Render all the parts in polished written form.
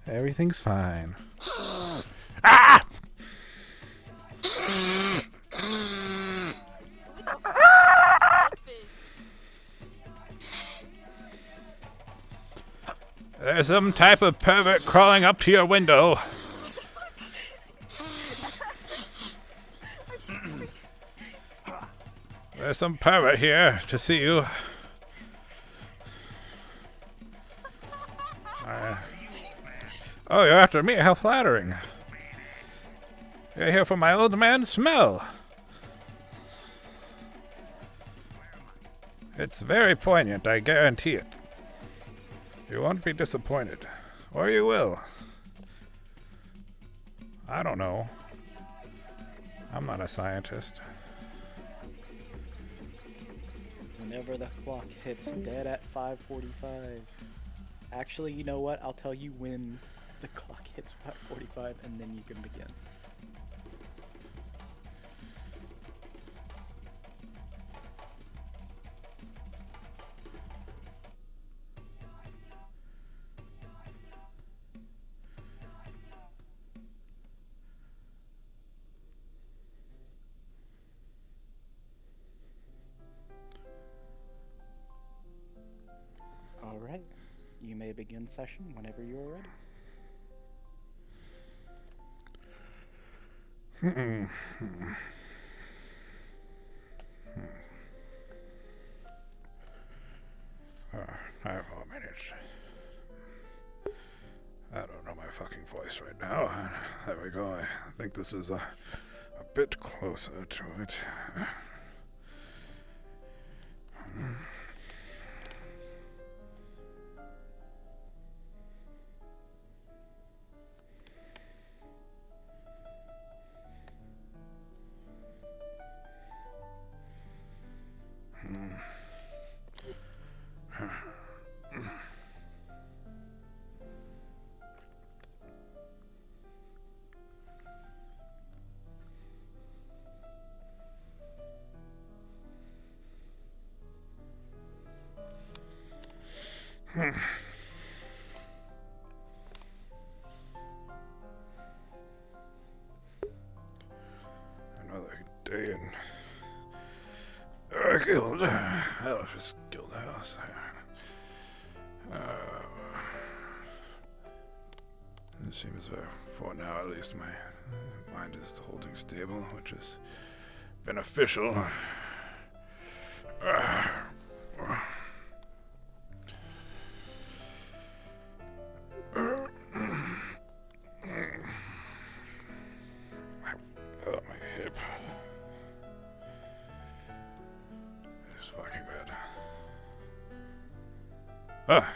Everything's fine. Ah! There's some type of pervert crawling up to your window. There's some pervert here to see you. Oh, you're after me? How flattering. You're here for my old man smell. It's very poignant, I guarantee it. You won't be disappointed. Or you will. I don't know. I'm not a scientist. Whenever the clock hits dead at 5:45. Actually, you know what? I'll tell you when the clock hits 5:45 and then you can begin. All right. You may begin session whenever you are ready. I have a minute. I don't know my fucking voice right now. There we go. I think this is a bit closer to it. Another day in Eliphas Guild House. It seems for now at least my mind is holding stable, which is beneficial. My hip. It's fucking bad. Ah!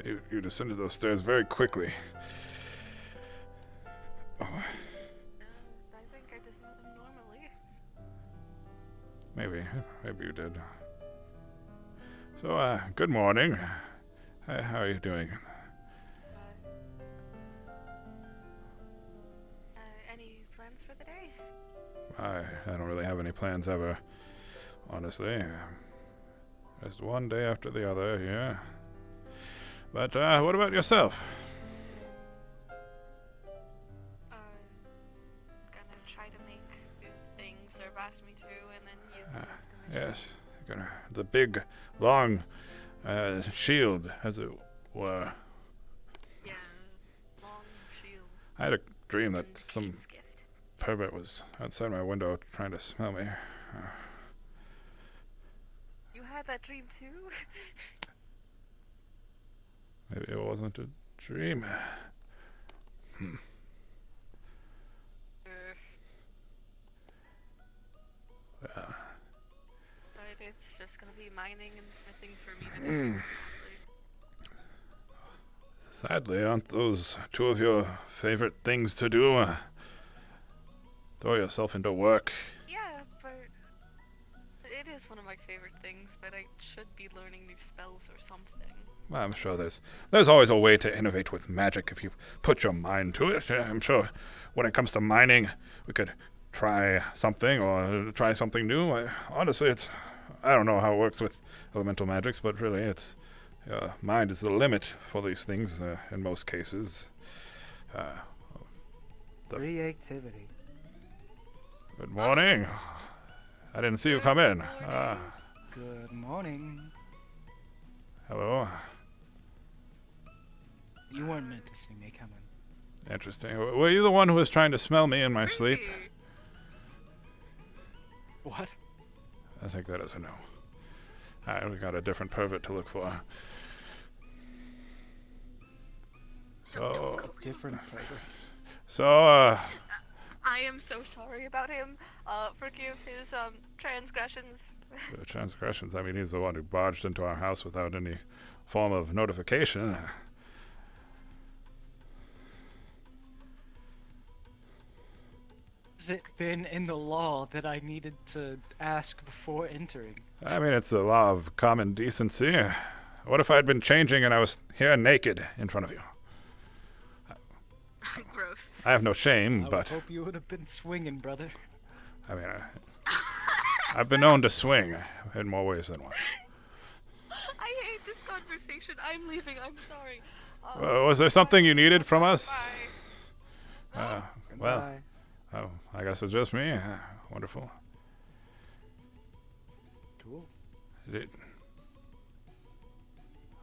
You descended those stairs very quickly. Oh. I think I descend them normally. Maybe you did. So, good morning. How are you doing? Any plans for the day? I don't really have any plans ever, honestly. Just one day after the other here. But, what about yourself? Gonna try to make good things Serve asked me to, and then you can Yes, the big, long shield, as it were. Yeah, long shield. I had a dream that some pervert was outside my window trying to smell me. You had that dream too? Maybe it wasn't a dream. But it's just gonna be mining and nothing for me to do. Sadly, aren't those two of your favorite things to do? Throw yourself into work. Yeah, but it is one of my favorite things, but I should be learning new spells or something. I'm sure there's always a way to innovate with magic if you put your mind to it. I'm sure when it comes to mining, we could try something or try something new. Honestly, I don't know how it works with elemental magics, but really it's Your mind is the limit for these things in most cases. Creativity. Good morning. I didn't see you come in. Good morning. Hello. You weren't meant to see me come in. Interesting. Were you the one who was trying to smell me in my sleep? Creepy. What? I think that is a no. Alright, we got a different pervert to look for. So, Different flavor. I am so sorry about him. Forgive his transgressions. Transgressions. I mean, he's the one who barged into our house without any form of notification. Has it been in the law that I needed to ask before entering? I mean, it's the law of common decency. What if I'd been changing and I was here naked in front of you? Gross. I have no shame, I but would hope you would have been swinging, brother. I mean, I've been known to swing in more ways than one. I hate this conversation. I'm leaving. I'm sorry. Was there something you needed from us? Bye. Well, Goodbye. oh, I guess it's just me. Wonderful. Cool.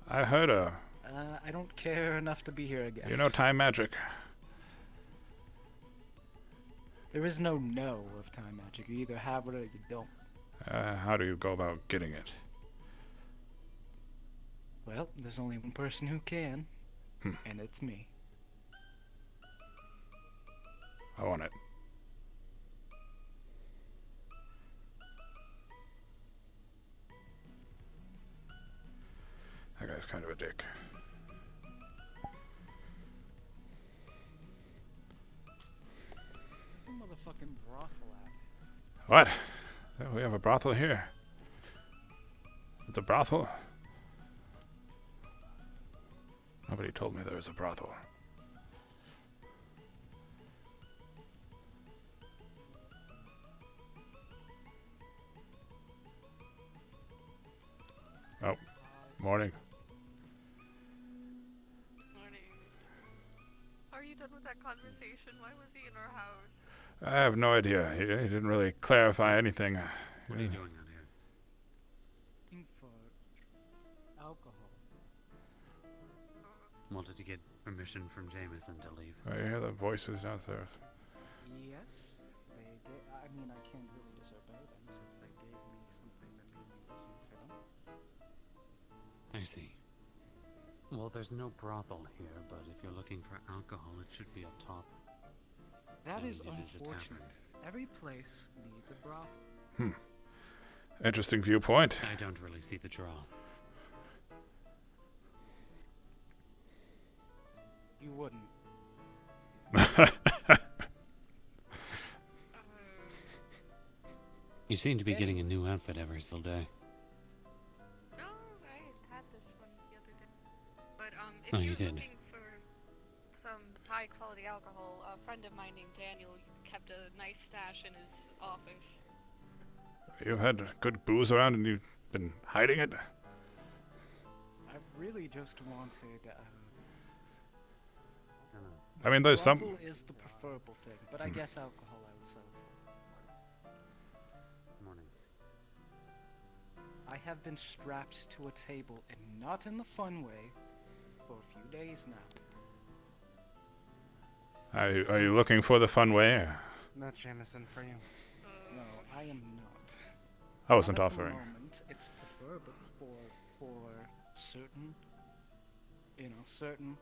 I heard I don't care enough to be here again. you know time magic. There is no of time magic. You either have it or you don't. How do you go about getting it? Well, there's only one person who can, and it's me. I want it. That guy's kind of a dick. Motherfucking brothel at. What? We have a brothel here. It's a brothel? Nobody told me there was a brothel. Oh, morning. Morning. Are you done with that conversation? Why was he in our house? I have no idea. He didn't really clarify anything. What are you doing out here? Looking for alcohol. Wanted to get permission from Jameson to leave. I hear the voices downstairs. Yes, I mean, I can't really disobey them since they gave me something that made me listen to them. I see. Well, there's no brothel here, but if you're looking for alcohol, it should be up top. That And is it is a unfortunate. tavern. Every place needs a brothel. Interesting viewpoint. I don't really see the draw. You wouldn't. You seem to be getting a new outfit every single day. No, I had this one the other day. But if Oh, you're you did. looking for some high quality alcohol, a friend of mine named Daniel kept a nice stash in his office. You've had good booze around and you've been hiding it? I really just wanted. I mean, there's some... Brothel is the preferable thing, but I guess alcohol I would settle for. Morning. I have been strapped to a table, and not in the fun way, for a few days now. Are you looking for the fun way? Not Jameson for you. No, I am not. I wasn't Not at the offering. moment. It's preferable for certain, certain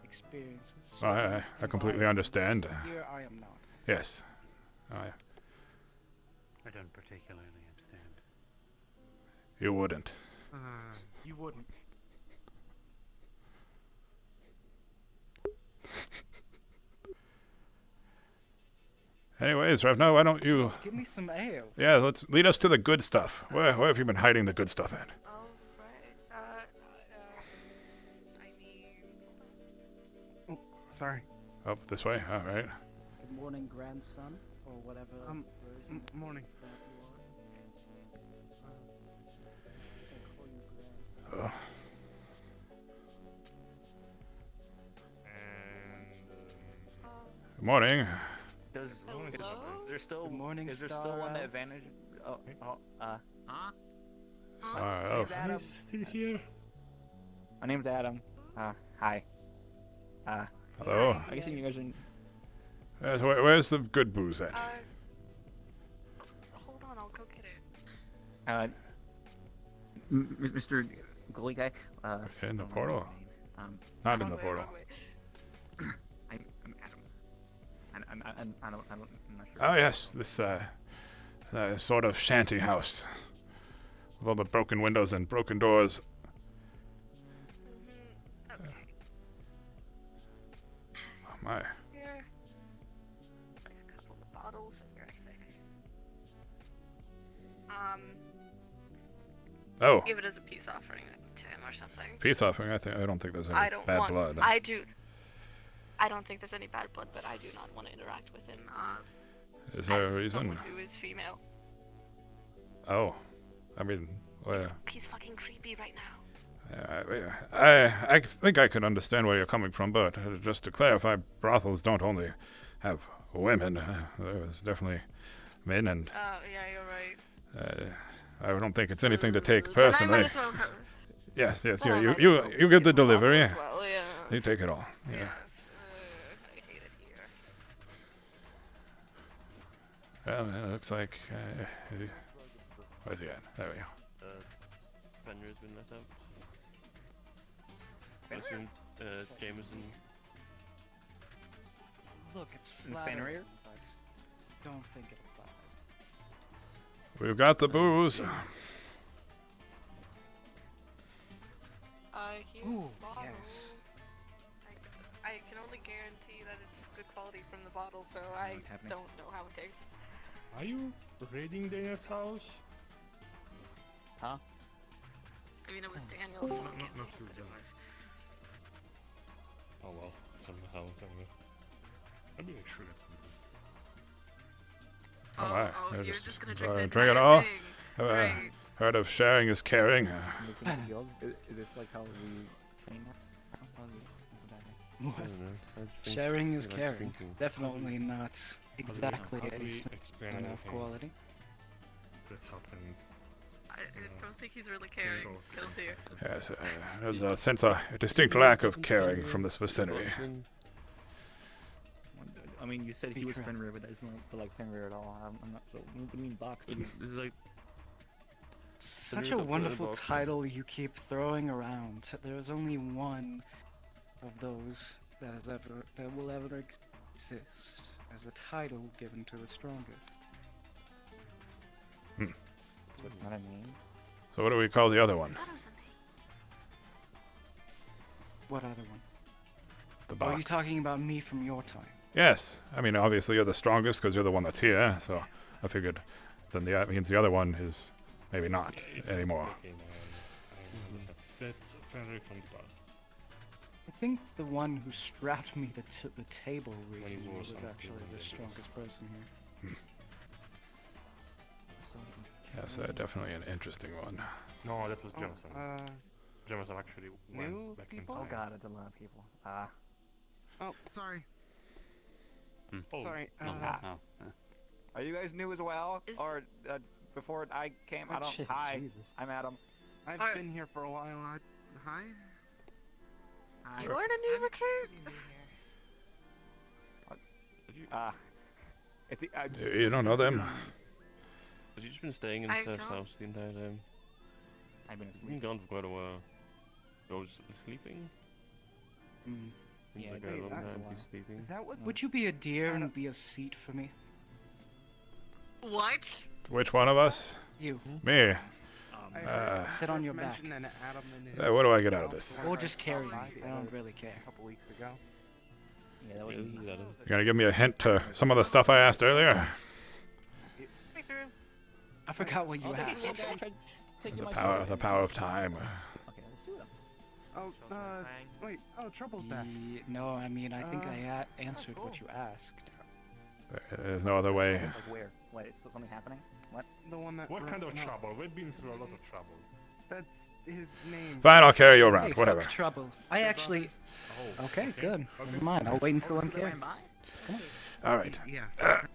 experiences. Oh, I certain completely environments. understand. Here I am not. Yes. I don't particularly understand. You wouldn't. You wouldn't. Anyways, Revna, why don't you... Give me some ale. Yeah, let's lead us to the good stuff. Where have you been hiding the good stuff at? All right. I mean, Sorry. Oh, this way? All right. Good morning, grandson, or whatever. Morning. Oh, Good morning. Does Hello? is there still Good morning, is there Star still one Elf. advantage? Huh? Sorry, My name's oh, Adam. Still here? My name's Adam. Hi. hello. I guess you guys are. Yes, where's the good booze at? Hold on, I'll go get it. Mr. Gully guy. Okay, in the portal? Um, Not in Wrong the way, portal. wrong way. I'm Adam. I'm not sure. Oh yes, this sort of shanty house with all the broken windows and broken doors. Okay. Oh my. Here. Like a couple of bottles here, I think. Oh, Give it as a peace offering to him or something. peace offering. I don't think there's any I don't bad want. blood. I don't think there's any bad blood, but I do not want to interact with him. Is there a as reason? someone who is female. Oh, I mean, well, He's fucking creepy right now. I think I can understand where you're coming from, but just to clarify, brothels don't only have women. There's definitely men, and Oh, yeah, you're right. I don't think it's anything to take Then personally. I might as well. Yes, then I yeah. might You as you well you get the give him a bottle delivery. as well, yeah. You take it all. Yeah. Yes, I hate it here. Well, it looks like. Where's he at? There we go. Fenrir's been let out. I assume Jameson. Look, it's And flat. Fenrir? Don't think it'll fly. We've got the booze. Here's Ooh, the bottle. yes. I can only guarantee that it's good quality from the bottle, so I What's happening? don't know how it tastes. Are you raiding Daniel's house? I mean, it was Daniel, so Not- it can't not be, too but it bad. was. Oh well, somehow. I'll be sure it's something. Oh my. you're Just, just gonna drink the drink it entire all? thing. Great. Great. Heard of sharing is caring. Is this like how we train now? What? I don't know. I just think Sharing is he likes caring. drinking. Definitely not exactly How do we a s- explain enough anything quality. that's happened? I don't think he's really caring. Sure. Kelsier. Yes, there's a sense of a distinct lack of caring from this vicinity. I mean, you said he was Correct. Fenrir, but that doesn't look like Fenrir at all. I'm not sure. What do you mean box? Did you? This is like Such Fenrir a got the wonderful box. title you keep throwing around. There is only one of those that will ever exist as a title given to the strongest. So it's not a name. So what do we call the other one? That was a name. What other one? The Or box. are you talking about me from your time? Yes. I mean, obviously you're the strongest because you're the one that's here. So I figured then that means the other one is maybe not It's anymore. Okay, no, I understand. That's Fenrir from the past. I think the one who strapped me to the table When he recently was was unstable actually the and strongest person here. Yes, definitely an interesting one. No, that was Jameson. Jameson actually went new back people? in Oh time. god, it's a lot of people. Oh, sorry. Oh, Sorry. No, no. Are you guys new as well? Is- Or before I came? I Oh, don't. shit, Hi, Jesus. I'm Adam. I've Alright. been here for a while. Hi. Hi. You weren't a new recruit? Have you, Is he? You don't know them? have you just been staying in I Seth's don't. house the entire time? I've been You've been asleep. gone for quite a while. I was sleeping? Mm. Seems Yeah, like wait, a long that's a time to while. be sleeping. Is that what? Would you be a deer I and don't- be a seat for me? What? Which one of us? You. Me. I Uh, heard Sit on Seth your back. mention an Adam in his What do I get out of house this? when Or I just saw carry me. by the I don't other- really care. A couple weeks ago. Yeah, that was. Yeah, this is Adam. You're gonna give me a hint to some of the stuff I asked earlier? Hey, Drew. I forgot what you Oh, this is asked. the guy I tried to take you The myself. power of time. Okay, let's do them. Oh, wait. Oh, Trouble's back. No, I mean, I think I answered cool. what you asked. There's no other way. Like where? What? Is something happening? What? The one that. What kind of no, trouble? We've been through a lot of trouble. That's his name. Fine, I'll carry you Hey, around. fuck Whatever. trouble. I actually. Oh, Okay, good. Okay. Never mind. I'll wait until I'm They ran carried. by? All right. Yeah. At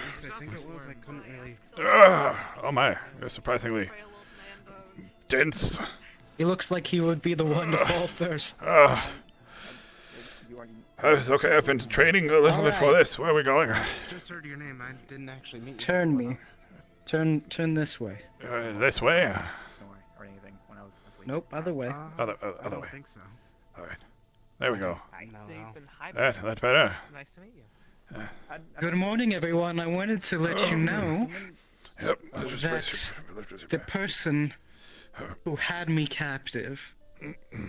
least I think it was. I couldn't really. Oh my, you're surprisingly Frail old man bones. dense. He looks like he would be the one to fall first. You aren't. It's okay, I've been training a little bit for Alright. this. Where are we going? Just heard your name. I didn't actually meet you. Turn me. Turn this way. This way? Don't worry, or anything when I was asleep. Nope, other way. Other I don't way. think so. All right. There we go. No. That's better. Nice to meet you. Good morning, everyone. I wanted to let you know Yep. Let's just that the person who had me captive,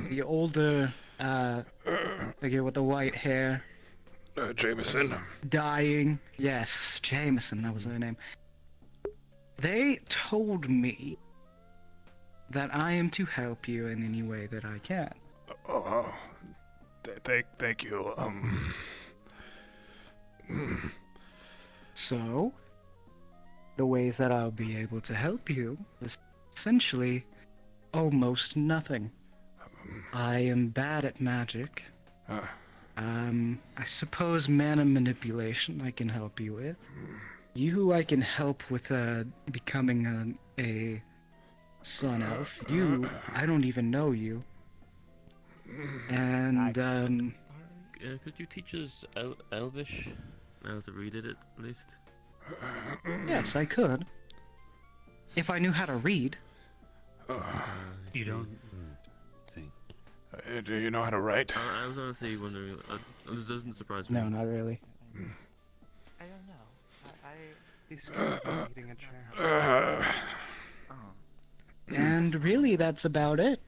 the older, figure with the white hair, Jameson. dying. Yes, Jameson, that was their name. They told me that I am to help you in any way that I can. Oh, thank you. So, the ways that I'll be able to help you is essentially almost nothing. I am bad at magic. I suppose mana manipulation I can help you with. You I can help with becoming a sun elf. You, I don't even know you. And Could you teach us Elvish? How to read it at least? yes, I could. If I knew how to read. You don't think. Do you know how to write? I was honestly wondering. It doesn't surprise me. No, not really. I don't know. He's eating a chair. And really, that's about it.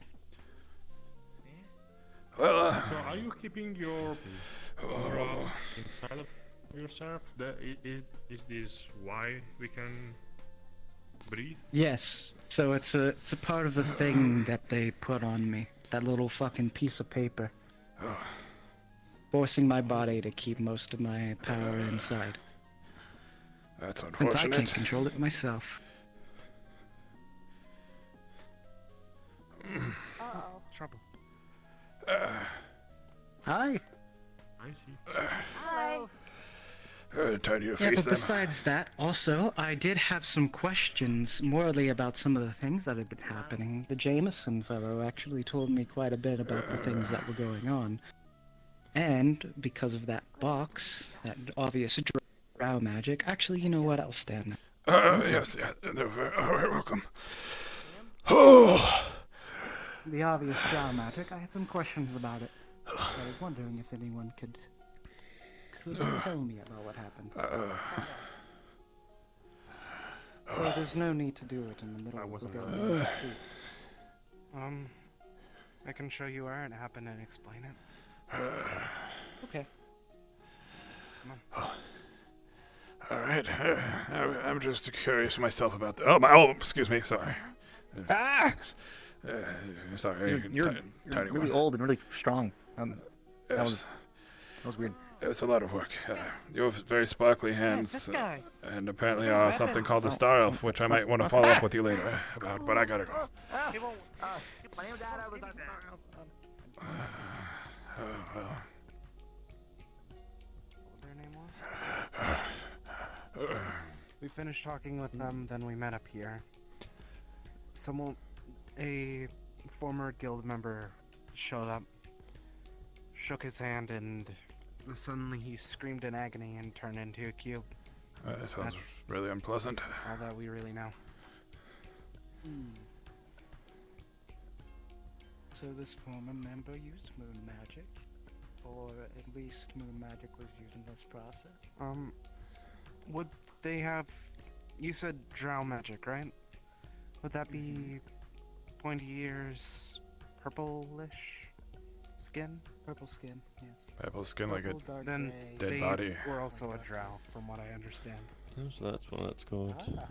Well, So are you keeping your aura inside of yourself? Is this why we can breathe? Yes. So it's a part of the thing that they put on me. That little fucking piece of paper. Forcing my body to keep most of my power inside. that's Since unfortunate. I can't control it myself. Uh-oh. Trouble. Hi. I see. Hi. Tired of your Yeah, face but then. besides that, also, I did have some questions morally about some of the things that had been happening. The Jameson fellow actually told me quite a bit about the things that were going on. And because of that box, that obvious drow magic, actually, you know what? I'll stand there. Yes, yeah, they're very welcome. Oh, The obvious drow magic, I had some questions about it. I was wondering if anyone could tell me about what happened. Well, there's no need to do it in the middle I of the wasn't building. aware. I can show you where it happened and explain it. Okay. all right. I'm just curious myself about the. Oh, excuse me. Sorry. Sorry. You're tiny really one. old and really strong. Yes. That was weird. It's a lot of work. You have very sparkly hands, this guy. and apparently something called the Star Elf, which I might want to follow up with you later about, but I gotta go. My name Dad. I was Well. What their name was? We finished talking with them, then we met up here. A former guild member showed up, shook his hand, and suddenly he screamed in agony and turned into a cube. That sounds That's- really unpleasant. All that we really know. So this former member used moon magic, or at least moon magic was used in this process. Would they have... You said drow magic, right? Would that be pointy ears, purplish skin? Purple skin, yes. Purple skin like a Purple, dark Then gray. dead they body. were also a drow, from what I understand. Oh, so that's what that's called. Ah, Yeah,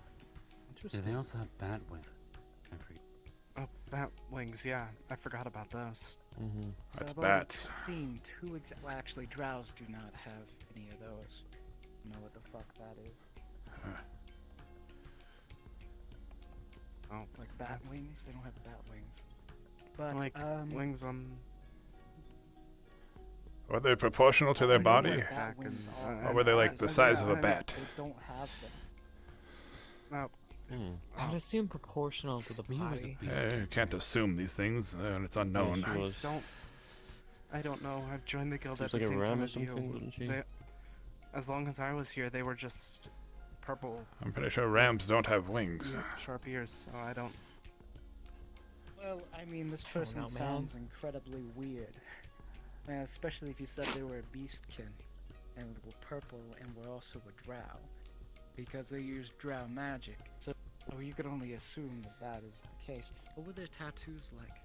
interesting. they also have bat wings. Every Oh, bat wings, yeah. I forgot about those. Mm-hmm. So That's I've only bats. seen two well, actually, drows do not have any of those. I don't know what the fuck that is. Oh, Like bat wings? They don't have bat wings. But, like wings on... Were they proportional to their I know where body? bat wings are. Or were they like the size of a bat? They don't have them. No, Hmm. I'd assume proportional to the Mia was a body. beast. You can't assume these things, and it's unknown. Yeah, she was. I don't know. I've joined the guild She at was the like a same ram time or as you. something, wasn't she? As long as I was here, they were just purple, I'm pretty sure rams don't have wings. sharp ears. So I don't. Well, I mean, this I don't person know, man. sounds incredibly weird. Especially if you said they were a beastkin, and were purple, and were also a drow. Because they use drow magic. So you could only assume that that is the case. What were their tattoos like?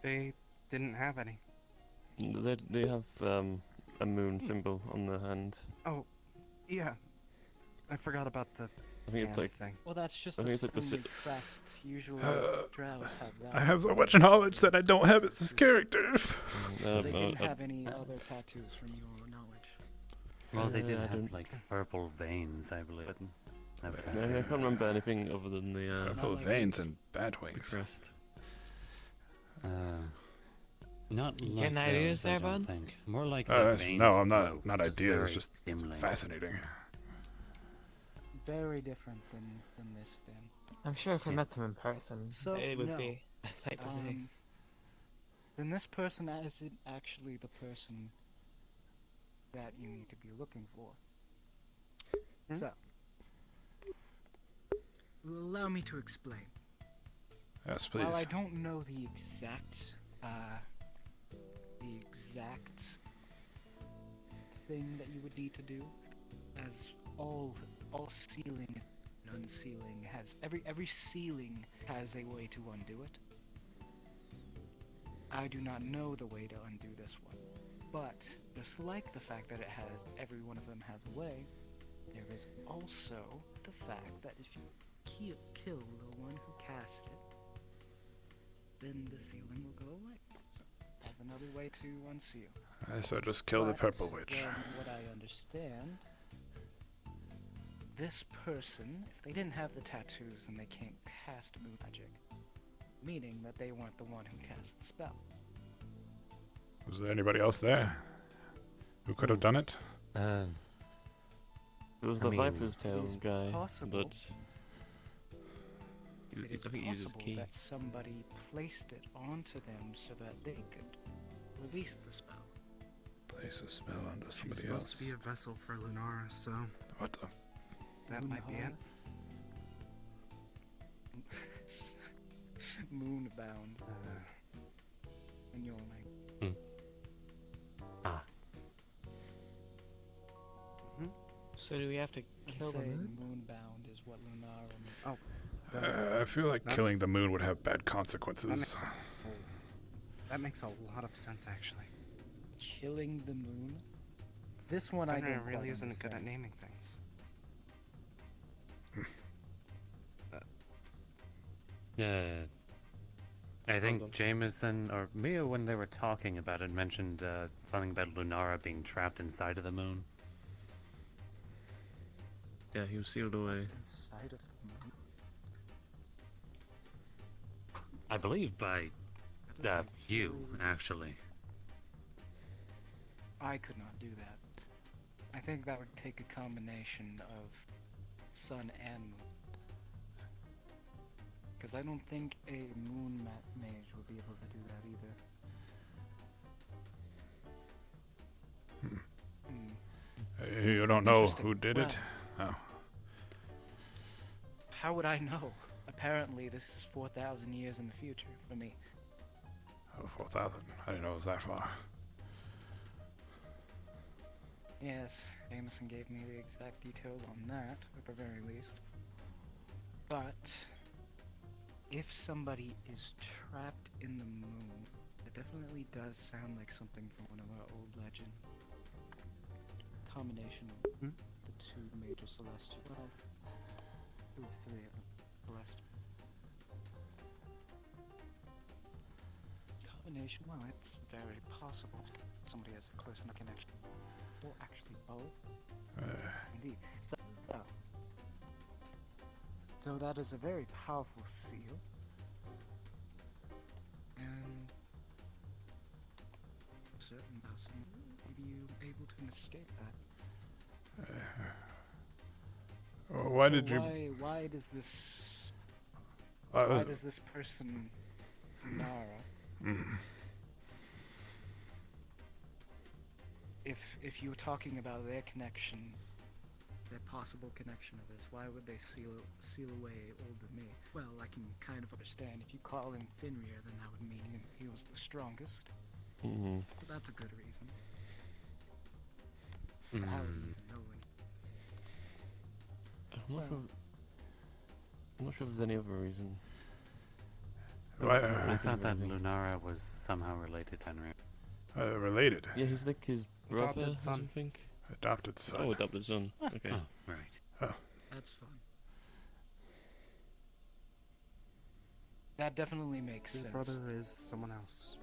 They didn't have any. They have a moon symbol on their hand. Oh, yeah. I forgot about the I think it's hand like thing. Well, that's just I a think it's like the friendly crest. Usually, drows have that. I have so much knowledge that I don't have its character. So they didn't have any other tattoos from your knowledge. Well, they did I have don't- like purple veins, I believe. Have Yeah, I tattoos. can't remember anything other than the Purple like veins and bat the wings. crest. Not like Getting ideas those, I there, don't bud? think. More like Uh, the veins. no, I'm glow, not just ideas, very just dimly. fascinating. Very different than this then. I'm sure if I met Yes. them in person, So, it would no. be a sight to see. Then this person isn't actually the person that you need to be looking for. Hmm? So, allow me to explain. Yes, please. While I don't know the exact thing that you would need to do, as all sealing and unsealing has every sealing has a way to undo it. I do not know the way to undo this one, but just like the fact that every one of them has a way, there is also the fact that if you kill the one who cast it, then the sealing will go away. That's another way to unseal. So just kill the But purple witch. From what I understand, this person, if they didn't have the tattoos, then they can't cast moon magic, meaning that they weren't the one who cast the spell. Was there anybody else there who could have done it? It was I the mean, Viper's Tail is guy, possible. but It is I think he uses possible key. that somebody placed it onto them so that they could release the spell. Place a spell onto She's somebody supposed else. to be a vessel for Lunara, so What the? that might be it. Moonbound in your name. So do we have to kill the Saying moon? moonbound is what Lunara means. I feel like killing That's- the moon would have bad That consequences. makes a lot of sense, actually. Killing the moon? This one I Fenrir don't really quite isn't good at understand. naming things. I think on. Jameson or Mia, when they were talking about it, mentioned something about Lunara being trapped inside of the moon. Yeah, he was sealed away. Inside of the moon? I believe by That is a you, very- actually. I could not do that. I think that would take a combination of sun and moon. Because I don't think a moon mage would be able to do that either. You don't know Interesting. who did it? Oh. How would I know? Apparently this is 4,000 years in the future for me. Oh, 4,000. I didn't know it was that far. Yes, Jameson gave me the exact details on that, at the very least. But if somebody is trapped in the moon, it definitely does sound like something from one of our old legends. Combination of Hmm? the two major celestial, well, two of three of them, celestial. Combination, well, it's very possible. Somebody has a close enough connection. Or actually both. Yes, indeed. So that is a very powerful seal. And certain about someone, maybe you able to escape that. Why So did you? Why does this? Uh, Why does this person, Nara? mm, If you were talking about their connection, their possible connection of this, why would they seal away older me? Well, I can kind of understand. If you call him Finrir, then that would mean he was the strongest. Mm-hmm. But that's a good reason. But how would you even know when? I'm not sure if there's any other reason. why, I thought that Really. Lunara was somehow related to Henry. related, Yeah, he's like his brother, Adopted I son. think. adopted son. Oh, adopted son. Okay. Oh, right. That's fun. That definitely makes His sense. brother is someone else.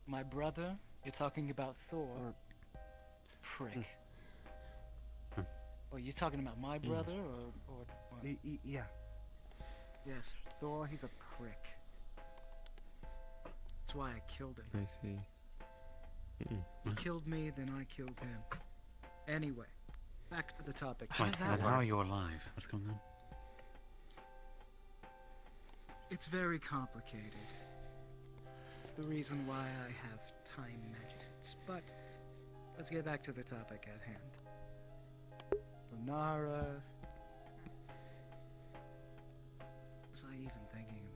My brother? You're talking about Thor? Or- Prick. Hmm. Oh, you're talking about my brother or what? Yeah. Yes, Thor, he's a prick. That's why I killed him. I see. He killed me, then I killed him. Anyway, back to the topic. Wait, and how are you alive? What's going on? It's very complicated. It's the reason why I have time magicians. But let's get back to the topic at hand. Lunara. What was I even thinking?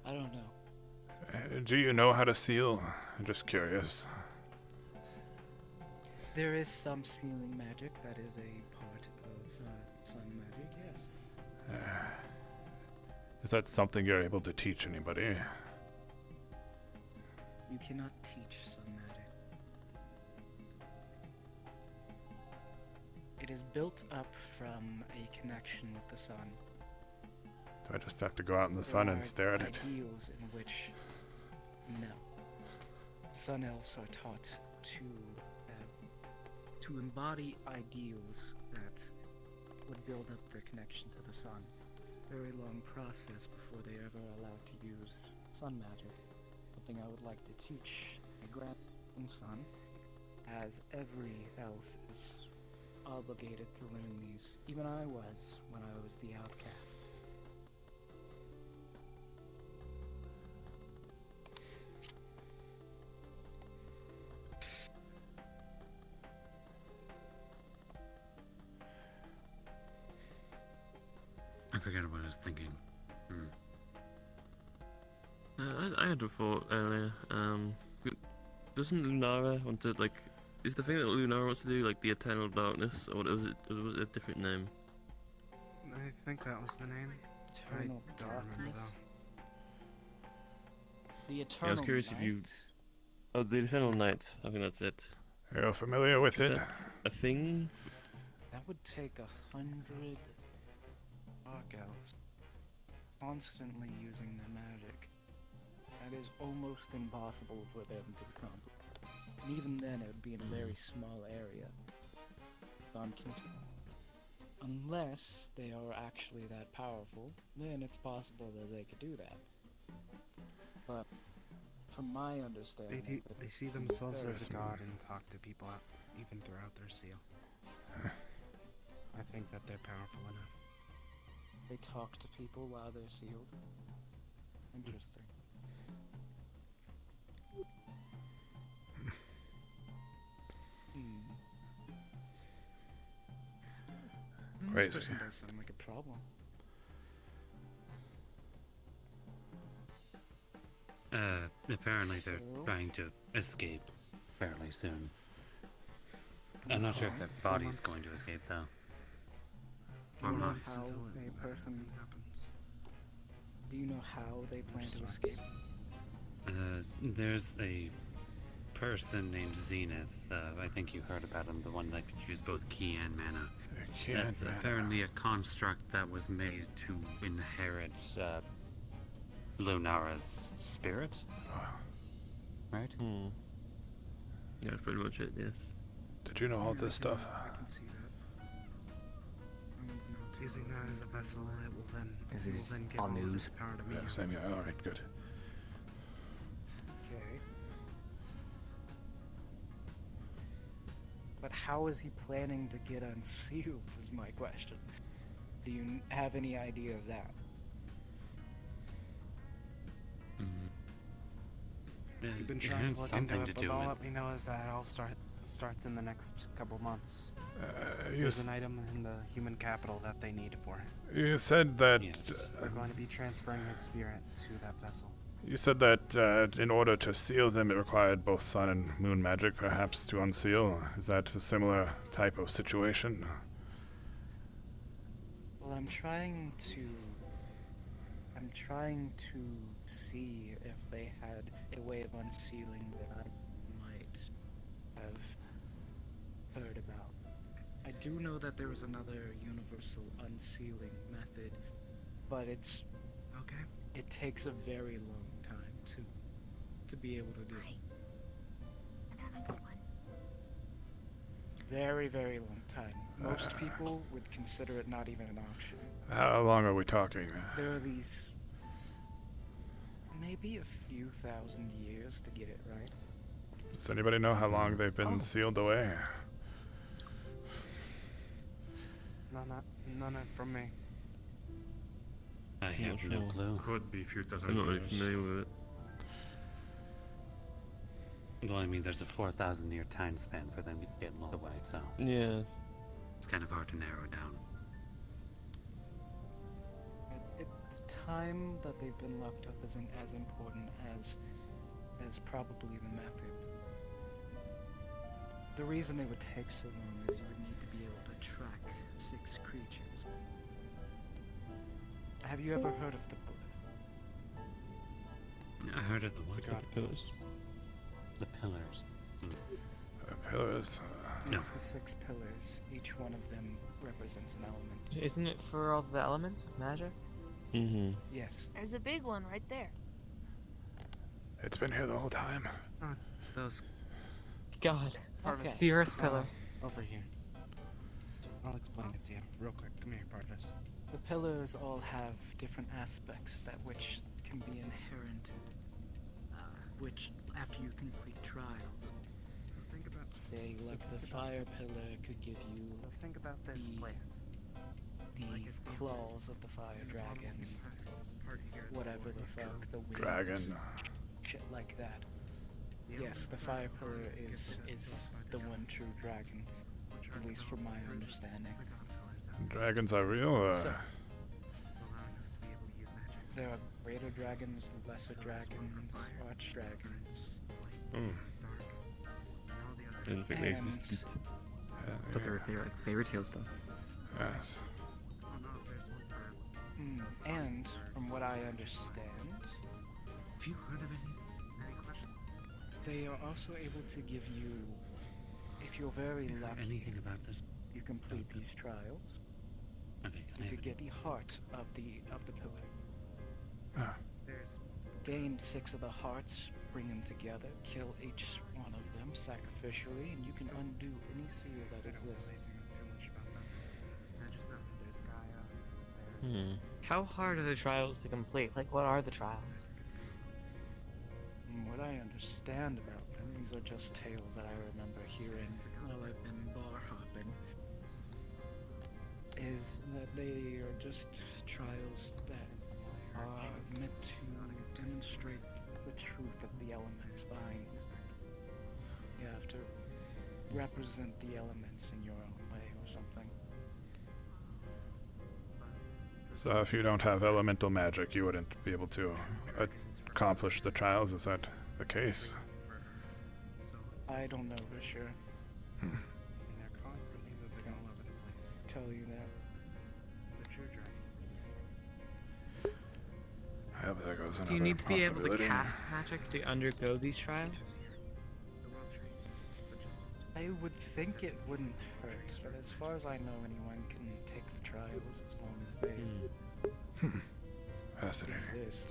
I don't know. Do you know how to seal? I'm just curious. There is some sealing magic that is a part of sun magic, yes. Is that something you're able to teach anybody? You cannot teach sun magic. It is built up from a connection with the sun. Do I just have to go out in the sun There and are stare at it? ideals in which, no. Sun elves are taught to embody ideals that would build up their connection to the sun. Very long process before they are ever allowed to use sun magic. Something I would like to teach my grandson, as every elf is obligated to learn these. Even I was when I was the outcast. I forget what I was thinking. I had a thought earlier. Doesn't Lunara want to, like, is the thing that Lunara wants to do like the Eternal Darkness, or was it a different name? I think that was the name. Eternal I don't remember darkness. though. The Eternal curious if you- Night? Oh, the Eternal Night. I think that's it. Are you familiar with Is it? that a thing? That would take 100 dark elves constantly using their magic. That is almost impossible for them to accomplish. And even then, it would be in a very small area. So I'm confused. Unless they are actually that powerful, then it's possible that they could do that. But from my understanding, They see themselves very as a small. god and talk to people out, even throughout their seal. I think that they're powerful enough. they talk to people while they're sealed. Interesting. Crazy. This person does sound like a problem. Apparently they're So? trying to escape fairly soon. I'm not sure if their body's going to escape though. Do Or you know not. how Until a person? happens. Do you know how they plan to escape? There's a person named Zenith. I think you heard about him, the one that could use both ki and mana. That's apparently a construct that was made to inherit Lunara's spirit. Right? Hmm. Yeah, that's pretty much it. Yes. Did you know all this stuff? I can see that. Someone's Using that as a vessel, it will then, This is give all all of news. this power to me. Yeah, same here. Alright, good. Okay. But how is he planning to get unsealed is my question. Do you have any idea of that? We've been It trying had to look something into to it, do but all with. that we know is that it all starts in the next couple months. You, There's an item in the human capital that they need for it. you said that. Yes. We're going to be transferring his spirit to that vessel. You said that in order to seal them, it required both sun and moon magic, perhaps, to unseal. Is that a similar type of situation? Well, I'm trying to see if they had a way of unsealing that I might have heard about. I do know that there is another universal unsealing method, but Okay. it takes a very long time to be able to do. Another good one. Very, very long time. Most people would consider it not even an option. How long are we talking? There are these maybe a few thousand years to get it right. Does anybody know how long they've been sealed away? None from me. I have no sure. clue. Could be a few thousand I'm not really years. familiar with it. Well, I mean, there's a 4,000-year time span for them to get locked away, so Yeah. it's kind of hard to narrow down. The time that they've been locked up isn't as important as probably the method. The reason it would take so long is you would need to be able to track 6 creatures. Have you ever heard of the I heard of the what? The pillars. The pillars. Pillars? No. It's the 6 pillars. Each one of them represents an element. Isn't it for all the elements of magic? Mm-hmm. Yes. There's a big one right there. It's been here the whole time. Those God. Parvis, The earth pillar. over here. I'll explain it to you real quick. Come here, Parvis. The pillars all have different aspects that which can be inherited, which after you complete trials. Think about Say, like the fire pillar could give you think about this the- plan. the claws of the fire dragon, whatever the fuck, the wings, Dragon. shit like that. Yes, the fire pillar is the one true dragon, at least from my understanding. Dragons are real? So- There are greater dragons, lesser dragons, arch dragons, Didn't think they And- existed. But they're like fairy tale stuff. Yes. and from what I understand, Have you heard of any questions? they are also able to give you, if you're very You heard lucky, anything about this? you complete these trials, Okay, can I you have could it? get the heart of the pillar. Ah. Gain 6 of the hearts, bring them together, kill each one of them sacrificially, and you can undo any seal that exists. Hmm. How hard are the trials to complete? Like, what are the trials? From what I understand about them, these are just tales that I remember hearing while I've been bar hopping, is that they are just trials that are meant to demonstrate the truth of the elements behind them. You have to represent the elements in your own way or something. So if you don't have elemental magic, you wouldn't be able to accomplish the trials. Is that the case? I don't know for sure. And they're constantly moving all over the place. Tell you that. The true dragon. I hope there goes another Do you need to be able to possibility. cast magic to undergo these trials? The world changed. But just I would think it wouldn't hurt, but as far as I know, anyone can take the trials as long as they Fascinating. exist.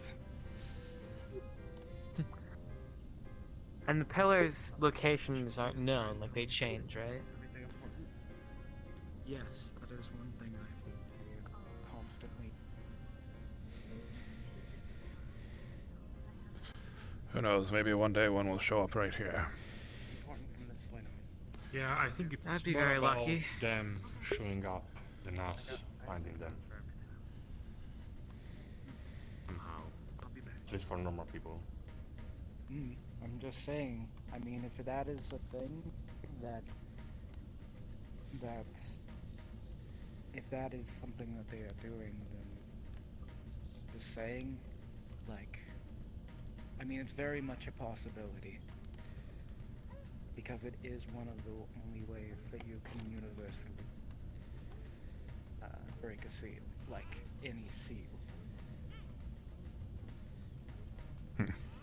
And the pillars' locations aren't known, like they change, right? everything important. Yes, that is one thing I've Who knows? Maybe one day one will show up right here. Yeah, I think it's That'd be more very about lucky. them showing up than us finding them. Somehow. At least for normal people. I'm just saying. I mean, if that is a thing, if that is something that they are doing, then just saying, like, I mean, it's very much a possibility. Because it is one of the only ways that you can universally break a seal, like any seal.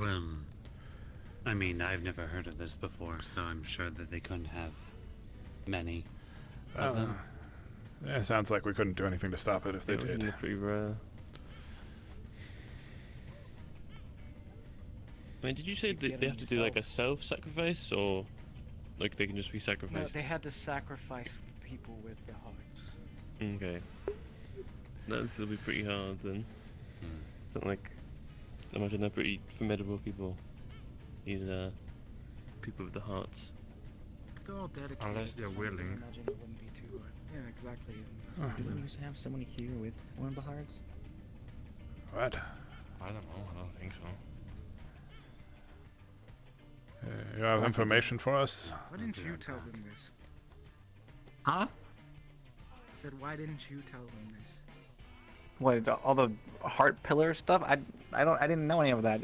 Well, I mean, I've never heard of this before, so I'm sure that they couldn't have many of them. Yeah, it sounds like we couldn't do anything to stop it if they did. They're pretty rare. I mean, did you say they have to do like a self-sacrifice, or like they can just be No, sacrificed? they had to sacrifice the people with the hearts. Okay. That'd still be pretty hard then. Something like, I imagine they're pretty formidable people. These people with the hearts. If they're all dedicated, Unless they're to something, willing. I imagine it wouldn't be too hard. Yeah, exactly. Do we used to have someone here with one of the hearts? What? I don't know, I don't think so. You have information for us? Why didn't you tell them this? Huh? I said, why didn't you tell them this? What, all the heart pillar stuff? I didn't know any of that.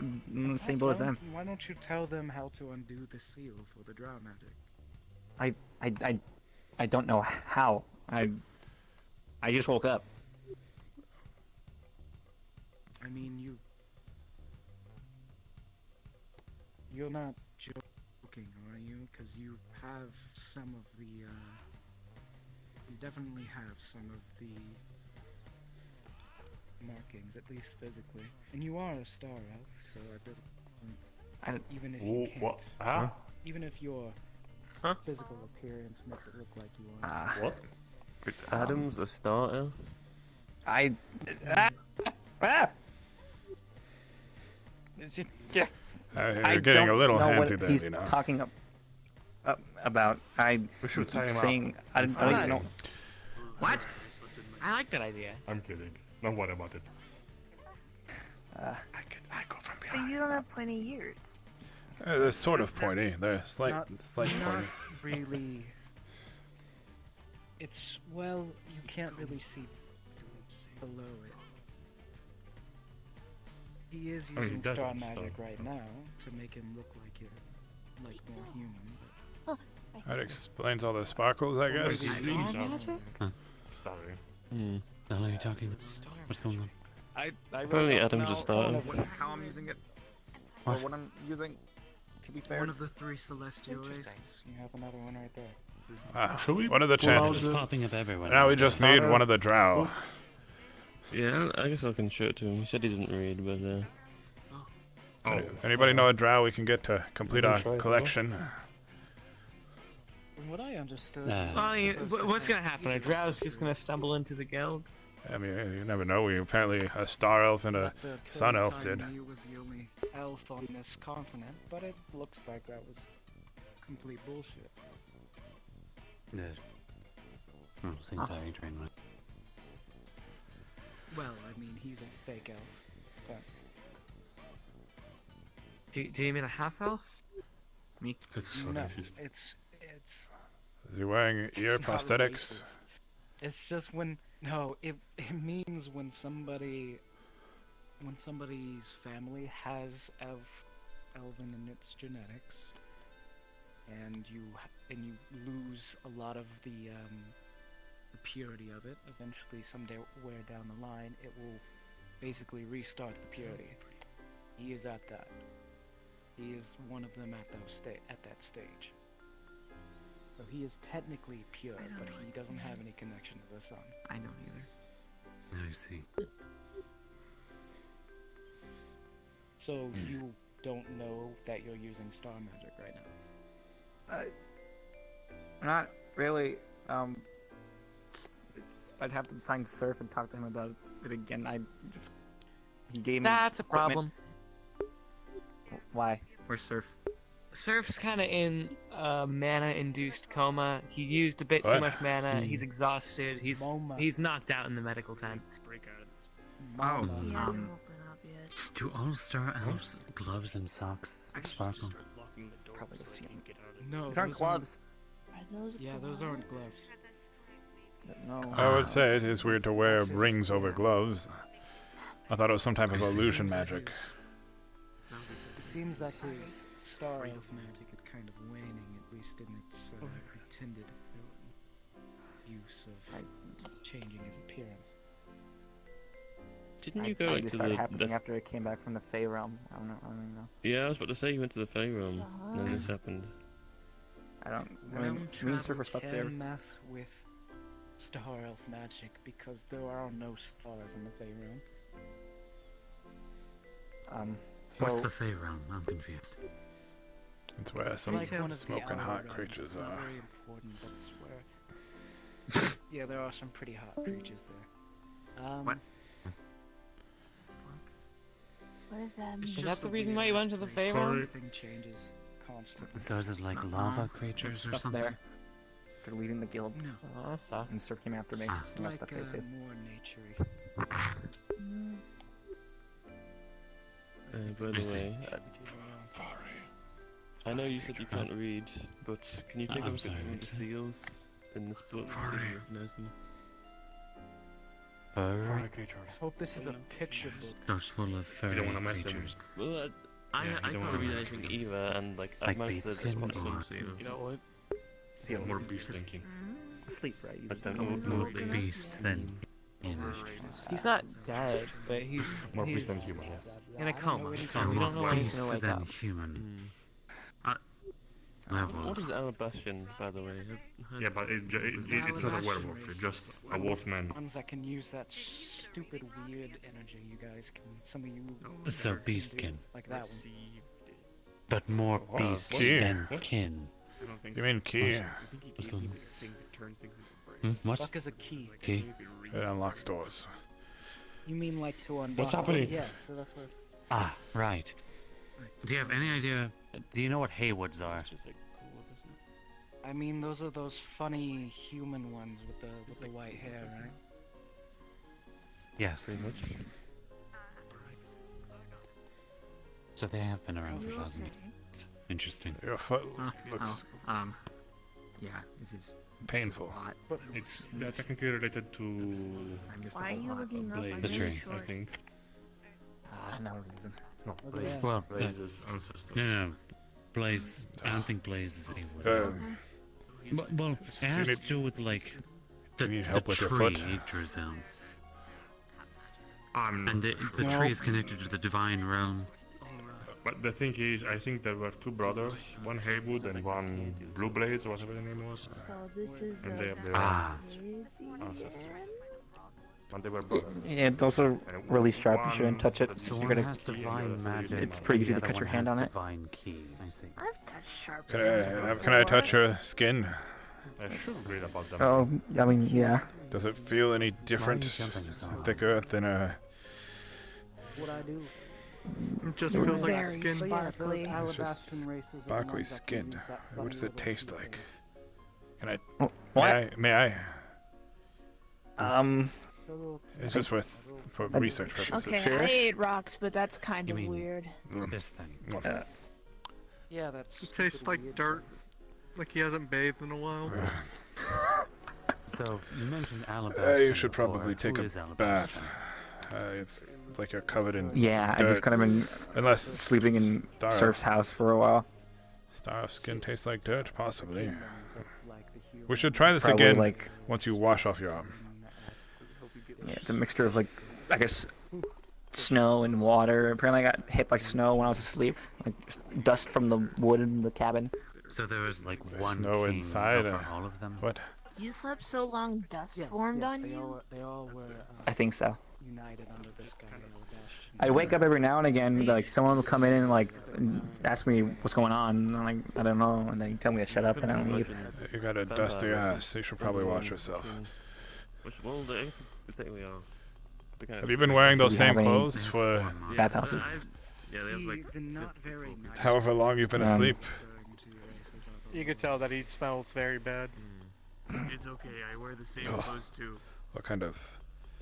I'm in the same boat as them. Why don't you tell them how to undo the seal for the drow magic? I don't know how. I just woke up. I mean, you're not joking, are you? Because you have some of the, you definitely have some of the markings, at least physically. And you are a star elf, so it doesn't, even if you can't, What? Huh? even if your physical appearance makes it look like you are. What? Adam's a star elf? You're getting a little handsy there, he's you know. talking about. We should tie him up. saying, I don't even know. What? I like that idea. I'm kidding. Don't worry about it. I go from But behind. you don't have pointy ears. They're sort of pointy. They're slight Not pointy. really. It's, well, you can't really see below it. He is I mean, he using does star have magic star. right now to make him look like more human. But That explains all the sparkles, I guess. These things are Huh. starry. How are you talking? What's going on? I Apparently really Adam's a don't star know elf. how I'm using it. What? Or what I'm using. To be fair. one of the three celestial races. You have another one right there. Should we What are the pull out chances? It's popping up everywhere. Now we just need one of the drow. Yeah, I guess I can show it to him. He said he didn't read, but Anybody know a drow we can get to complete our collection? From what I understood, What's gonna happen? A drow's just gonna stumble into the guild? I mean, you never know. We apparently a star elf and a sun elf did. He was the only elf on this continent, but it looks like that was complete bullshit. Yeah. Oh, seems how you train with. Well, I mean, he's a fake elf, but Do you mean a half elf? Me? It's so no, racist. it's Is he wearing ear not prosthetics? racist. It's just it means when somebody's family has elven in its genetics, and you lose a lot of the purity of it. Eventually, somewhere down the line, it will basically restart the purity. He is at that. He is one of them at that stage. So he is technically pure, I don't but know he what this doesn't have means. any connection to the sun. I don't either. I see. So you don't know that you're using star magic right now. Not really. I'd have to find Surf and talk to him about it again. He gave me That's a equipment. problem. Why? Where's Surf? Surf's kind of in a mana-induced coma. He used a bit too What? much mana. He's exhausted. Moma. He's knocked out in the medical tent. Oh, He hasn't woken up yet. Do all Star Elves gloves and socks sparkle? probably a scene. No, These aren't gloves. Are those Yeah, those aren't gloves. No. I would say it is weird to wear That's his- rings over yeah. gloves. I thought it was some type of illusion Seems that magic. It seems that his star elf magic is kind of waning, at least in its intended use of changing his appearance. Didn't I you go thought like this to started the happening after I came back from the Fey realm. I don't know. Yeah, I was about to say you went to the Fey Realm, and then this happened. I don't. I Realm mean, me and travel Surfer stuff can there. mess with star elf magic because there are no stars in the Fey realm. So What's the Fey Realm? I'm confused. It's where some Like one of the smoking outer hot realms. creatures It's not are. very important, but it's where. Yeah, there are some pretty hot creatures there. What? What does that It's mean? Is just that the a reason why you went to the weirdest place. Fey realm? Everything changes constantly. So is it like lava creatures or stuff something? there. For leading the guild, No, Oh, that sucks. and Surf came after me. Ah. it's and like left stuff there too. more naturey. Mm, By the way, I know you said you can't read, but can you take a I'm look at some sorry, of the seals in this book so you recognize them? Furry Hope this is a picture book. creatures full of furry don't wanna mess them. creatures. Well, I Yeah, you don't can't wanna read mess anything with them. either, and like Like I've managed to beast spot skin some or- seals. You know what? Yeah, More beast thinking. Asleep, right? You I just don't come know in. what More woken up beast yet? than human. He's not dead, but he's More he's beast than human, yes. in a coma. So So we don't know more when he's beast gonna wake than up. human. Hmm. Werewolf. What is Alabastian, by the way? Yeah, but it's not a werewolf. It's just a wolf man. Ones that can use that stupid weird energy you guys can. Some of you. So can beastkin. do, like that one. But more Wow. beast Kin. than What? kin. You mean key? What's going on? What? Fuck is a key. Key? It unlocks doors. You mean like to unlock? What's happening? Yes, so that's what. Ah, right. Do you have any idea? Do you know what Haywoods are? I mean, those are those funny human ones with the white hair, right? Yes. Pretty much. So they have been around Are for you thousands. okay? Interesting. Your foot looks Yeah, this is painful. It's they're technically related to Why are you looking up? I'm Blaze, tree. really I short. think. no reason. No, Look at that. Well, Blaze's ancestors. no. Blaze. I don't think Blaze is Haywood. Well, it has need- to do with like you need help the with your tree, foot? Drizel. I'm not And the sure. tree is connected to the divine realm. But the thing is, I think there were two brothers, one Haywood and one Blue Blades, or whatever the name was. So this is And they have their Ah. ancestors. And they were brothers. Yeah, it's also And really sharp. You shouldn't one touch it. said So that You're one gonna. has divine magic. It's pretty easy and to the cut other your one hand has on it. Divine key. I see. I've touched sharp. Can I touch your skin? I should read about them. Oh, I mean, yeah. Does it feel any Why are different, you jumping so hard? thicker, thinner? What I do. It just Very feels like Very skin. So yeah, the sparkly. Alabastron races are the Sparkly ones that can skin. use that What funny does it little taste thing. like? Can I? Oh, what? May I? The little- It's just for research purposes. Okay, Sure. I ate rocks, but that's kind You of mean- weird. This thing. Yeah, that's. It tastes stupid like weird. dirt. Like he hasn't bathed in a while. So you mentioned Alabaster. You should probably before. take Who a is Alabaster? bath. It's like you're covered in Yeah, I dirt. just kind of been Unless sleeping in Star Surf's house for a while. Star of skin tastes like dirt, possibly. Like the human. We should try this Probably again like, once you wash off your arm. yeah, it's a mixture of like, I guess, snow and water. Apparently, I got hit by snow when I was asleep. Like just dust from the wood in the cabin. So there was like There's one snow king inside, over all of them. What? You slept so long, dust Yes, formed yes, on they you. all were I think so. united under this guy. Alabastron. I wake up every now and again, like someone will come in and like ask me what's going on. And I'm like, I don't know, and then you tell me to shut up and I don't leave. You got a dusty ass. You should probably wash yourself. Well, they technically are. Have you been wearing those Do you same have any- clothes for? Bathhouses. Yeah, they have like. The not very nice. However long you've been asleep. You could tell that he smells very bad. It's okay, I wear the same Oh. clothes too. What kind of...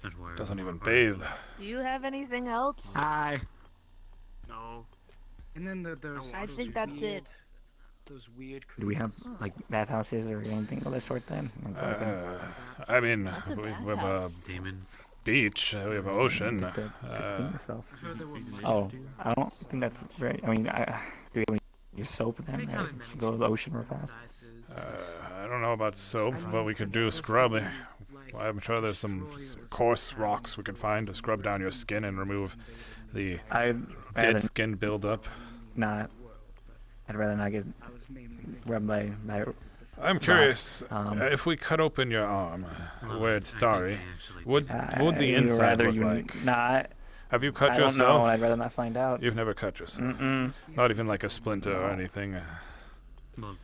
Don't worry. Doesn't even about bathe. Do you have anything else? Hi. No. And then those. I those think that's weird, it. Those weird. Do we have like bathhouses or anything of that sort then? I mean, That's a we have a bathhouse. Demons. beach, we have an ocean. To clean yourself. creatures. Oh, I don't think that's very. I mean, do we have any soap then? Or should go to the ocean real fast. I don't know about soap, but we could do scrubbing. Well, I'm sure there's some coarse rocks we can find to scrub down your skin and remove the dead skin buildup. Not. I'd rather not get rubbed by I'm curious, rocks. if we cut open your arm, where it's starry, would the I'd inside rather look you like? not. Have you cut I don't know. yourself? I'd rather not find out. You've never cut yourself? Mm-mm. Not even like a splinter or anything? Well,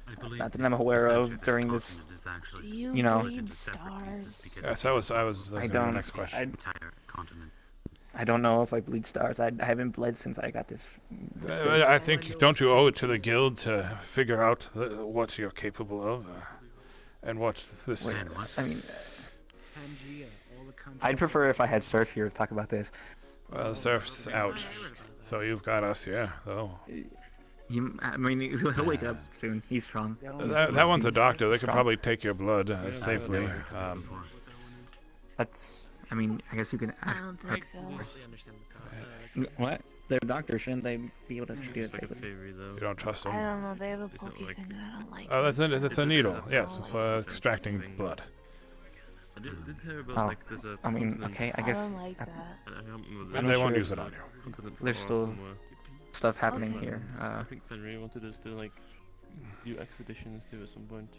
I believe Not that I'm aware the of subject during is this. continent is actually Do you You know. bleed into separate pieces stars? because Yes, that was the don't. next question. entire continent. I don't know if I bleed stars. I haven't bled since I got this. I think, don't you owe it to the guild to figure out what you're capable of? And what this... Wait, And what? I mean, Pangea, all the countries. I'd prefer if I had Surf here to talk about this. Well, Surf's out, so you've got us here, though. I mean, he'll wake up soon. He's strong. That one's a doctor. They could Strong. probably take your blood safely. That's. I mean, I guess you can I ask. don't think so. What? They're doctors, shouldn't they be able to do it It's like a safely? fairy though. You don't trust I them? don't know. They have a Is it pokey like- thing and I don't like Oh, it. that's it. It's a needle. Oh, Yes, for like- extracting blood. I did hear about Oh, like there's a I mean, continent- okay, I I guess don't like that. I can't remember I'm They not won't sure use if it on you. continent there's far still somewhere. stuff happening Okay. here. I think Fenrir wanted us to like do expeditions to at some point.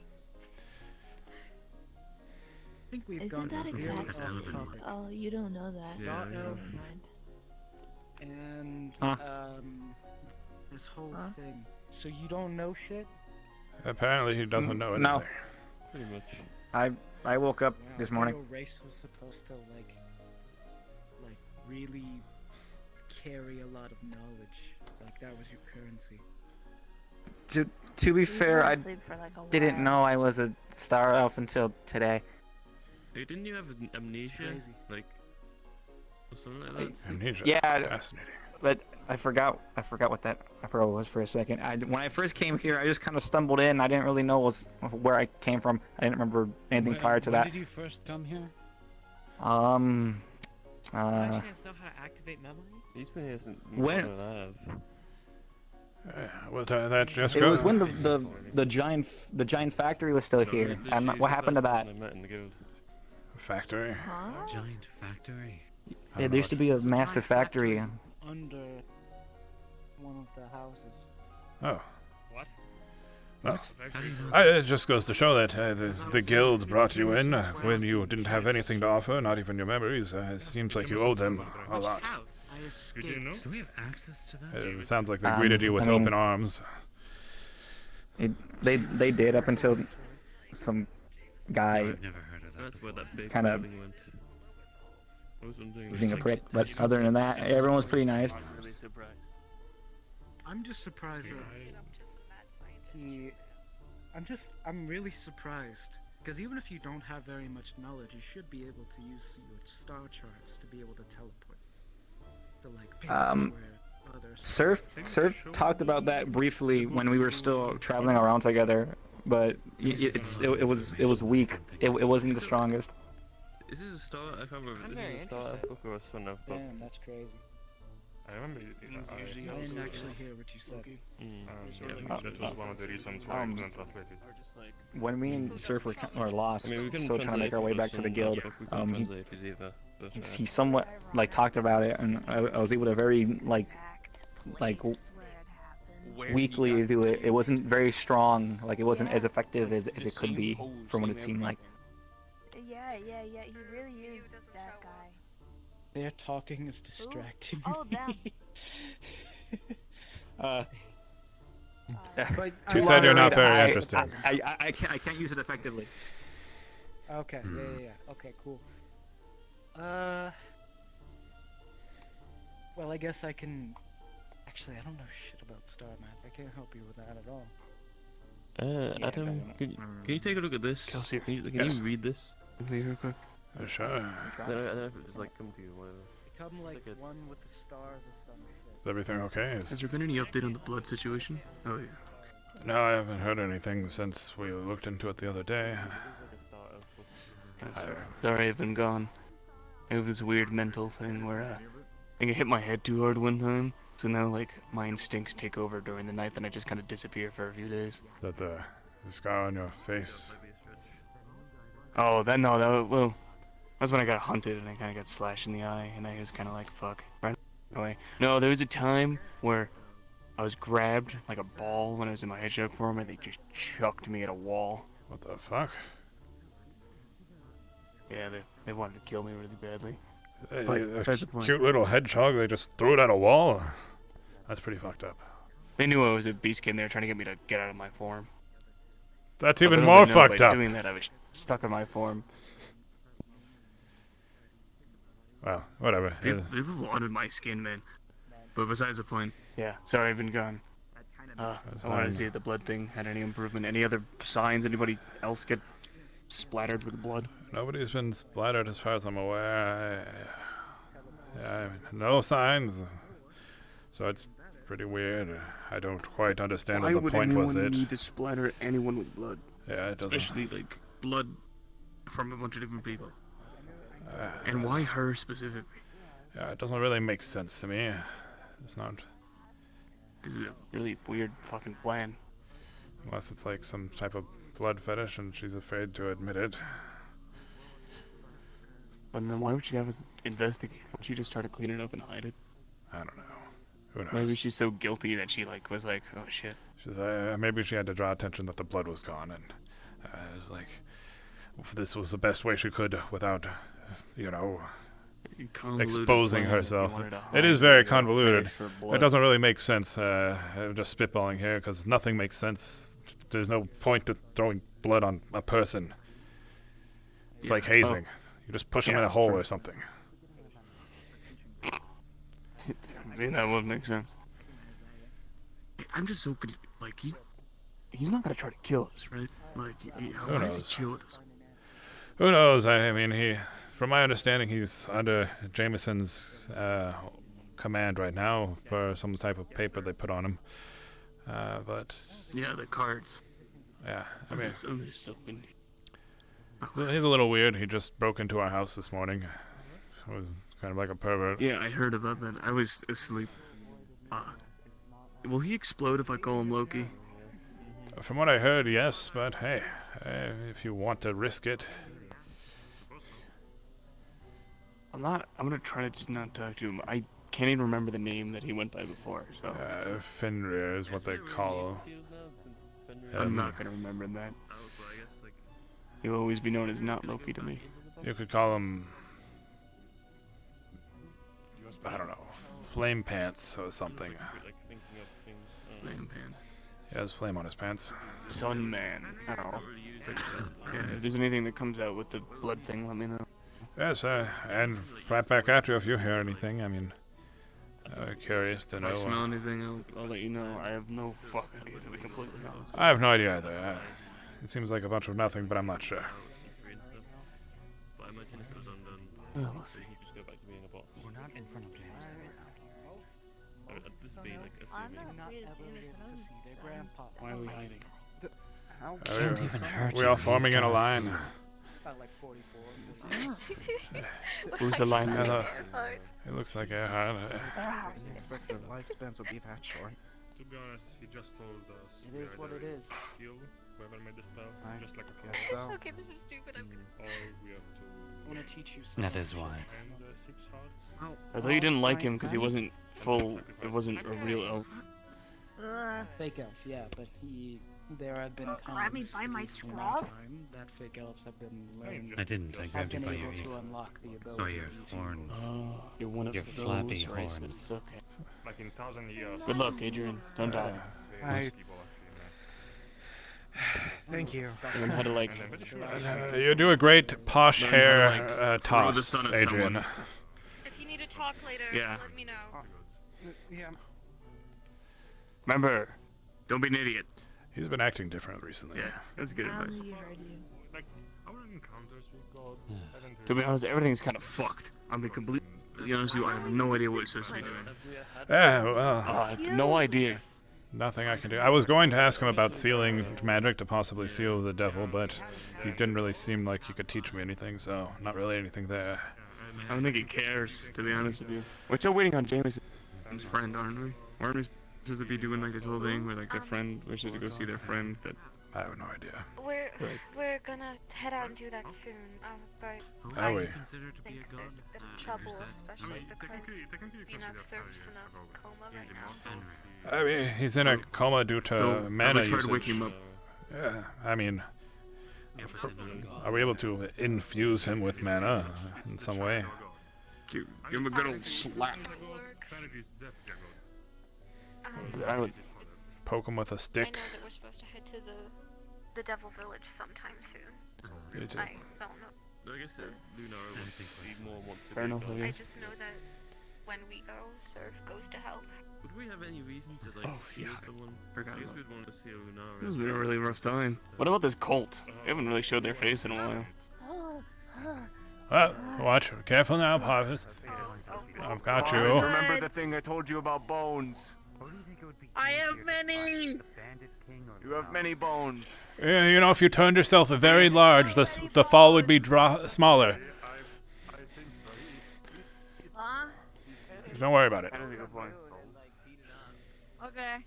I think we've Isn't gone that severely exactly? off topic. Oh, you don't know that. Yeah, Never yeah. mind. And Huh. this whole Huh? thing. So you don't know shit? Apparently, he doesn't know anything. No. Pretty much. I woke up Wow, this I thought morning. Your race was supposed to like really carry a lot of knowledge. Like that was your currency. To be You fair, fell I asleep for like a didn't while. know I was a star elf until today. Hey, didn't you have amnesia? Crazy. Like, or something like that? Amnesia. Yeah. Fascinating. But I forgot what it was for a second. When I first came here, I just kind of stumbled in. I didn't really know where I came from. I didn't remember anything prior to that. When did you first come here? Um. By chance know how to activate memories? He's been here since When- longer than I have. Well, that just It goes. was when the giant factory was still here. And what happened to that? I met in the guild. Factory. Huh? Giant factory. Yeah, there used to be a massive factory. Under one of the houses. Oh. What? No. How do you know? It just goes to show that the guild brought you in when you didn't have anything to offer, not even your memories. It seems like you owe them a lot. I escaped. Did you know? Do we have access to that? It sounds like they greeted you with I mean- open arms. They did up until some guy I've never heard of that. That's where that big Kinda- building went. I was wondering. was being a prick. But other than that, everyone was pretty nice. I'm really surprised. I'm just surprised that I'm really surprised. Because even if you don't have very much knowledge, you should be able to use your star charts to be able to teleport. To like pinpoint where others. Surf talked about that briefly when we were still traveling around together, but it was weak. It wasn't the strongest. Is this a star? I can't remember. I'm Is very this a star interested. book or a sun book? Damn, that's crazy. I remember I didn't actually hear what you said. that was one of the reasons why I couldn't translate it. When me and Surf were lost, I mean, we can still trying to make our way back to the guild, he somewhat like talked about it, and I was able to very like weakly do it. It wasn't very strong. Like it wasn't as effective as it could be from what it seemed like. Yeah, he really is that guy. Their talking is distracting Oh, them. But You said you're not very interested. I can't use it effectively. Okay, yeah. Okay, cool. Well, I guess I can Actually, I don't know shit about star magic. I can't help you with that at all. Adam, can you take a look at this? Kelsier, Can Yes. you read this? real quick. Sure. I don't know if it's like come to you, whatever. Become like It's like one with the stars or some shit. Is everything okay? Has there been any update on the blood situation? Oh yeah. No, I haven't heard anything since we looked into it the other day. Sorry, I've been gone. I have this weird mental thing where I think I hit my head too hard one time, so now like my instincts take over during the night, then I just kind of disappear for a few days. Is that the scar on your face? Oh, well, that's when I got hunted and I kind of got slashed in the eye, and I was kind of like, fuck, right away. No, there was a time where I was grabbed like a ball when I was in my hedgehog form, and they just chucked me at a wall. What the fuck? Yeah, they wanted to kill me really badly. A cute little hedgehog, they just threw it at a wall? That's pretty fucked up. They knew I was a beastkin. They were trying to get me to get out of my form. That's even more fucked by up. Doing that, I was stuck in my form. Well, whatever. People wanted my skin, man. But besides the point, yeah. Sorry, I've been gone. I wanted to see if the blood thing had any improvement. Any other signs? Anybody else get splattered with blood? Nobody's been splattered as far as I'm aware. No signs. So it's pretty weird. I don't quite understand what the point was. Why would anyone need to splatter anyone with blood? Yeah, it doesn't. Especially like blood from a bunch of different people. And why her specifically? Yeah, it doesn't really make sense to me. It's not. This is a really weird fucking plan. Unless it's like some type of blood fetish and she's afraid to admit it. But then why would she have us investigate? Why don't she just try to clean it up and hide it? I don't know. Who knows? Maybe she's so guilty that she like was like, oh shit. She's maybe she had to draw attention that the blood was gone, and it was like this was the best way she could without, exposing herself. It is very convoluted. It doesn't really make sense. I'm just spitballing here because nothing makes sense. There's no point to throwing blood on a person. It's like hazing. You just push them in a hole or something. I mean, that would make sense. I'm just so confused. Like, he's not gonna try to kill us, right? Like, how does he chill with us? Who knows? I mean, from my understanding, he's under Jameson's command right now for some type of paper they put on him. But yeah, the cards. Yeah, I mean, I'm just so confused. He's a little weird. He just broke into our house this morning. It was kind of like a pervert. Yeah, I heard about that. I was asleep. Will he explode if I call him Loki? From what I heard, yes, but hey, if you want to risk it. I'm gonna try to just not talk to him. I can't even remember the name that he went by before, so. Fenrir is what they call him. I'm not gonna remember that. He'll always be known as not Loki to me. You could call him, I don't know, Flame Pants or something. Flame Pants. He has flame on his pants. Sun Man. I don't know. Yeah, if there's anything that comes out with the blood thing, let me know. Yes, and right back at you if you hear anything. I mean, curious to know. If I smell anything, I'll let you know. I have no fucking idea, to be completely honest. I have no idea either. It seems like a bunch of nothing, but I'm not sure. We'll see. We're not in front of James. Why are we hiding? We all forming in a line. Who's the line? It looks like Earhart. I didn't expect the lifespans would be that short. To be honest, he just told us. It is what it is. Kill whoever made the spell, just like a guess so. Okay, this is stupid. Or we have to. I want to teach you something. That is wise. And 6 hearts. I thought you didn't like him because he wasn't full. It wasn't a real elf. Fake elf, yeah, but there have been times. Grab me by my in scruff? that time that fake elves have been learned. I didn't. I grabbed you by your ears. To unlock the ability Or your horns. You're one of Your those flappy races. horns. Okay. Like in 1,000 years. Good luck, Adrian. Don't die. Thank you. Learn how to like. You do a great posh hair toss, Adrian. If you need to talk later, Yeah. let me know. Yeah. Remember, don't be an idiot. He's been acting different recently. Yeah, that's good advice. Like, our encounters with gods haven't To be honest, everything's kind of fucked. I'll be completely honest with you, I have no idea what you're supposed to be doing. Yeah, well, I have no idea. nothing I can do. I was going to ask him about sealing magic to possibly seal the devil, but he didn't really seem like he could teach me anything, so not really anything there. I don't think he cares, to be honest with you. We're still waiting on Jameson's friend, aren't we? Aren't we supposed to be doing like this whole thing where like their friend wishes to go see their friend that... I have no idea. We're gonna head out and do that soon, but Are we? I think there's a bit of trouble, especially because serves in a coma right now. I mean, he's in a coma due to mana I tried usage. to wake him up. Yeah, I mean, are we able to infuse him with mana in some way? Give him a good old slap. I would poke him with a I stick. know that we're supposed to head to the Devil Village sometime soon. I don't know. I guess Lunara would be more want to Fair enough, I just know that when we go, Surf goes to help. Would we have any reason to like heal someone? Forgot I guess about we'd want to see Lunara. This has been a really rough time. What about this cult? They haven't really showed their face in a while. Well, watch. Careful now, Parvis. I've got you. Remember the thing I told you about bones? I have many! You have many bones. Yeah, you know, if you turned yourself very large, the fall would be smaller. Huh? Don't worry about it. Okay.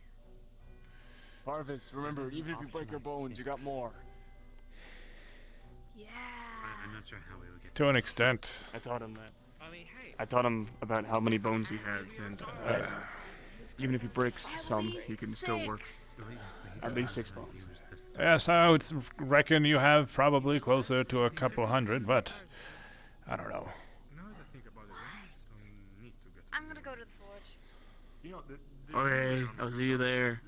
Parvis, remember, even if you break your bones, you got more. Yeah. I'm not sure how we would get To an extent. I taught him that. I taught him about how many bones he has, and even if he breaks some, he can still work. At least 6 bones. Yes, I would reckon you have probably closer to a couple hundred, but I don't know. I'm gonna go to the forge. Okay, I'll see you there.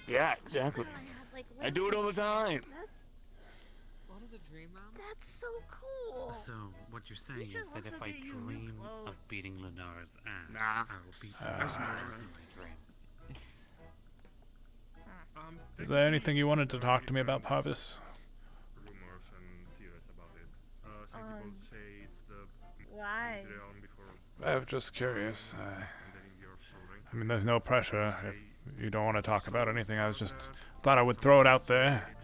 Yeah, exactly. I do it all the time. What is a dream, Mom? That's so cool. So, what you're saying is that if I dream of beating Lunara's ass, Nah. I will beat That's her not ass right. in my dream. Is there anything you wanted to talk to me about, Parvis? Rumors and theories about it. Some people say it's the why? realm before I'm just curious. and then you're soaring. I mean, there's no pressure. If you don't want to talk about anything, I was just thought I would throw it out there.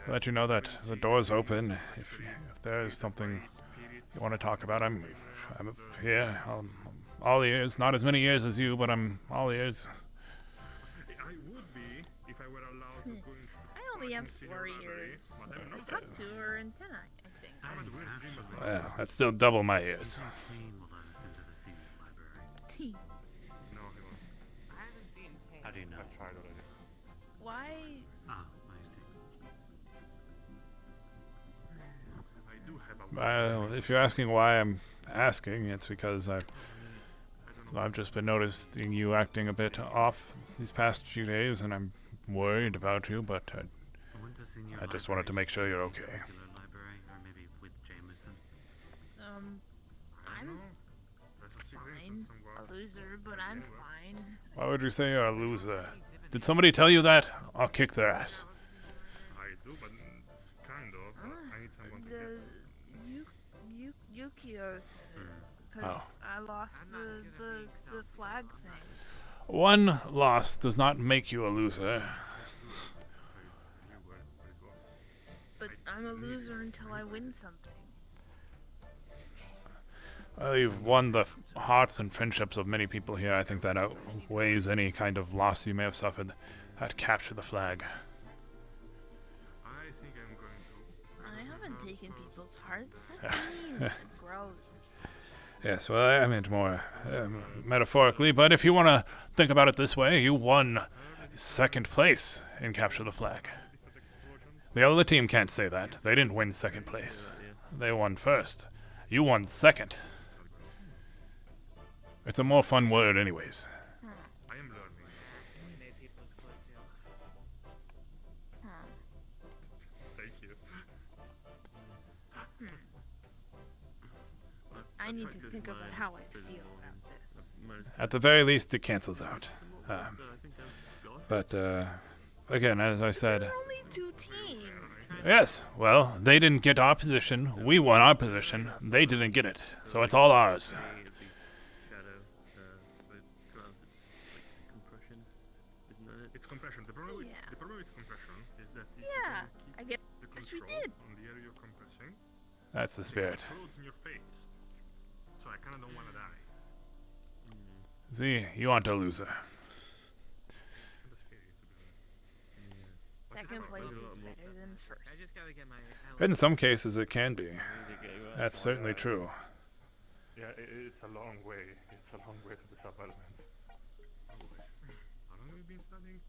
Let you know that the door's open. If there's something you want to talk about, I'm here. All ears. Not as many ears as you, but I'm all ears. I would be if I were allowed to go in. I only have 4 ears. I talked to her antennae, I think. Yeah, that's still double my ears. No, he won't. I haven't seen Tate. How do you know? I've tried already. Why? Ah, I see. I do have a Well, if you're asking why I'm asking, it's because I've just been noticing you acting a bit off these past few days, and I'm worried about you, but I just wanted to make sure you're okay. Library, or maybe with Jameson. I'm fine. A loser, but I'm fine. Why would you say you're a loser? Did somebody tell you that? I'll kick their ass. I do, but kind of. I need someone to get. Yukio said it. Because I lost the flag thing. One loss does not make you a loser. But I'm a loser until I win something. Well, you've won the hearts and friendships of many people here. I think that outweighs any kind of loss you may have suffered at Capture the Flag. I think I'm going to. I haven't taken people's hearts. That's mean. Gross. Yes, well, I meant more metaphorically, but if you want to think about it this way, you won second place in Capture the Flag. The other team can't say that. They didn't win second place. They won first. You won second. It's a more fun word anyways. I am learning. Thank you. I need to think about how I feel about this. At the very least, it cancels out. But again, as I said. Only 2 teams. Yes, well, they didn't get our position. We won our position. They didn't get it. So it's all ours. It's compression. The problem with compression is that I guess we did. on the area you're compressing. That's the spirit. Explodes in your face. So I kind of don't want to die. See, you aren't a loser. Second place is better than first. I just gotta get my. In some cases, it can be. That's certainly true. Yeah, it's a long way. It's a long way to the sub-elements. How long have you been studying?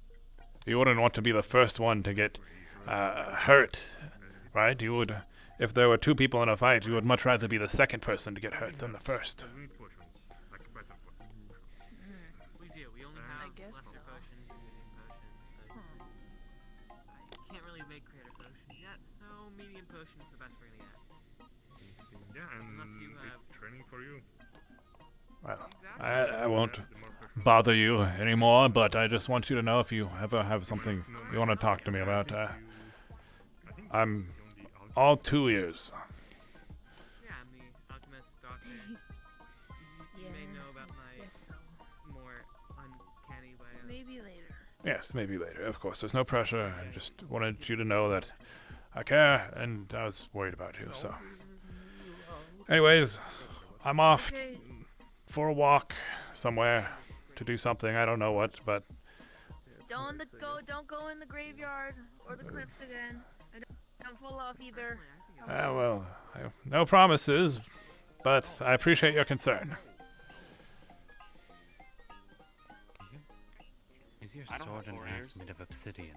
You wouldn't want to be the first one to get hurt, right? You would, if there were 2 people in a fight, you would much rather be the second person to get hurt than the first. We do. We only have lesser potions and medium potions. I can't really make greater potions yet, so medium potion is the best we're gonna get. Yeah, and it's training for you. Well, I won't bother you anymore, but I just want you to know if you ever have something you want to talk to me about, I'm all 2 ears. Yeah, I'm the alchemist doctor. You may know about my more uncanny way of... Maybe later. Yes, maybe later. Of course, there's no pressure. I just wanted you to know that I care, and I was worried about you, so. Anyways, I'm off for a walk somewhere to do something. I don't know what, but... Don't go in the graveyard or the cliffs again. Don't fall off either. Well, no promises, but I appreciate your concern. Is your sword and axe made of obsidian?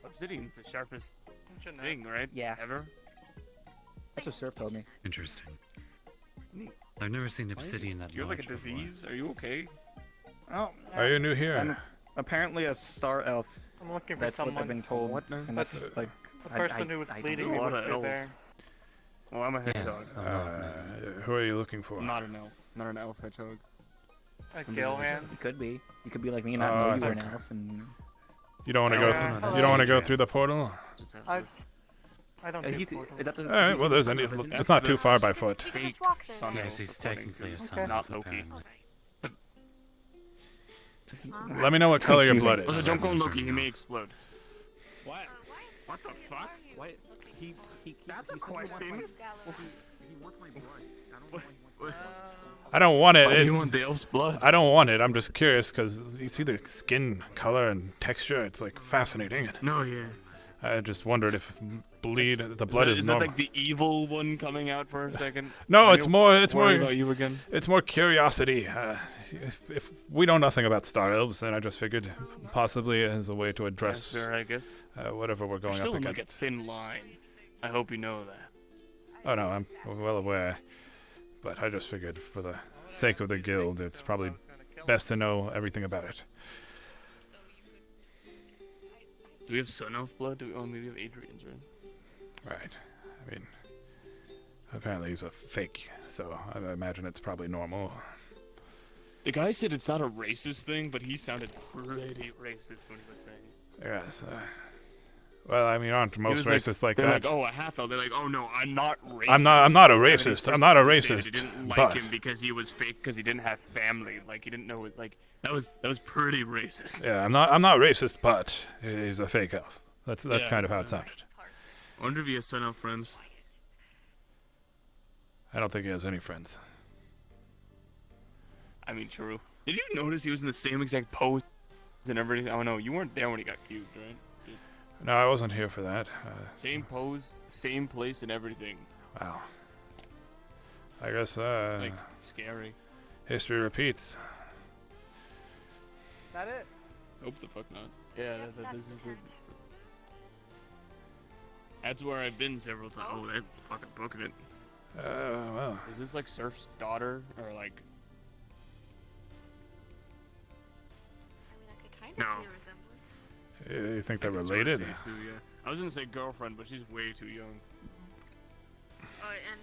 Obsidian's the sharpest thing, right? Yeah. Ever? That's what Surf told me. Interesting. I've never seen obsidian that You're large like a disease? before. Are you okay? Oh, Are you new here? I'm apparently a star elf. I'm looking for That's someone. what I've been told. What now? And that's like The person who was bleeding know a me lot was of elves. there. Well, I'm a hedgehog. Yes, Who are you looking for? I'm not an elf. Not an elf hedgehog. A gill hand. You could be. You could be like me and not Oh, know I you were an think- elf. And You don't want to go. You don't want to go through the portal. I don't do portals. All right. Well, there's any. It's not too far by foot. Fake son Yes, elf, he's according technically to a son not elf, Loki. apparently. Let me know what color your blood Also, is. don't call Loki. He may explode. what? What the fuck? What? He That's a question. I don't want it. Why do It's, you want the elf's blood? I don't want it. I'm just curious because you see the skin color and texture. It's like fascinating. No, yeah. I just wondered if the blood is that normal. like the evil one coming out for a second? No, Are it's you more. It's worried more. about you again? It's more curiosity. If we know nothing about star elves, then I just figured possibly as a way to address Fair, I guess. whatever we're going You're still up in like a against. thin line. I hope you know that. Oh no, I'm well aware, but I just figured for the sake of the guild, it's probably best to know everything about it. Do we have Sun Elf blood? Oh, maybe we have Adrian's, right? Right. I mean, apparently he's a fake, so I imagine it's probably normal. The guy said it's not a racist thing, but he sounded pretty racist when he was saying it. Yes. Well, I mean, aren't He most was racists like they're that? like, oh, a half elf. They're like, oh no, I'm not racist. I'm not a And then racist. he I'm not a first said racist. He didn't like but him because he was fake, because he didn't have family. Like he didn't know it. Like that was pretty racist. yeah, I'm not racist, but he's a fake elf. That's Yeah. kind of how it sounded. I wonder if he has Sun Elf friends. I don't think he has any friends. I mean, true. Did you notice he was in the same exact pose and everything? Oh no, you weren't there when he got cubed, right? No, I wasn't here for that. Same pose, same place, and everything. Wow. I guess Like scary. history repeats. That it? Hope the fuck not. Yeah, this is the. That's where I've been several times. Oh, they fucking booked it. Well. Is this like Surf's daughter or like? No. You think they're I could related? sort of see it too, yeah. I was gonna say girlfriend, but she's way too young. And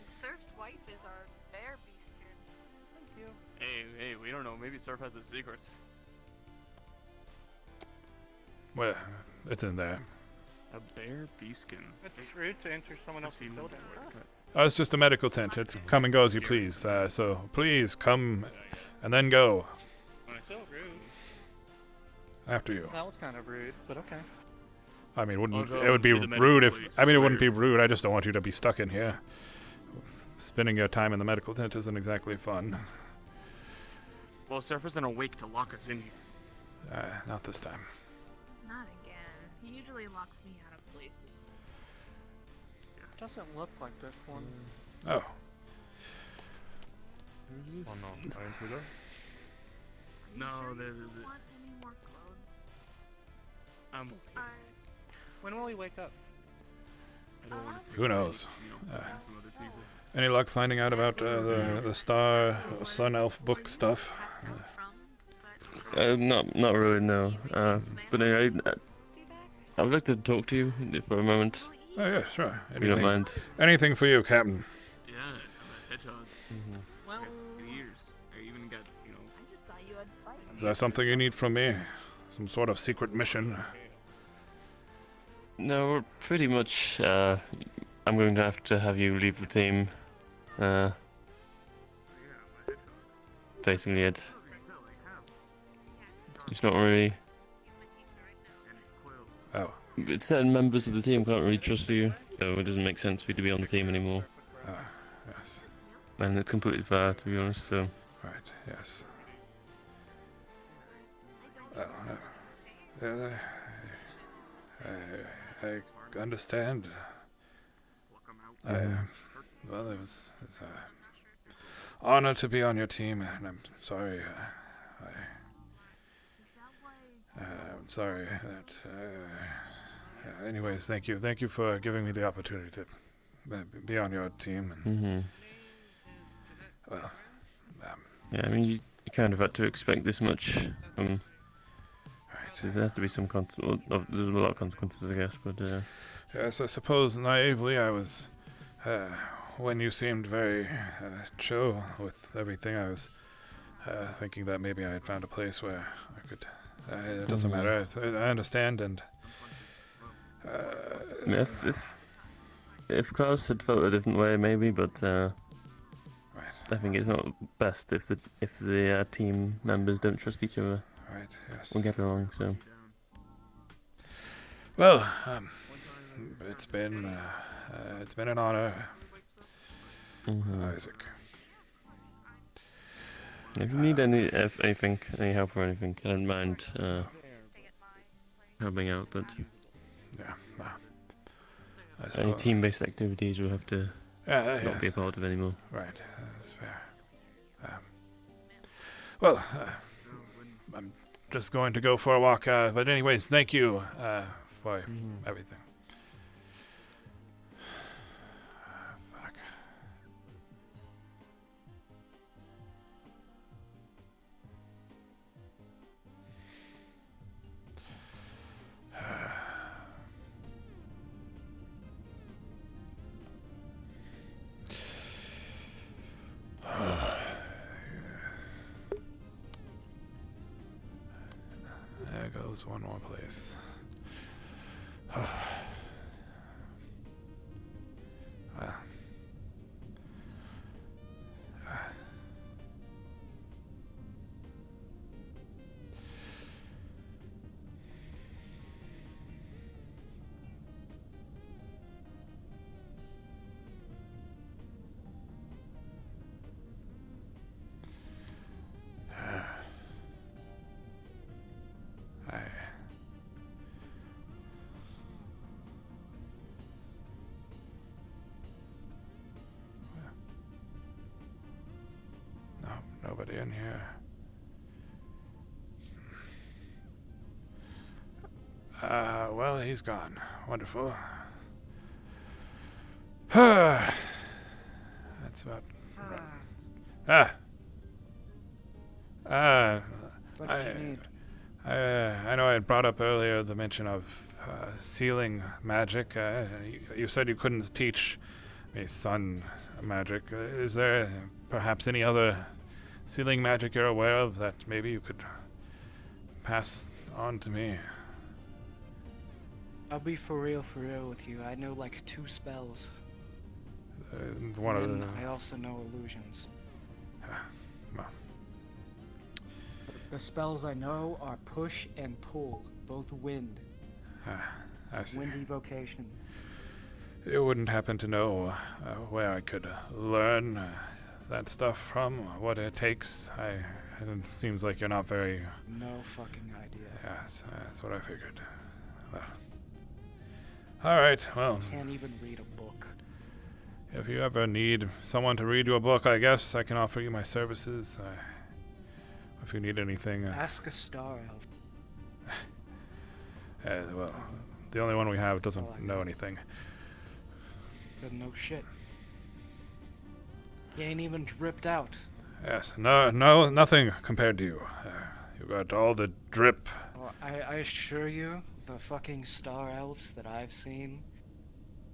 don't know. Maybe Surf has his secrets. Well, it's in there. A bear beaskin. It's rude to enter someone else's building. Oh, it's just a medical tent. It's come and go as you please. So please come and then go. So rude. After you. That was kind of rude, but okay. I mean, it would be rude if... I mean, it wouldn't be rude. I just don't want you to be stuck in here. Spending your time in the medical tent isn't exactly fun. Well, Surf isn't awake to lock us in here. Not this time. Not again. He usually locks me out of places. Doesn't look like this one. Oh. Oh no, I didn't see that. No, Want any more clothes? When will he wake up? Who knows? Any luck finding out about the Sun Elf book stuff? Not really, no. But anyway, I would like to talk to you for a moment. Oh yeah, sure. If you don't mind. Anything for you, Captain. Yeah, I'm a hedgehog. Well, Ears. I even got, you know. I just thought you had spikes. Is there something you need from me? Some sort of secret mission? No, we're pretty much. I'm going to have you leave the team. Basically it. It's not really. Oh. Certain members of the team can't really trust you, so it doesn't make sense for you to be on the team anymore. Yes. And it's completely fair, to be honest, so. Right, yes. I understand. Well, it's an honor to be on your team, and I'm sorry. I'm sorry that. Anyways, thank you. Thank you for giving me the opportunity to be on your team. And, well, yeah, I mean, you kind of had to expect this much. Right. So there has to be some there's a lot of consequences, I guess, but. Yes, I suppose naively I was. When you seemed very chill with everything, I was thinking that maybe I had found a place where I could. It doesn't matter. I understand, and. If Klaus had felt a different way, maybe, but I think it's not best if the team members don't trust each other. Right. Yes. We'll get along. So. Well, it's been an honor, Isaac. If you need anything, any help or anything, I don't mind helping out, but yeah, any team-based activities we'll have to not be a part of anymore. Right, that's fair. Well, I'm just going to go for a walk, but anyways, thank you for everything. Fuck. There goes one more place. Nobody in here. Well, he's gone. Wonderful. That's about right. I know I had brought up earlier the mention of sealing magic. You said you couldn't teach me sun magic. Is there perhaps any other sealing magic you're aware of that maybe you could pass on to me? I'll be for real with you. I know like 2 spells. One of and the... I also know illusions. Well. The spells I know are push and pull, both wind. I see. Wind evocation. You wouldn't happen to know where I could learn that stuff from, what it takes? It seems like you're not very... No fucking idea. Yes, that's what I figured. Well. Alright, well... I can't even read a book. If you ever need someone to read you a book, I guess I can offer you my services. If you need anything... Ask a star elf. Well, the only one we have doesn't know anything. Doesn't know shit. He ain't even dripped out. Yes, no, nothing compared to you. You got all the drip. Well, I assure you, the fucking star elves that I've seen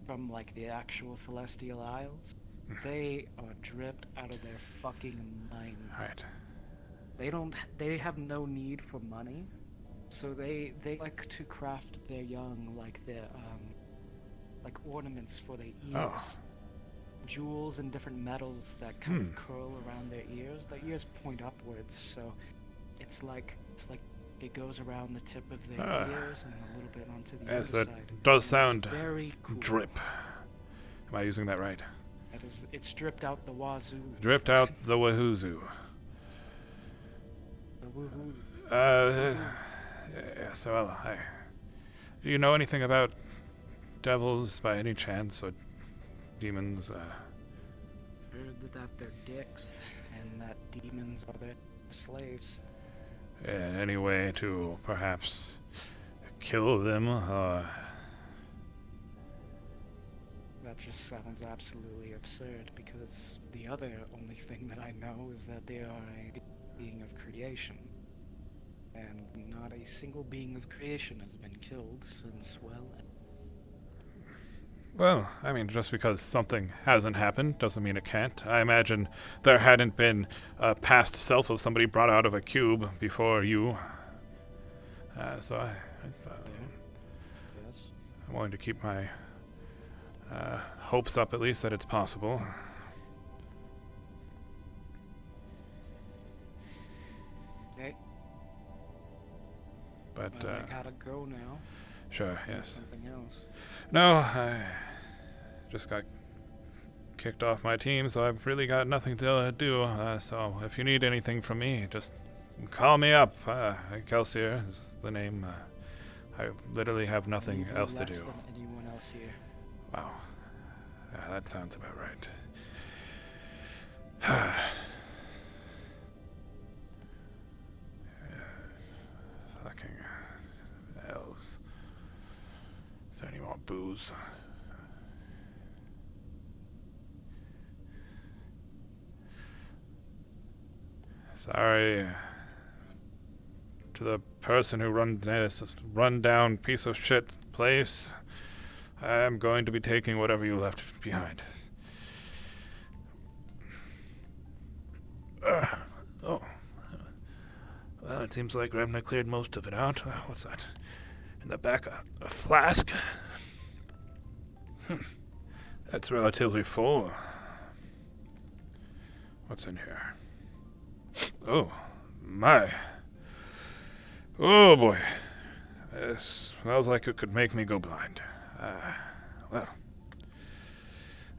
from like the actual Celestial Isles, they are dripped out of their fucking mind. Right. They have no need for money, so they like to craft their young like their like ornaments for their ears. Oh. Jewels and different metals that kind of curl around their ears. Their ears point upwards, so it's like it goes around the tip of their ears and a little bit onto the other side. That does sound very cool. drip. Am I using that right? It's dripped out the wazoo. Dripped out the wahoozu. The woohoo. Yes, well, do you know anything about devils by any chance, or demons? Heard that they're dicks, and that demons are their slaves. Any way to perhaps kill them? That just sounds absolutely absurd, because the other only thing that I know is that they are a being of creation. And not a single being of creation has been killed since, Well, I mean, just because something hasn't happened doesn't mean it can't. I imagine there hadn't been a past self of somebody brought out of a cube before you. So I thought... Yes. I'm willing to keep my hopes up, at least, that it's possible. Okay. But, I gotta go now. Sure, yes. Something else. No, I just got kicked off my team, so I've really got nothing to do. So if you need anything from me, just call me up. Kelsier is the name. I literally have nothing else to do. Less than anyone else here. Wow. Yeah, that sounds about right. Fucking elves. Is there any more booze? Sorry to the person who runs this rundown piece of shit place. I am going to be taking whatever you left behind. Oh. Well, it seems like Revna cleared most of it out. What's that? In the back, a flask? That's relatively full. What's in here? Oh, my. Oh, boy. This smells like it could make me go blind. Well,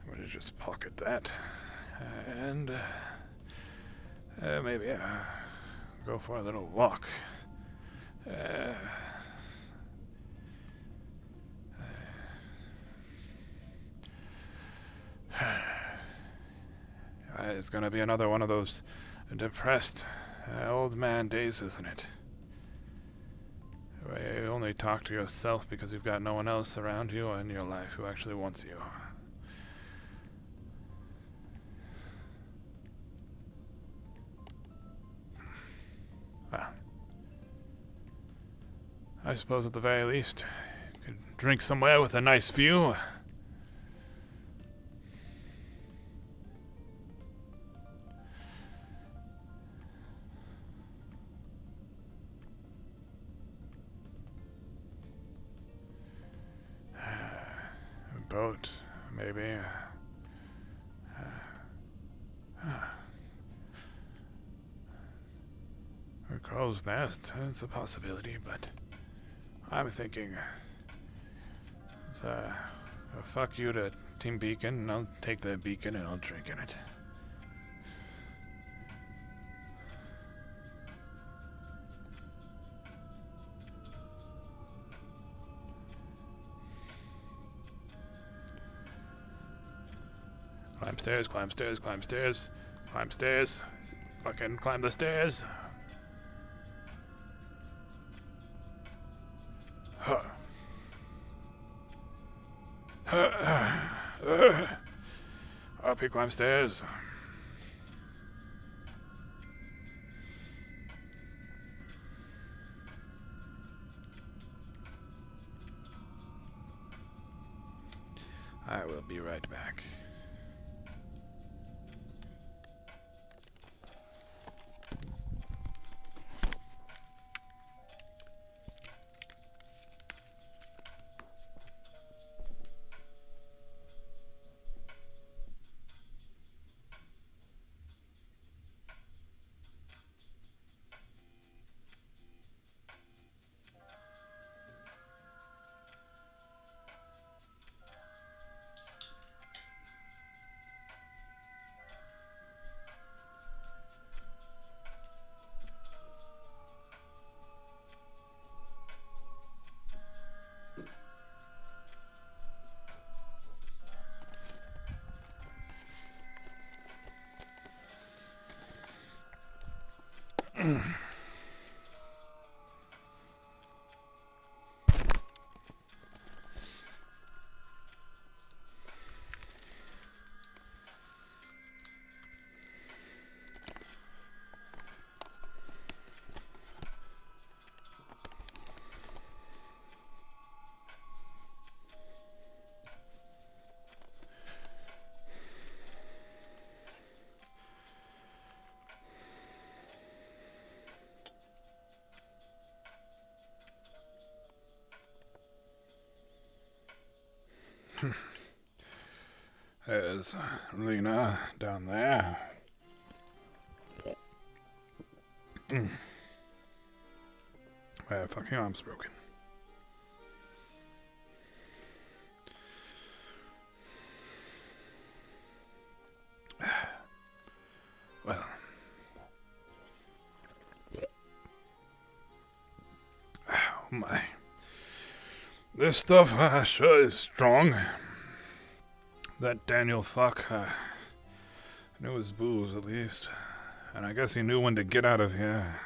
I'm going to just pocket that. And maybe go for a little walk. It's going to be another one of those depressed old man days, isn't it? Where you only talk to yourself because you've got no one else around you in your life who actually wants you. Well, I suppose at the very least, you could drink somewhere with a nice view. Crow's Nest, it's a possibility, but I'm thinking, fuck you to Team Beacon, and I'll take the beacon and I'll drink in it. Climb stairs, climb stairs, climb stairs, climb stairs. Fucking climb the stairs. Huh. RP climb stairs. I will be right back. There's Lena down there. My fucking arm's broken. Well. Oh my. This stuff sure is strong. That Daniel fuck, knew his booze at least. And I guess he knew when to get out of here.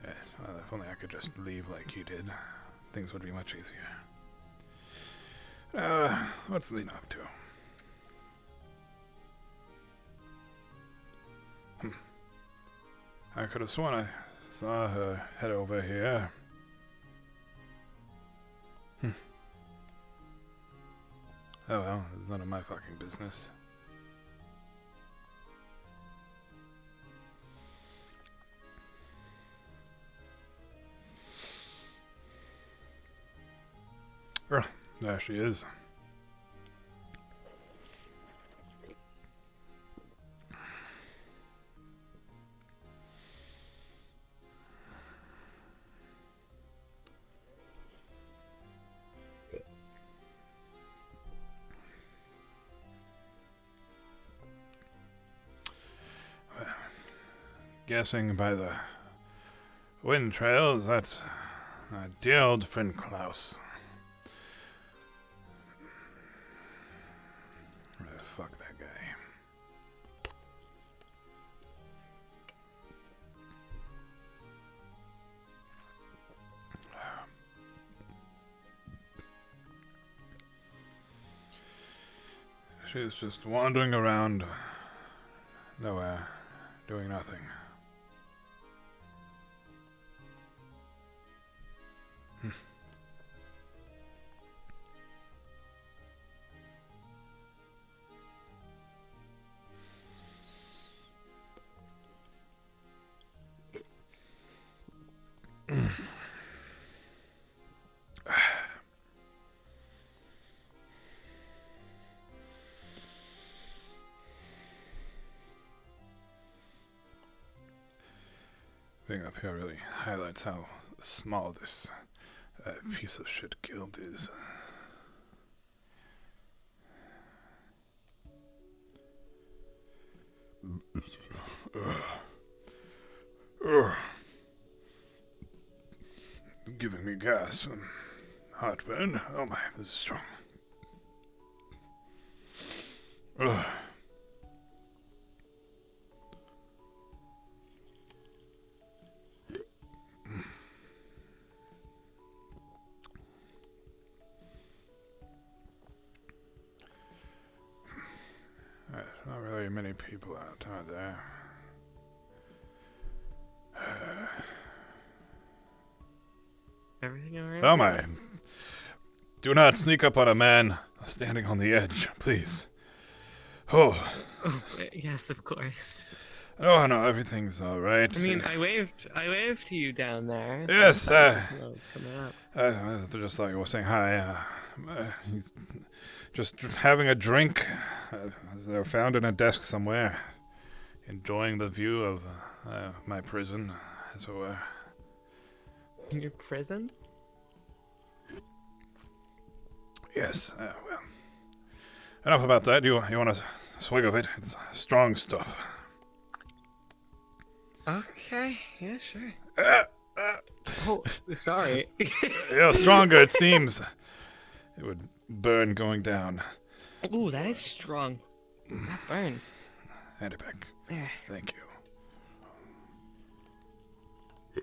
Yes, well, if only I could just leave like he did, things would be much easier. What's Lena up to? I could have sworn I saw her head over here. Oh well, it's none of my fucking business. There she is. Guessing by the wind trails, that's dear old friend Klaus. Fuck that guy. She's just wandering around nowhere, doing nothing. Being up here really highlights how small this piece of shit guild is. Giving me gas and heartburn. Oh my, this is strong. Ugh. There's not really many people out, are there? Everything alright? Oh my. Do not sneak up on a man standing on the edge, please. Oh. Yes, of course. Oh no, everything's alright. I mean, I waved to you down there. Yes, coming up. just like I was saying hi. He's just having a drink. They're found in a desk somewhere, enjoying the view of my prison, as it were. Your prison? Yes. Well, enough about that. You want a swig of it? It's strong stuff. Okay. Yeah, sure. Oh, sorry. The stronger it seems, it would burn going down. Ooh, that is strong. That burns. Hand it back. Yeah. Thank you.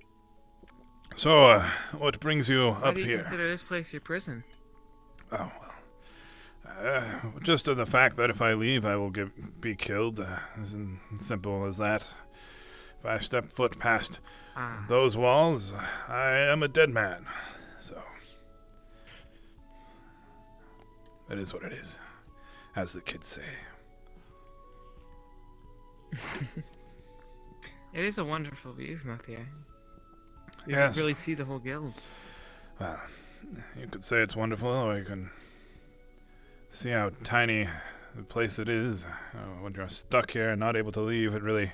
So, what brings you up here? Why do you consider this place your prison? Oh, well. Just the fact that if I leave, I will be killed. As simple as that. If I step foot past those walls, I am a dead man. So, it is what it is, as the kids say. It is a wonderful view from up here. You Yes. can really see the whole guild. Well, you could say it's wonderful, or you can see how tiny the place it is. When you're stuck here and not able to leave, it really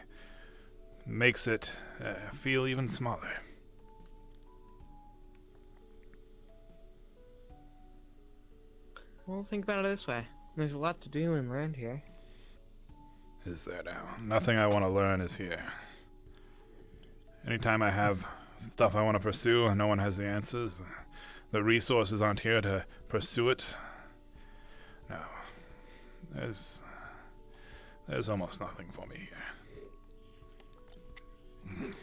makes it feel even smaller. Well, think about it this way. There's a lot to do and learn here. Is there now? Nothing I want to learn is here. Anytime I have stuff I want to pursue and no one has the answers, the resources aren't here to pursue it. No. There's almost nothing for me here.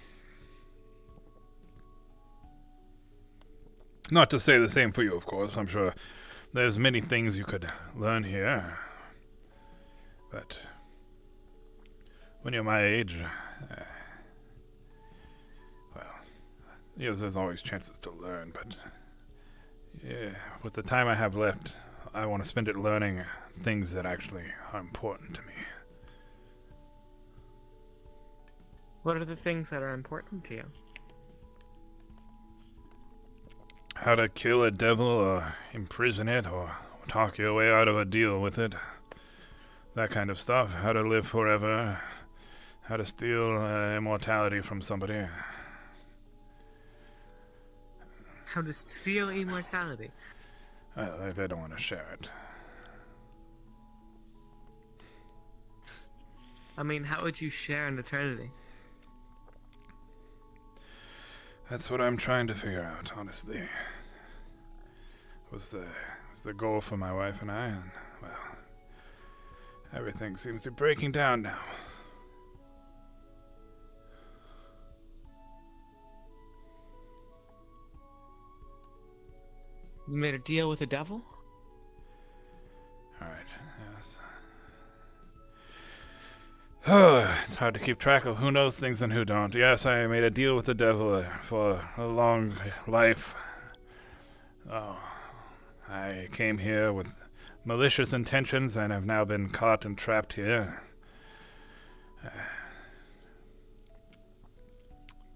Not to say the same for you, of course. I'm sure there's many things you could learn here. But when you're my age, there's always chances to learn, but yeah, with the time I have left, I want to spend it learning things that actually are important to me. What are the things that are important to you? How to kill a devil or imprison it or talk your way out of a deal with it. That kind of stuff. How to live forever. How to steal immortality from somebody. How to steal immortality? They don't want to share it. I mean, how would you share an eternity? That's what I'm trying to figure out, honestly. It was the goal for my wife and I, and, well, everything seems to be breaking down now. You made a deal with the devil? Alright, yes. It's hard to keep track of who knows things and who don't. Yes, I made a deal with the devil for a long life. Oh, I came here with malicious intentions and have now been caught and trapped here.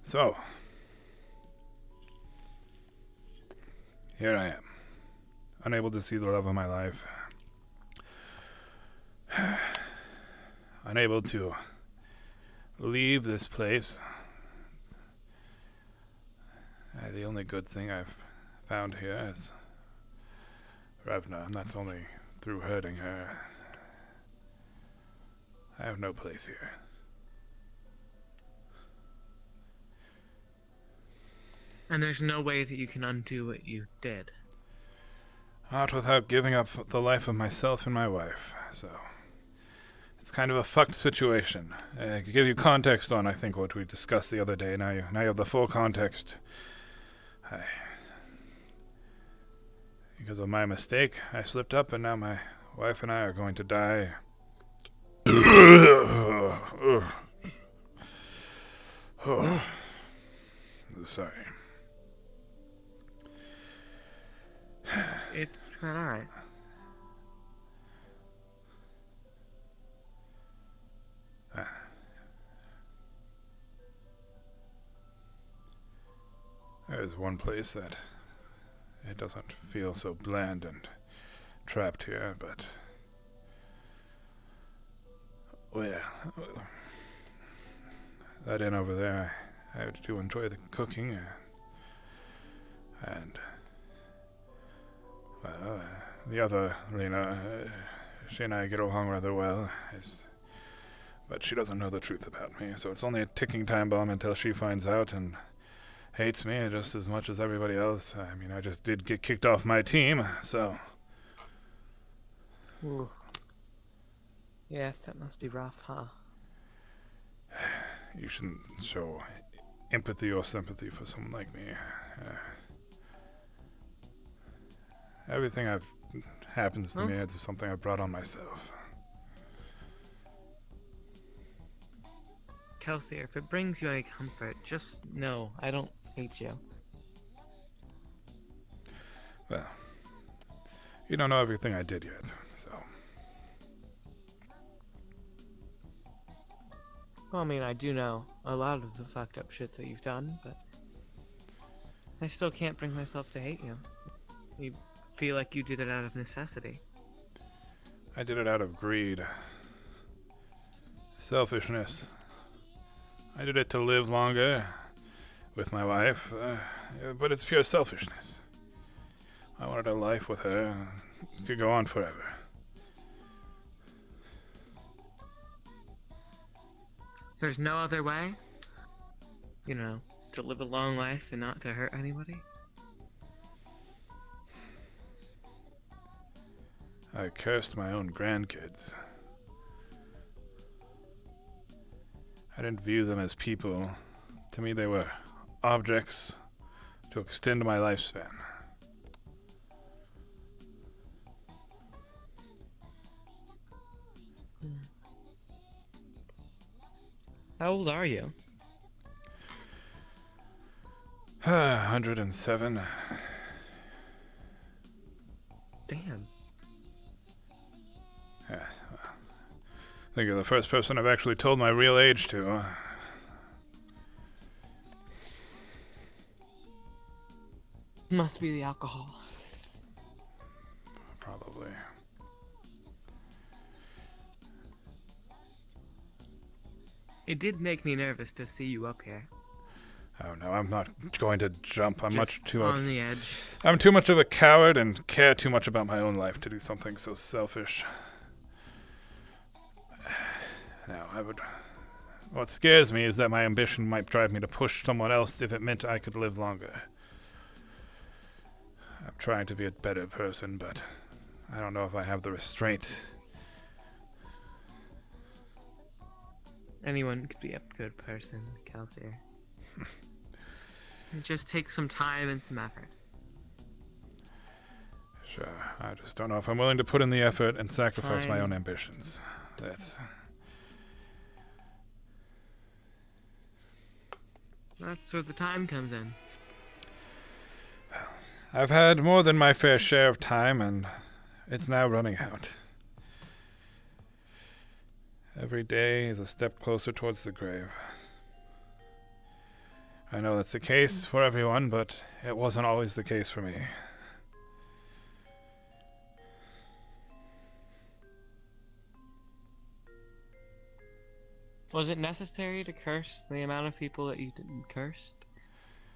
So, here I am, unable to see the love of my life. Unable to leave this place. The only good thing I've found here is Revna, and that's only through hurting her. I have no place here. And there's no way that you can undo what you did. Not without giving up the life of myself and my wife, so... It's kind of a fucked situation. To give you context on, I think, what we discussed the other day. Now you have the full context. Because of my mistake, I slipped up, and now my wife and I are going to die. Sorry. It's quite alright. There's one place that it doesn't feel so bland and trapped here, but... Well, that inn over there, I do enjoy the cooking, and... Well, the other Lena, she and I get along rather well, but she doesn't know the truth about me, so it's only a ticking time bomb until she finds out and hates me just as much as everybody else. I mean, I just did get kicked off my team, so... Ooh. Yes, that must be rough, huh? You shouldn't show empathy or sympathy for someone like me. Everything happens to me, it's something I brought on myself. Kelsier, if it brings you any comfort, just know I don't hate you. Well, you don't know everything I did yet, so... Well, I mean, I do know a lot of the fucked up shit that you've done, but... I still can't bring myself to hate you. You feel like you did it out of necessity. I did it out of greed. Selfishness. I did it to live longer with my wife, but it's pure selfishness. I wanted a life with her to go on forever. There's no other way? You know, to live a long life and not to hurt anybody? I cursed my own grandkids. I didn't view them as people. To me, they were objects to extend my lifespan. How old are you? 107. Damn. Yeah, I think you're the first person I've actually told my real age to. Must be the alcohol. Probably. It did make me nervous to see you up here. Oh no, I'm not going to jump. I'm Just on the edge. I'm too much of a coward and care too much about my own life to do something so selfish. Now, what scares me is that my ambition might drive me to push someone else if it meant I could live longer. I'm trying to be a better person, but I don't know if I have the restraint. Anyone could be a good person, Kelsier. It just takes some time and some effort. Sure, I just don't know if I'm willing to put in the effort and sacrifice my own ambitions. That's where the time comes in. I've had more than my fair share of time, and it's now running out. Every day is a step closer towards the grave. I know that's the case for everyone, but it wasn't always the case for me. Was it necessary to curse the amount of people that you cursed?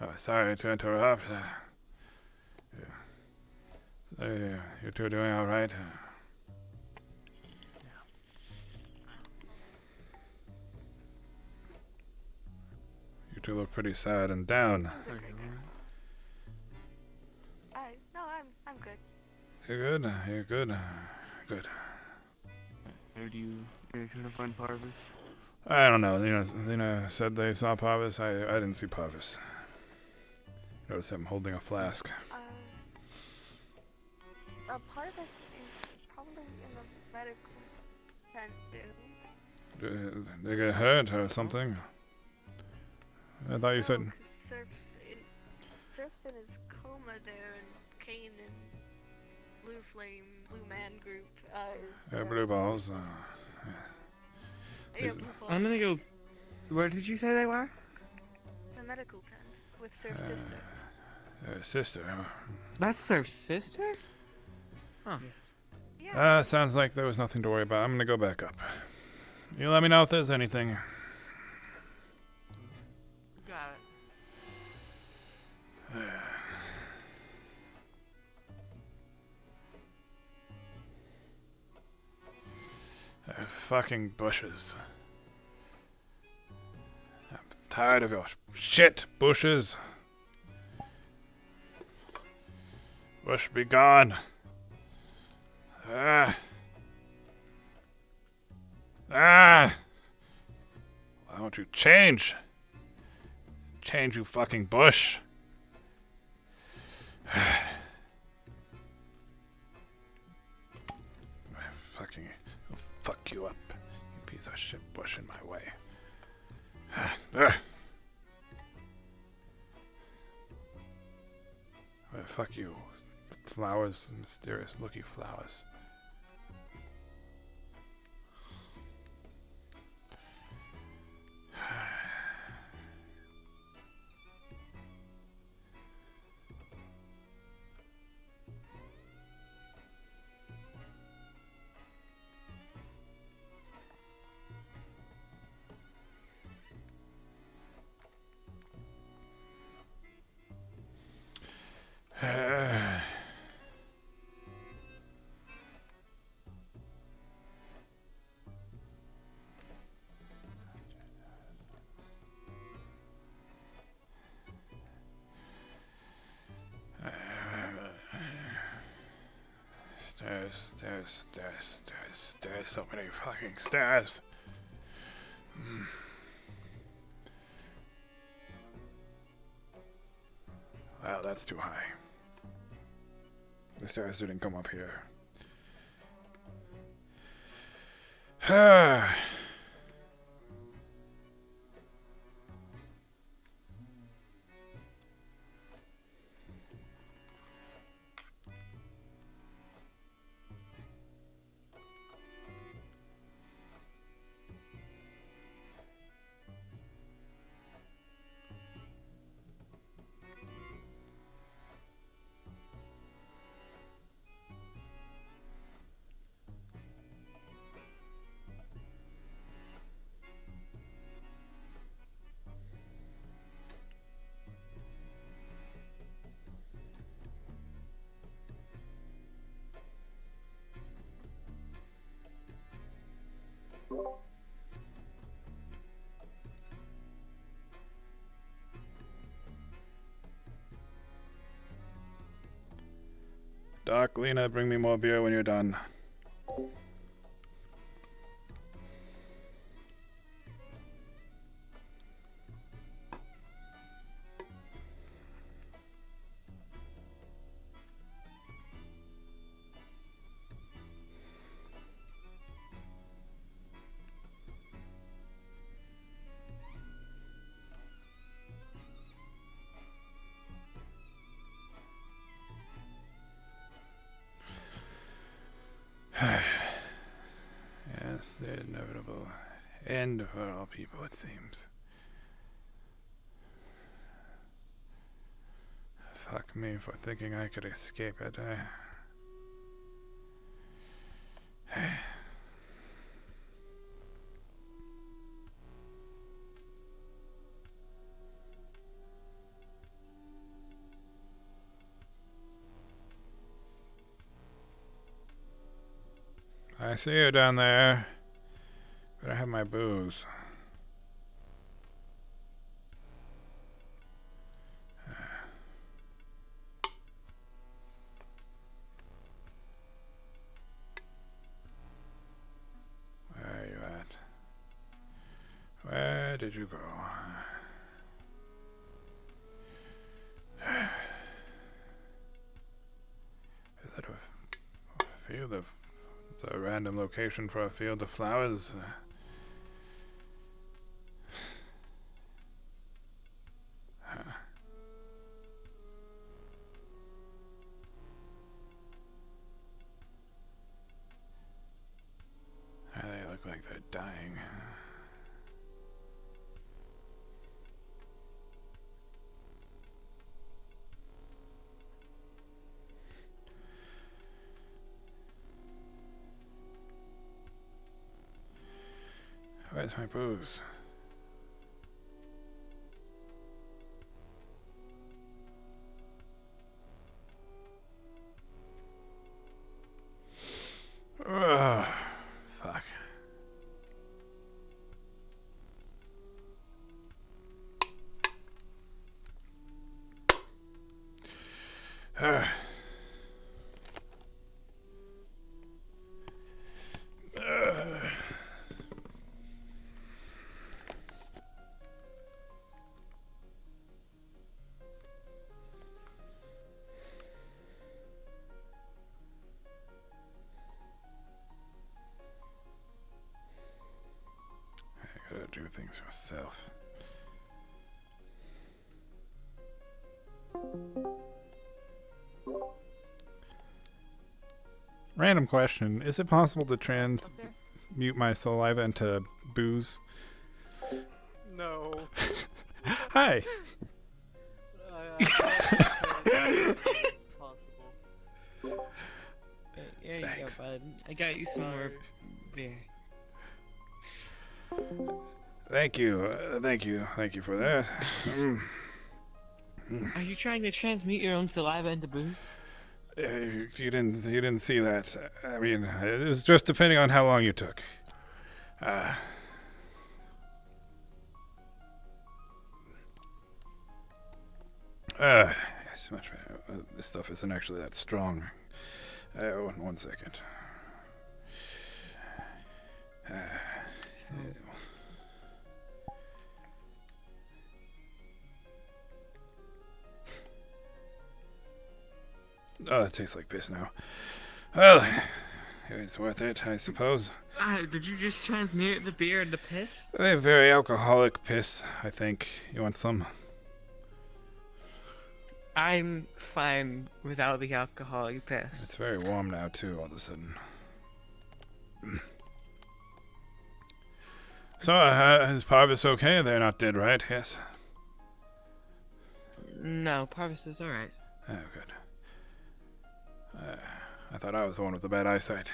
Oh, sorry to interrupt. So you two doing all right? You two look pretty sad and down. No, I'm good. You're good? You're good? Good. Where do you gonna find Parvis? I don't know. Lena said they saw Parvis. I didn't see Parvis. Noticed him holding a flask. Parvis is probably in the medical tent, too. They get hurt or something? I thought you said... Surf's in his coma there, and Kane and Blue Man group is... Blue balls. Blue balls. I'm gonna go... Where did you say they were? The medical tent with Surf's sister. Sister? That's Surf's sister? Huh. Yeah. Sounds like there was nothing to worry about. I'm gonna go back up. You let me know if there's anything. Got it. Fucking bushes. I'm tired of your shit, bushes. Bush, be gone. Why don't you change? Change, you fucking bush. I'll fuck you up, you piece of shit bush in my way. Fuck you. Flowers, mysterious looking flowers. Stairs, so many fucking stairs. Wow, that's too high. The stairs didn't come up here. Doc, Lena, bring me more beer when you're done. Yes, the inevitable end for all people, it seems. Fuck me for thinking I could escape it. I see you down there. Better have my booze. Where are you at? Where did you go? Is that a field of... It's a random location for a field of flowers. They look like they're dying. Where's my booze? Ugh, fuck. I gotta do things for myself. Random question. Is it possible to transmute my saliva into booze? No. Hi. Possible. Yeah, you Thanks. go, bud. I got you some more beer. Thank you. Thank you for that. Are you trying to transmute your own saliva into booze? You didn't see that. I mean, it was just depending on how long you took. Yes, much better. This stuff isn't actually that strong. One second. Oh, it tastes like piss now. Well, it's worth it, I suppose. Did you just transmute the beer into piss? A very alcoholic piss, I think. You want some? I'm fine without the alcoholic piss. It's very warm now, too, all of a sudden. So, is Parvis okay? They're not dead, right? Yes? No, Parvis is alright. Oh, good. I thought I was the one with the bad eyesight.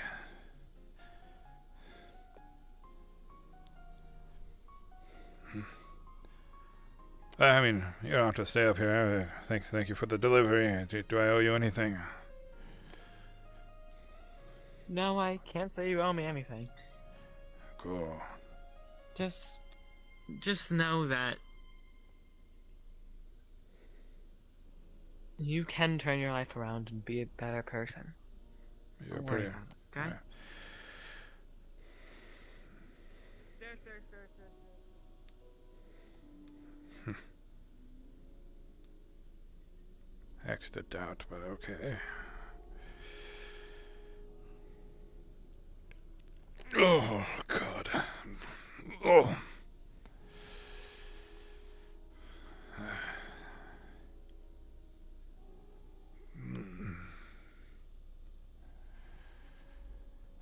I mean, you don't have to stay up here. Thank you for the delivery. Do I owe you anything? No, I can't say you owe me anything. Cool. Just know that you can turn your life around and be a better person. You're Don't worry pretty... about it, okay? Extra doubt, but okay. Oh, God. Oh.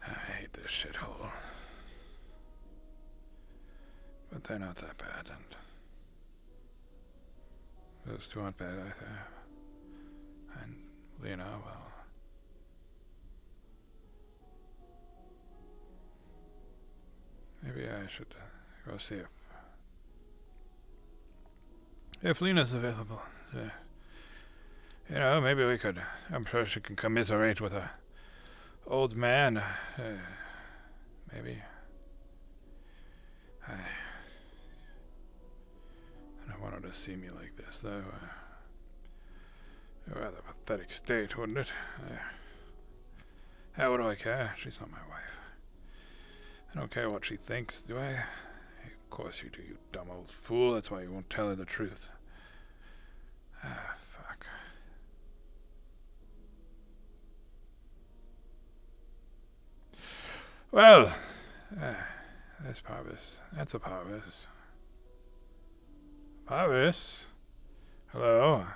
I hate this shithole. But they're not that bad, and those two aren't bad either. And Lena, well, maybe I should go see if Lena's available. You know, maybe we could. I'm sure she can commiserate with a old man. maybe. I don't want her to see me like this, though. A rather pathetic state, wouldn't it? How would I care? She's not my wife. I don't care what she thinks, do I? Of course you do, you dumb old fool. That's why you won't tell her the truth. Ah, fuck. Well, there's Parvis. That's a Parvis. Parvis? Hello?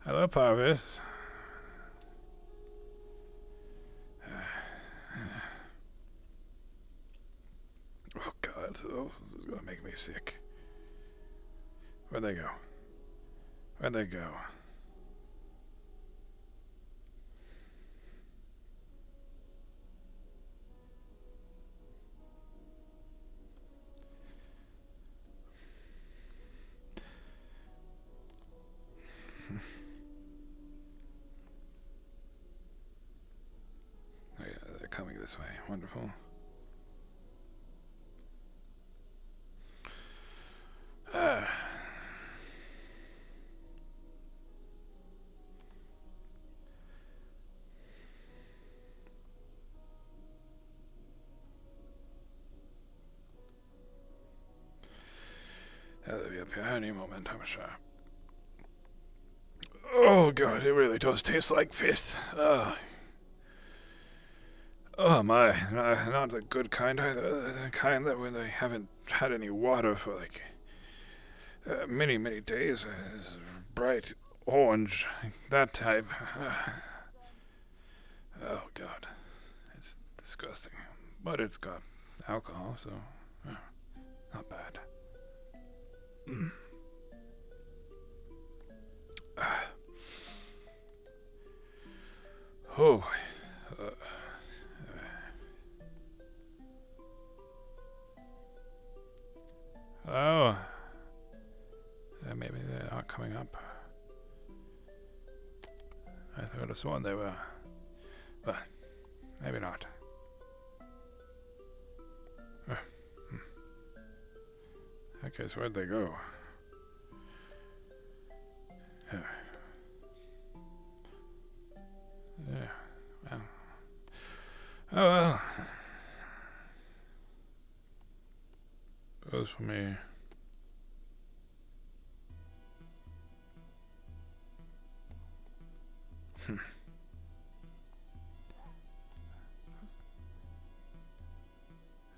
Hello, Parvis. Oh, God. Oh, this is gonna make me sick. Where'd they go? Where'd they go? Oh, yeah, they're coming this way. Wonderful. They'll be up here any moment, I'm sure. Oh God, it really does taste like piss. Oh my, not the good kind either. The kind that when they haven't had any water for like many, many days. It's bright orange, that type. Oh God, it's disgusting. But it's got alcohol, so not bad. Oh. Oh. Maybe they're not coming up. I thought I sworn they were. But maybe not. Okay, so where'd they go? Yeah. Well. Oh well. Goes for me.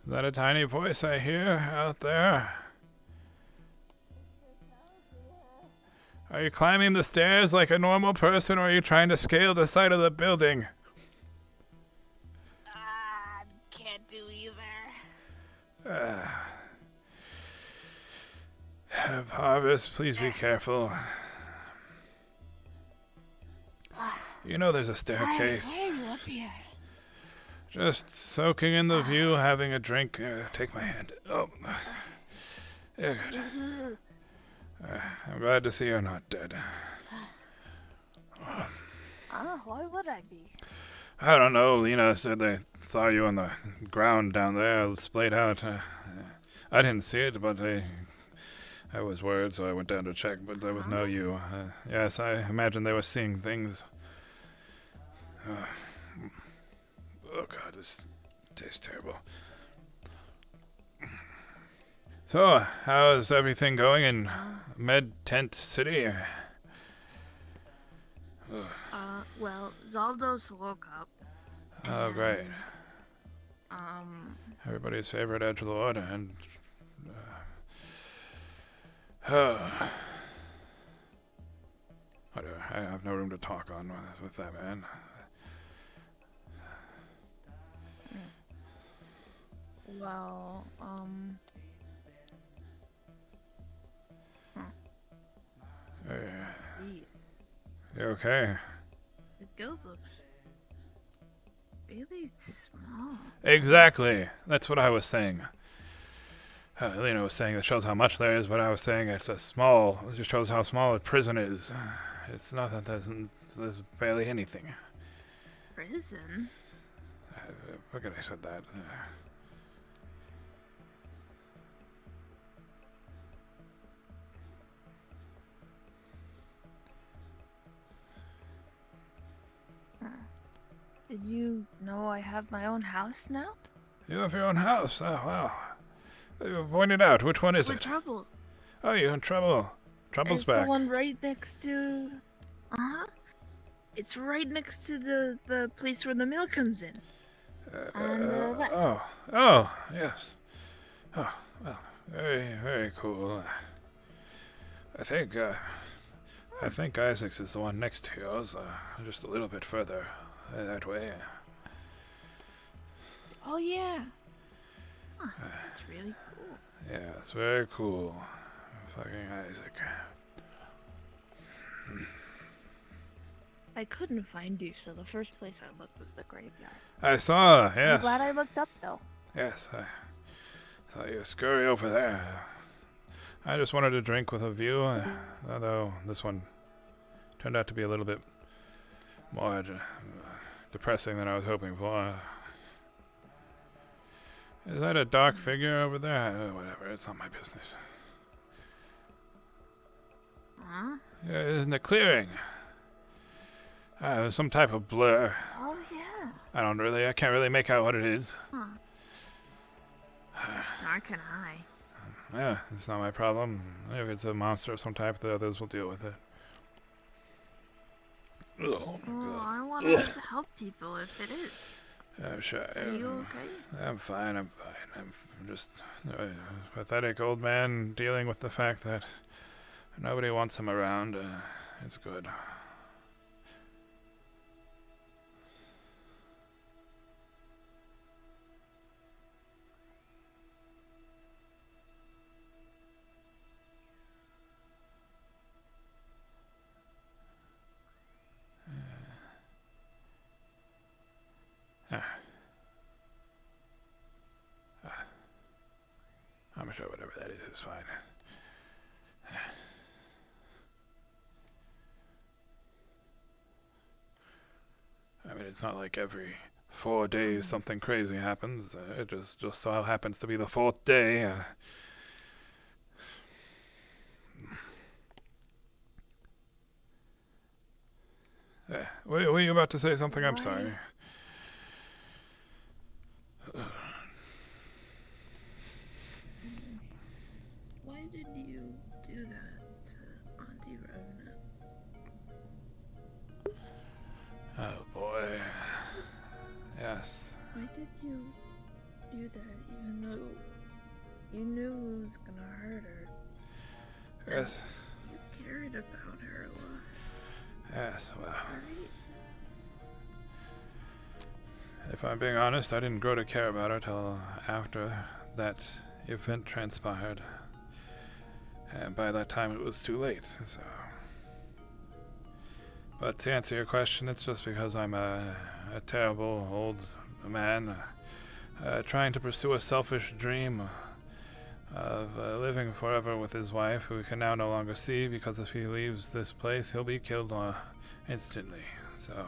Is that a tiny voice I hear out there? Are you climbing the stairs like a normal person, or are you trying to scale the side of the building? Can't do either. Parvis, please be careful. You know there's a staircase. Why are you up here? Just soaking in the view, having a drink. Take my hand. Oh. Yeah, good. I'm glad to see you're not dead. Why would I be? I don't know. Lena said they saw you on the ground down there, splayed out. I didn't see it, but I was worried, so I went down to check, but there was no you. Yes, I imagine they were seeing things. Oh God, this tastes terrible. So, how's everything going in Med Tent City? Well, Zaldos woke up. Oh, great. Everybody's favorite edgelord, and whatever. I have no room to talk on with that man. Well, Jeez. You okay? The guild looks really small. Exactly. That's what I was saying. Lena was saying it shows how much there is, but I was saying it just shows how small a prison is. It's not that there's barely anything. Prison? Forget I said that. Did you know I have my own house now? You have your own house? Oh, wow. You pointed out. Which one is it? Trouble. Oh, you're in trouble. Trouble's It's back. the one right next to... Uh-huh. It's right next to the place where the mail comes in. Left. Yes. Oh, well, very, very cool. I think Isaac's is the one next to yours, just a little bit further that way. Oh, yeah. Huh, that's really cool. Yeah, it's very cool. Fucking Isaac. I couldn't find you, so the first place I looked was the graveyard. I saw, yes. I'm glad I looked up, though. Yes, I saw you scurry over there. I just wanted a drink with a view, although this one turned out to be a little bit more depressing than I was hoping for. Is that a dark figure over there? Whatever, it's not my business. Huh? Yeah, isn't it clearing? There's some type of blur. Oh, yeah. I can't really make out what it is. Huh. Nor can I. Yeah, it's not my problem. If it's a monster of some type, the others will deal with it. Oh, I want to help people if it is. Sure. Are you okay? I'm fine. I'm just a pathetic old man dealing with the fact that nobody wants him around. It's good. I'm sure whatever that is fine. I mean, it's not like every 4 days something crazy happens. It just so happens to be the 4th day. Were you about to say something? I'm sorry. Why did you do that to Auntie Revenant? Oh boy. Yes. Why did you do that even though you knew it was gonna hurt her? Yes. You cared about her a lot. Yes, well. Right? If I'm being honest, I didn't grow to care about her till after that event transpired. And by that time it was too late, so... But to answer your question, it's just because I'm a terrible old man trying to pursue a selfish dream of living forever with his wife, who he can now no longer see because if he leaves this place, he'll be killed instantly, so...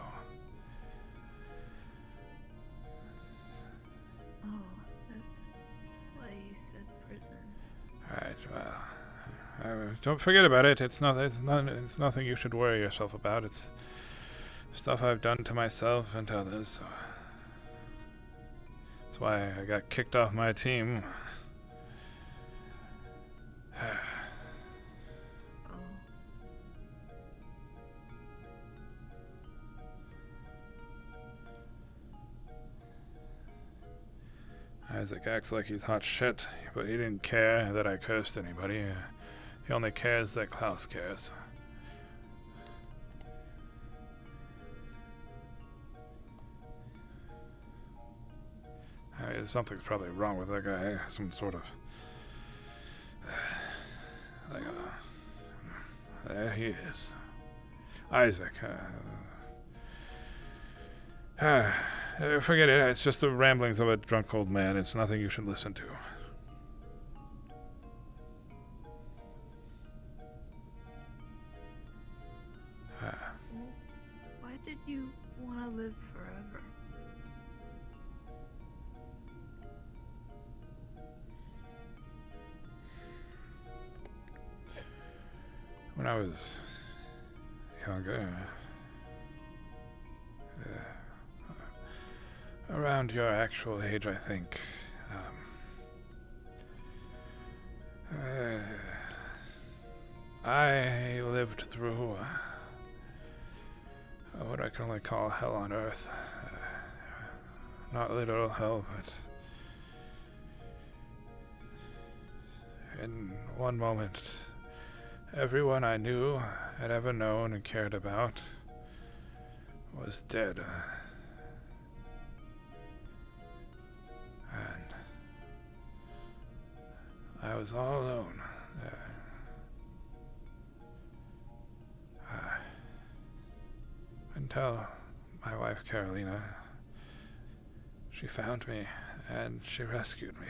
Oh, that's why you said prison. Alright, well, don't forget about it. It's nothing you should worry yourself about. It's stuff I've done to myself and to others. So that's why I got kicked off my team. Isaac acts like he's hot shit, but he didn't care that I cursed anybody. He only cares that Klaus cares. Something's probably wrong with that guy. Some sort of... there he is. Isaac. Forget it. It's just the ramblings of a drunk old man. It's nothing you should listen to. Why did you want to live forever? was younger, around your actual age, I think, I lived through what I can only call hell on earth. Not literal hell, but in one moment, everyone I knew, had ever known and cared about, was dead. And I was all alone. Until my wife Carolina, she found me and she rescued me.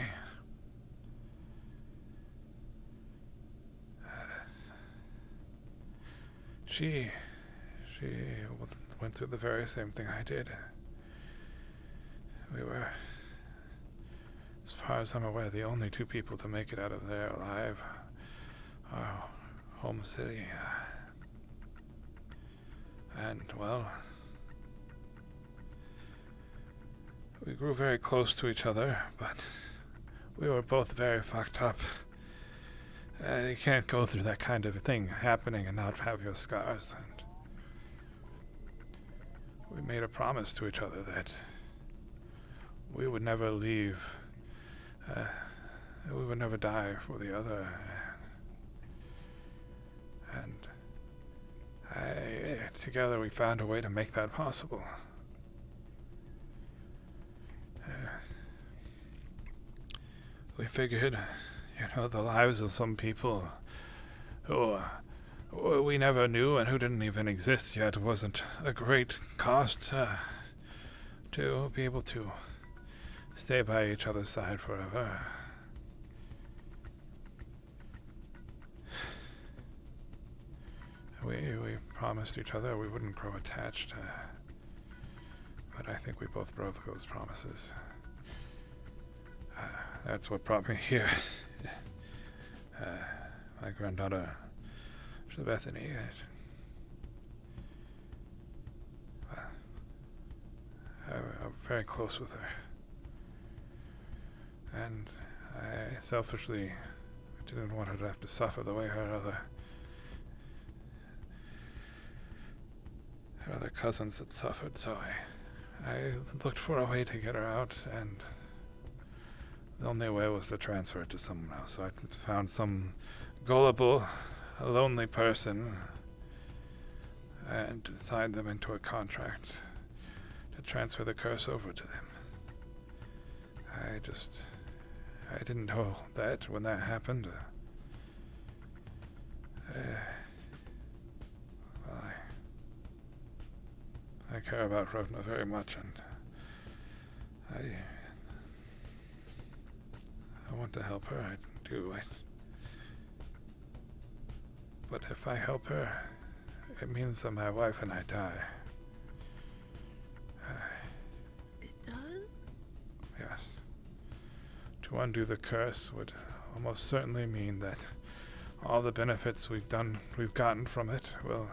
She went through the very same thing I did. We were, as far as I'm aware, the only two people to make it out of there alive. Our home city. And, well, we grew very close to each other, but we were both very fucked up. You can't go through that kind of thing happening and not have your scars. And we made a promise to each other that we would never leave, we would never die for the other. And together we found a way to make that possible. We figured, the lives of some people who we never knew and who didn't even exist yet wasn't a great cost to be able to stay by each other's side forever. We promised each other we wouldn't grow attached, but I think we both broke those promises. That's what brought me here. My granddaughter, Bethany, I'm very close with her. And I selfishly didn't want her to have to suffer the way her other cousins had suffered, so I looked for a way to get her out, and the only way was to transfer it to someone else. So I found some gullible, lonely person and signed them into a contract to transfer the curse over to them. I didn't know that when that happened. I care about Rovna very much, and I want to help her. I do. But if I help her, it means that my wife and I die. It does? Yes. To undo the curse would almost certainly mean that all the benefits we've gotten from it will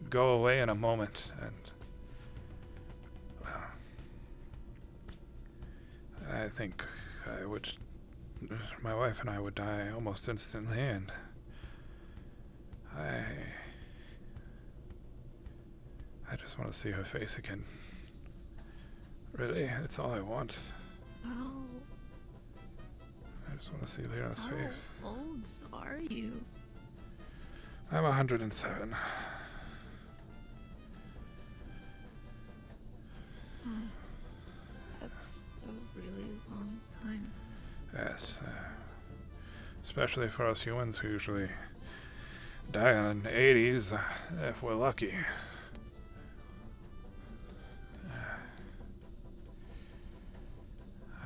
go away in a moment, and well, I think my wife and I would die almost instantly, and I just want to see her face again. Really, that's all I want. Oh. I just want to see Leona's face. How old are you? I'm 107. That's a really long time. Yes. Especially for us humans who usually die in the 80s, if we're lucky.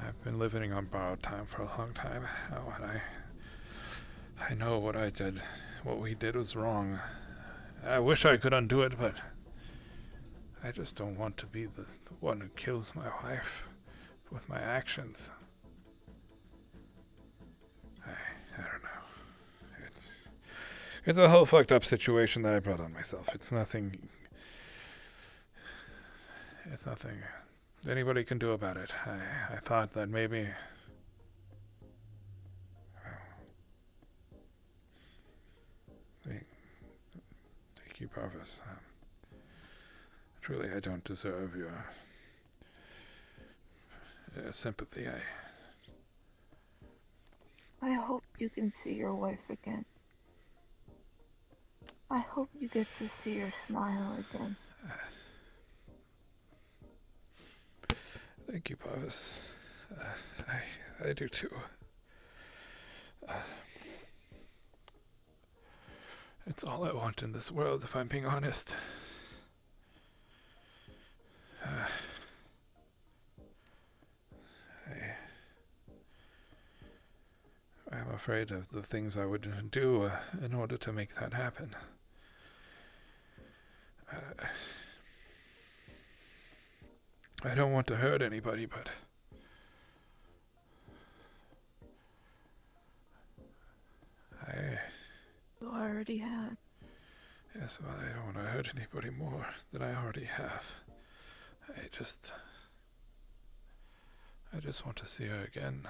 I've been living on borrowed time for a long time now, and I know what I did. What we did was wrong. I wish I could undo it, but I just don't want to be the one who kills my wife with my actions. I don't know. It's a whole fucked up situation that I brought on myself. It's nothing anybody can do about it. I thought that maybe... Thank you, Parvis. Truly, I don't deserve your sympathy. I hope you can see your wife again. I hope you get to see her smile again. Thank you, Parvis. I do too. It's all I want in this world, if I'm being honest. I'm afraid of the things I would do in order to make that happen. I don't want to hurt anybody, but You already have. Yes, well, I don't want to hurt anybody more than I already have. I just want to see her again.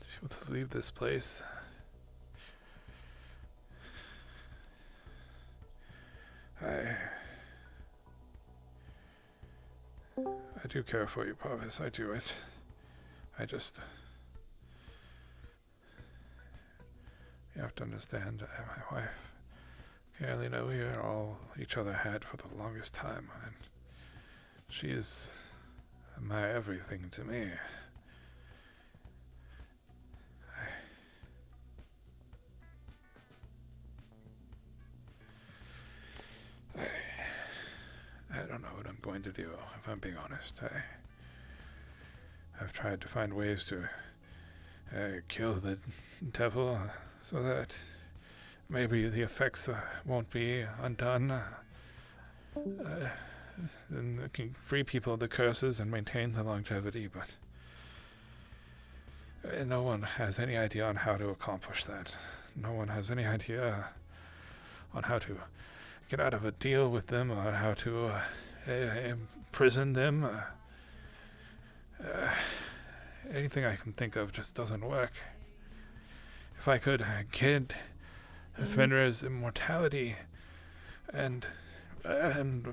To be able to leave this place. I do care for you, Parvis. I do. I just... You have to understand, my wife, Carolina, we are all each other had for the longest time, and she is my everything to me. I don't know what I'm going to do, if I'm being honest. I've tried to find ways to kill the devil so that maybe the effects won't be undone. And can free people of the curses and maintain the longevity, but no one has any idea on how to accomplish that. No one has any idea on how to get out of a deal with them, or how to imprison them. Anything I can think of just doesn't work. If I could get Fenrir's immortality and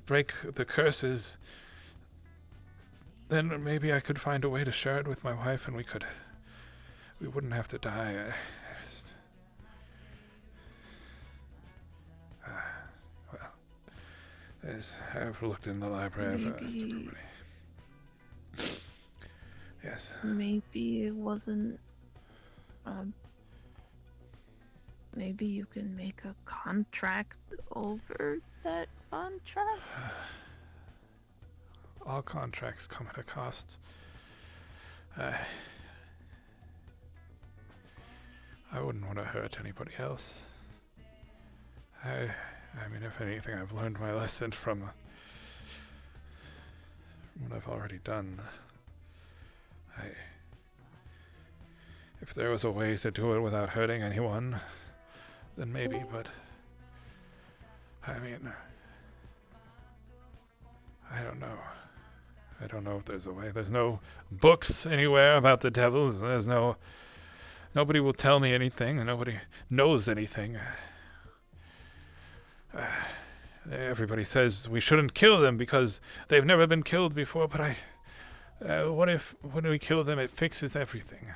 break the curses, then maybe I could find a way to share it with my wife, and we wouldn't have to die. I've looked in the library. I've asked everybody. Yes. Maybe it wasn't. Maybe you can make a contract over that contract? All contracts come at a cost. I wouldn't want to hurt anybody else. I mean, if anything, I've learned my lesson from what I've already done. If there was a way to do it without hurting anyone, then maybe, but I mean, I don't know. I don't know if there's a way. There's no books anywhere about the devils. Nobody will tell me anything, and nobody knows anything. Everybody says we shouldn't kill them because they've never been killed before, but what if when we kill them it fixes everything?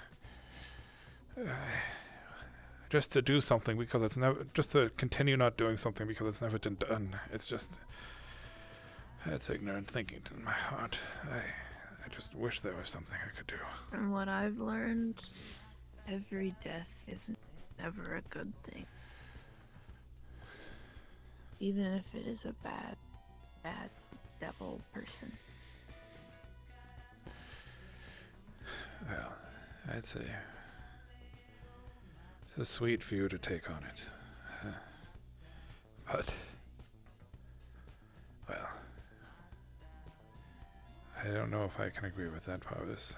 Just to do something because it's never, just to continue not doing something because it's never been done. That's ignorant thinking in my heart. I just wish there was something I could do. From what I've learned, every death isn't ever a good thing. Even if it is a bad devil person. Well, I'd say it's a sweet view to take on it. But, well, I don't know if I can agree with that, Parvis.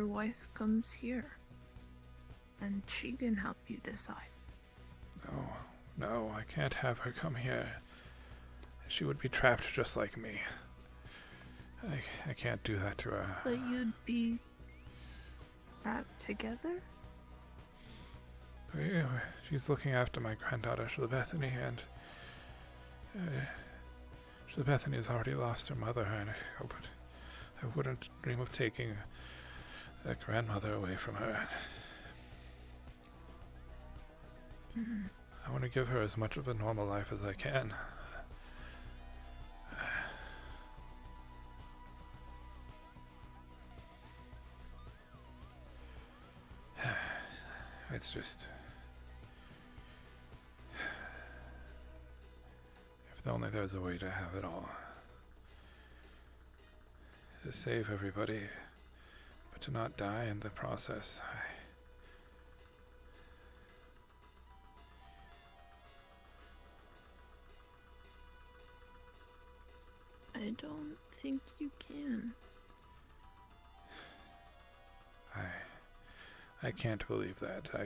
your wife comes here, and she can help you decide. No, I can't have her come here. She would be trapped just like me. I can't do that to her. But you'd be trapped together? She's looking after my granddaughter, Bethany, and Bethany has already lost her mother, and I wouldn't dream of taking a grandmother away from her. I want to give her as much of a normal life as I can. It's just... if only there's a way to have it all. To save everybody, but to not die in the process. I don't think you can. I can't believe that. I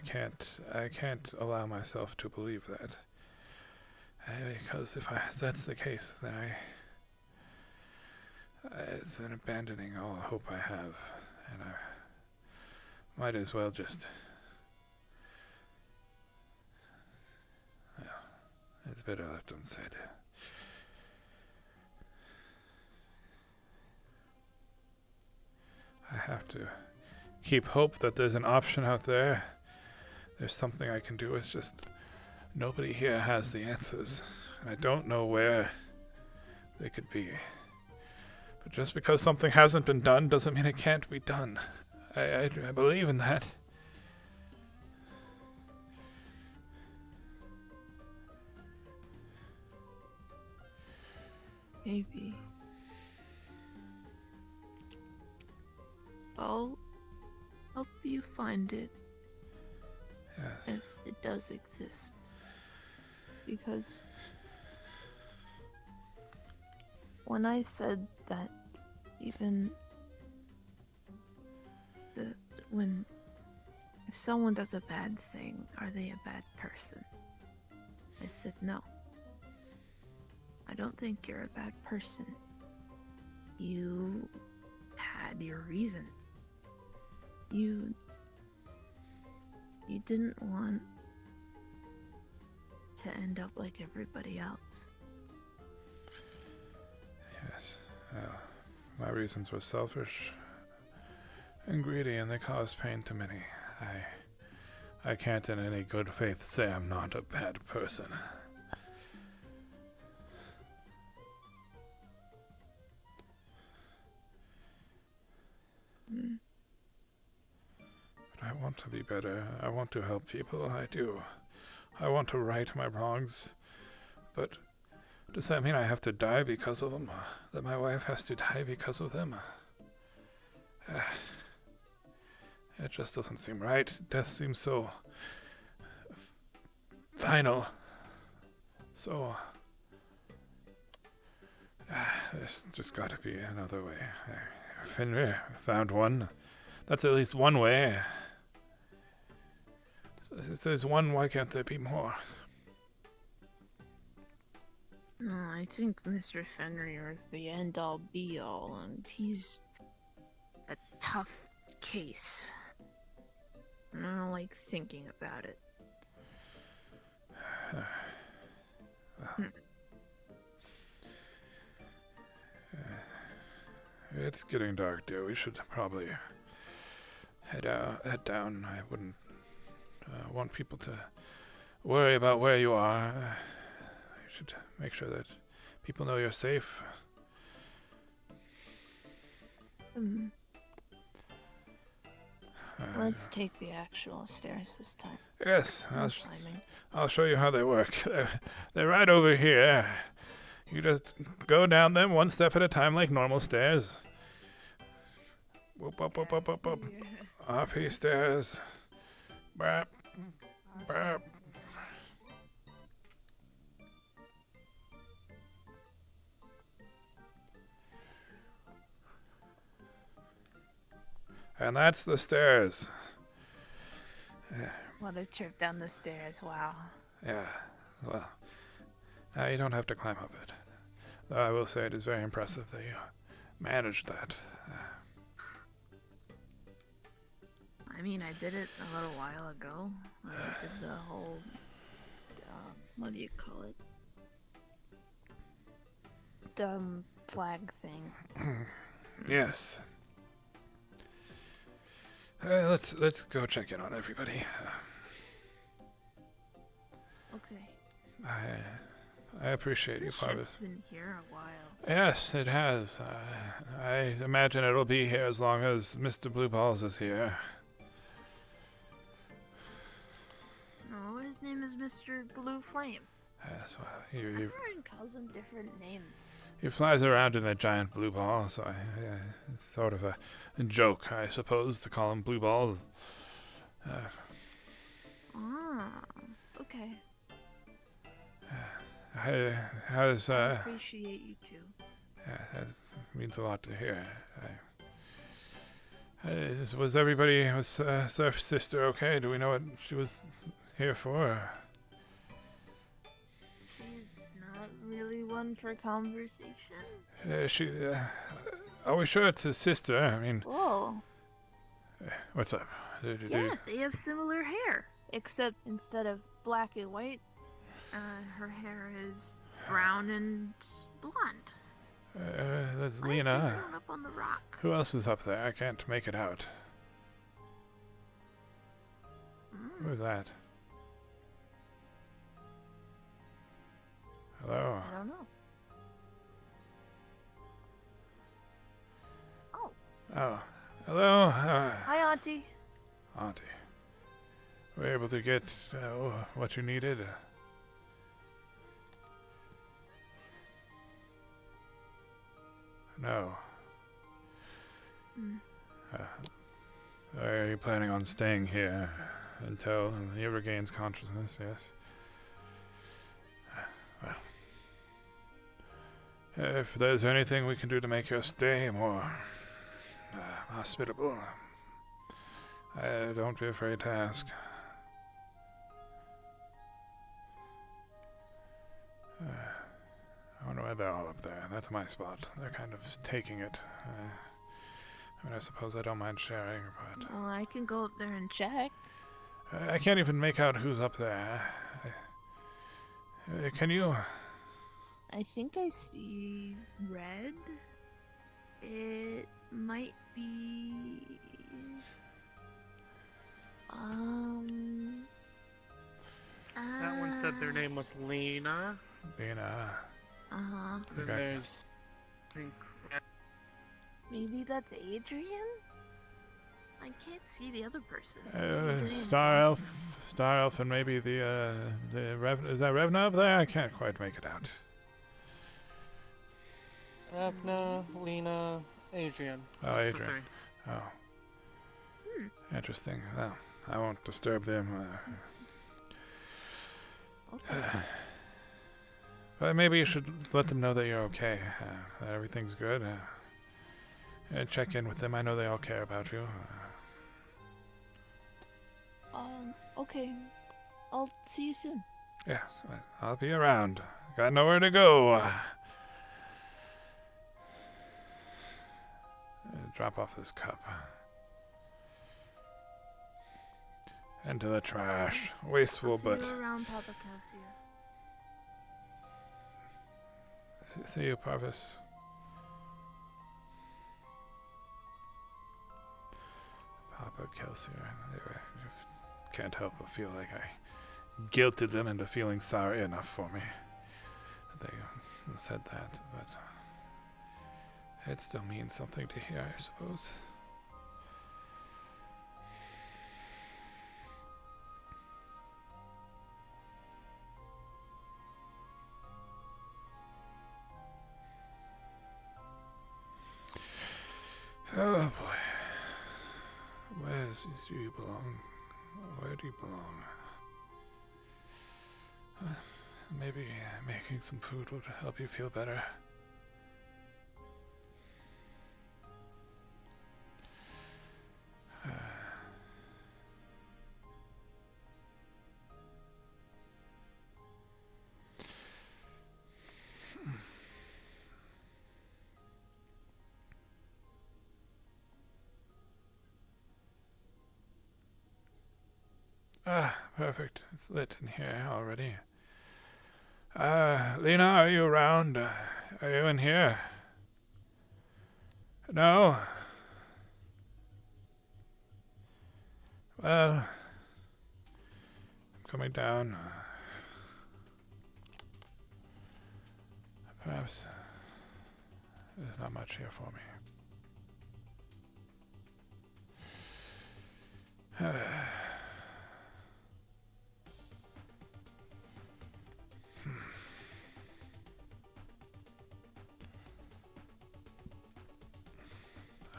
can't allow myself to believe that. Because if that's the case, then it's an abandoning all hope I have, and I might as well just... well, it's better left unsaid. I have to keep hope that there's an option out there. There's something I can do. It's just nobody here has the answers, and I don't know where they could be. But just because something hasn't been done doesn't mean it can't be done. I believe in that. Maybe. I'll help you find it. Yes. If it does exist. Because when I said that even if someone does a bad thing, are they a bad person? I said no. I don't think you're a bad person. You had your reasons. You didn't want to end up like everybody else. Yes. My reasons were selfish and greedy, and they caused pain to many. I can't in any good faith say I'm not a bad person. But I want to be better. I want to help people. I do. I want to right my wrongs. But does that mean I have to die because of them? That my wife has to die because of them? It just doesn't seem right. Death seems so final. So there's just got to be another way. Fenrir found one. That's at least one way. So if there's one, why can't there be more? No, I think Mr. Fenrir is the end-all be-all, and he's a tough case. And I don't like thinking about it. It's getting dark, dear. We should probably head down. I wouldn't want people to worry about where you are. You should make sure that people know you're safe. Let's take the actual stairs this time. Yes, I'll show you how they work. They're right over here. You just go down them one step at a time like normal stairs. Whoop, up, up, up, up, up. RP stairs. Burp. Burp. And that's the stairs. What a trip down the stairs, wow. Yeah, well, now you don't have to climb up it. Though I will say it is very impressive that you managed that. I mean, I did it a little while ago. I did the whole, what do you call it? Flag thing. Yes. Let's go check in on everybody. Okay. I appreciate you, This Parvis. ship's been here a while. Yes, it has. I imagine it'll be here as long as Mr. Blue Balls is here. No, his name is Mr. Blue Flame. Yes, well, Everyone calls him different names. he flies around in a giant blue ball, so it's sort of a joke, I suppose, to call him Blue Balls. Okay. How's I appreciate you too. that means a lot to hear. Was everybody, was Surf's sister okay? Do we know what she was here for? She's not really one for conversation. Are we sure it's his sister? I mean, Whoa. what's up? Yeah, they have similar hair. Except instead of black and white, her hair is brown and blonde. That's Why is Lena. everyone up on the rock? Who else is up there? I can't make it out. Who is that? Hello? I don't know. Oh, hello? Hi, Auntie. Auntie. Were you able to get what you needed? No. Are you planning on staying here until he regains consciousness? Yes. Well, if there's anything we can do to make your stay more hospitable, don't be afraid to ask. I wonder why they're all up there. That's my spot. They're kind of taking it. I mean, I suppose I don't mind sharing, but... Well, I can go up there and check. I can't even make out who's up there. Can you... I think I see red. It might be... That one said their name was Lena. Lena. Uh-huh. Then there's... I think... Maybe that's Adrian? I can't see the other person. Star Elf, and maybe the Rev... Is that Revna up there? I can't quite make it out. Revna, Lena, Adrian. Oh, That's the Adrian. three. Oh. Interesting. Well, I won't disturb them. But maybe you should let them know that you're okay, that everything's good. Check in with them. I know they all care about you. Okay. I'll see you soon. Yes, I'll be around. Got nowhere to go. Drop off this cup. Into the trash. Wasteful, but... See you around, Papa Kelsier. See you, Parvis. Papa Kelsier. Can't help but feel like I guilted them into feeling sorry enough for me. That they said that, but... It still means something to hear, I suppose. Oh boy. Where do you belong? Where do you belong? Maybe making some food would help you feel better. Ah, perfect. It's lit in here already. Lena, are you around? Are you in here? No? Well, I'm coming down. Perhaps there's not much here for me.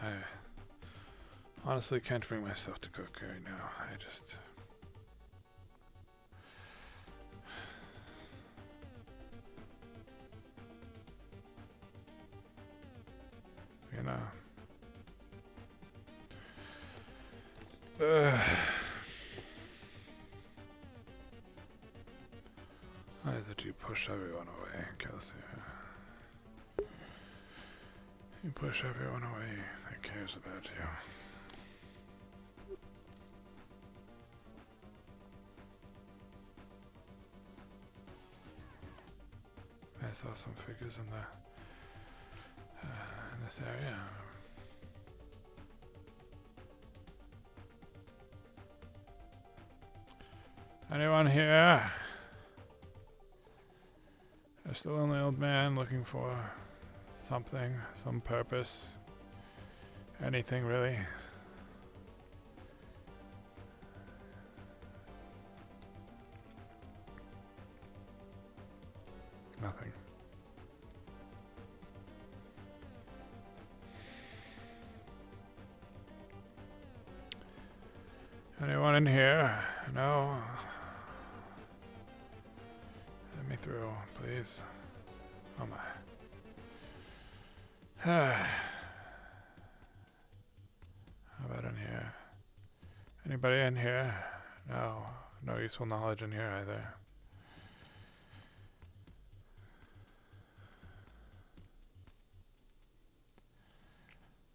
I honestly can't bring myself to cook right now. I just... You know... Why is it you push everyone away, Kelsier? You push everyone away that cares about you. I saw some figures in this area. Anyone here? Just a lonely old man looking for something, some purpose, anything really. Nothing. Anyone in here? No? Let me through, please. Oh my. How about in here? Anybody in here? No. No useful knowledge in here either.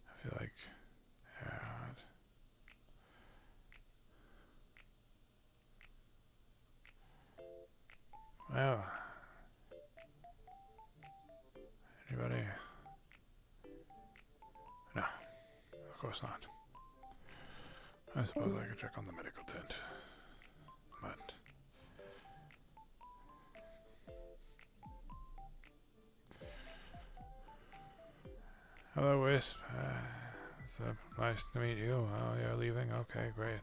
I feel like... Yeah. Well... Anybody? No. Of course not. I suppose I could check on the medical tent. But... Hello, Wisp. It's nice to meet you. Oh, you're leaving? Okay, great.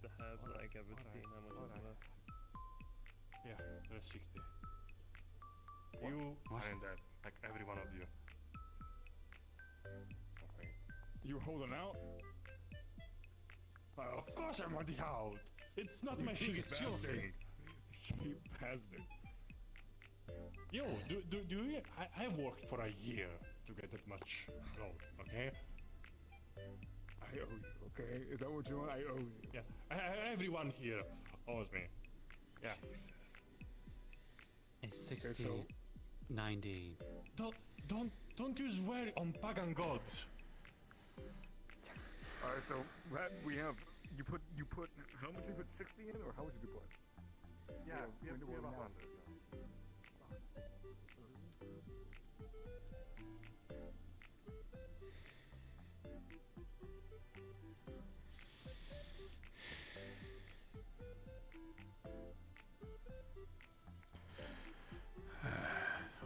The herbs that I gathered, seeing how much it's worth. Yeah, there's 60. You and that, like every one of you. Okay. You holding out? Of course I'm already out. It's not my thing, it's your thing. Cheap bastard. Yo, do you? I worked for a year to get that much gold, okay? I owe you, okay? Is that what you want? I owe you. Yeah, everyone here owes me. Yeah. It's 60, 90. Don't you swear on pagan gods. Alright, so Rat, we have you put how much you put 60 in, or how much did you put? Yeah, we have 100.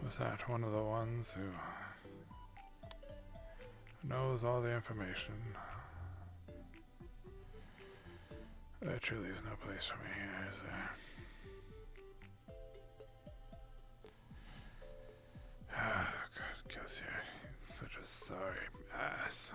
Was that one of the ones who knows all the information? There truly is no place for me here, is there? Ah, God, Kelsier, such a sorry ass.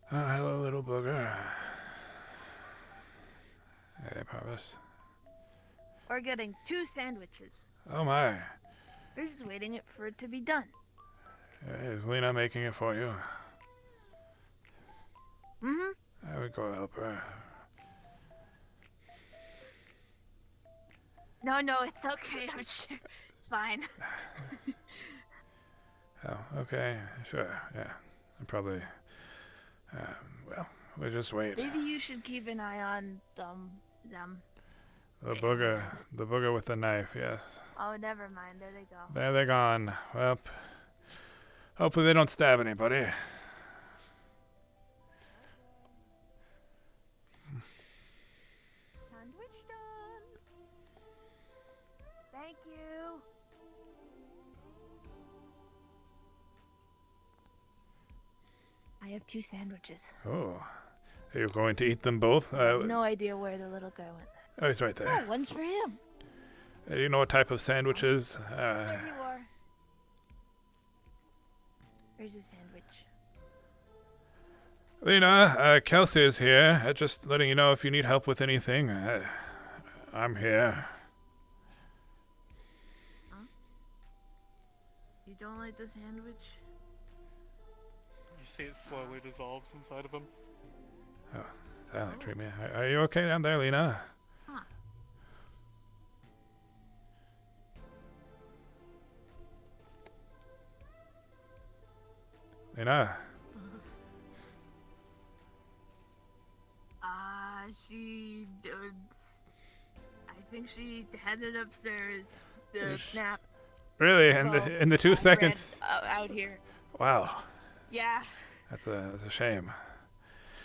Hello, little booger. Hey, Parvis. We're getting 2 sandwiches. Oh my. We're just waiting for it to be done. Is Lena making it for you? Mm-hmm. I would go help her. No, it's okay. I'm sure it's fine. Oh, okay. Sure, yeah. Probably. Well, we'll just wait. Maybe you should keep an eye on them. The booger with the knife, yes. Oh, never mind. There they go. There they're gone. Well, hopefully they don't stab anybody. Sandwich done. Thank you. I have 2 sandwiches. Oh. Are you going to eat them both? I have no idea where the little guy went. Oh, he's right there. Oh, one's for him. Do you know what type of sandwiches? There you are. Here's a sandwich. Lena, Kelsier is here. Just letting you know if you need help with anything. I'm here. Huh? You don't like the sandwich? You see it slowly dissolves inside of him. Oh, silent treatment. Are you okay down there, Lena? Huh. Lena? She I think she headed upstairs to nap. Really? In the 2 seconds? Out here. Wow. Yeah. That's a shame.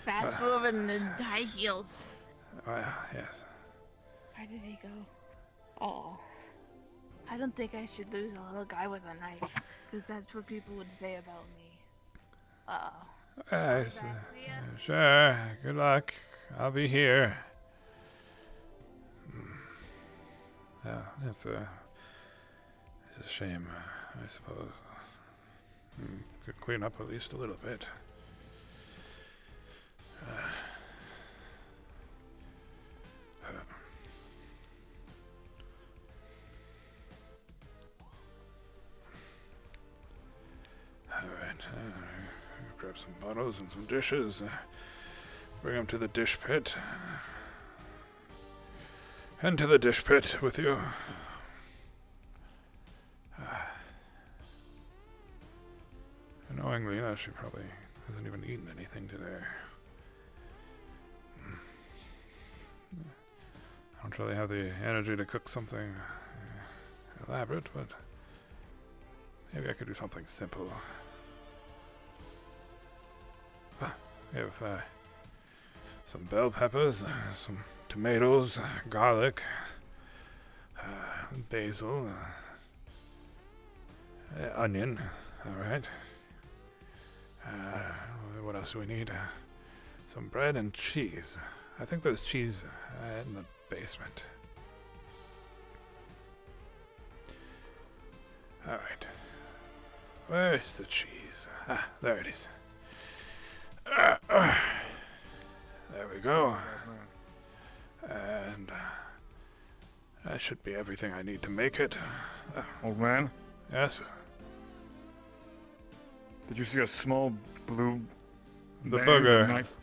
Fast moving and high heels. Yes. Where did he go? Oh. I don't think I should lose a little guy with a knife, because that's what people would say about me. Uh-oh. Sure. Good luck. I'll be here. Yeah, it's a shame, I suppose. Could clean up at least a little bit. Alright, grab some bottles and some dishes. Bring them to the dish pit. And to the dish pit with you. Annoyingly, she probably hasn't even eaten anything today. I don't really have the energy to cook something elaborate, but maybe I could do something simple. We have some bell peppers, some tomatoes, garlic, basil, onion. All right. What else do we need? Some bread and cheese. I think there's cheese in the basement. All right. Where's the cheese? Ah, there it is. There we go. And that should be everything I need to make it. Old man? Yes? Did you see a small blue The man with a booger. knife?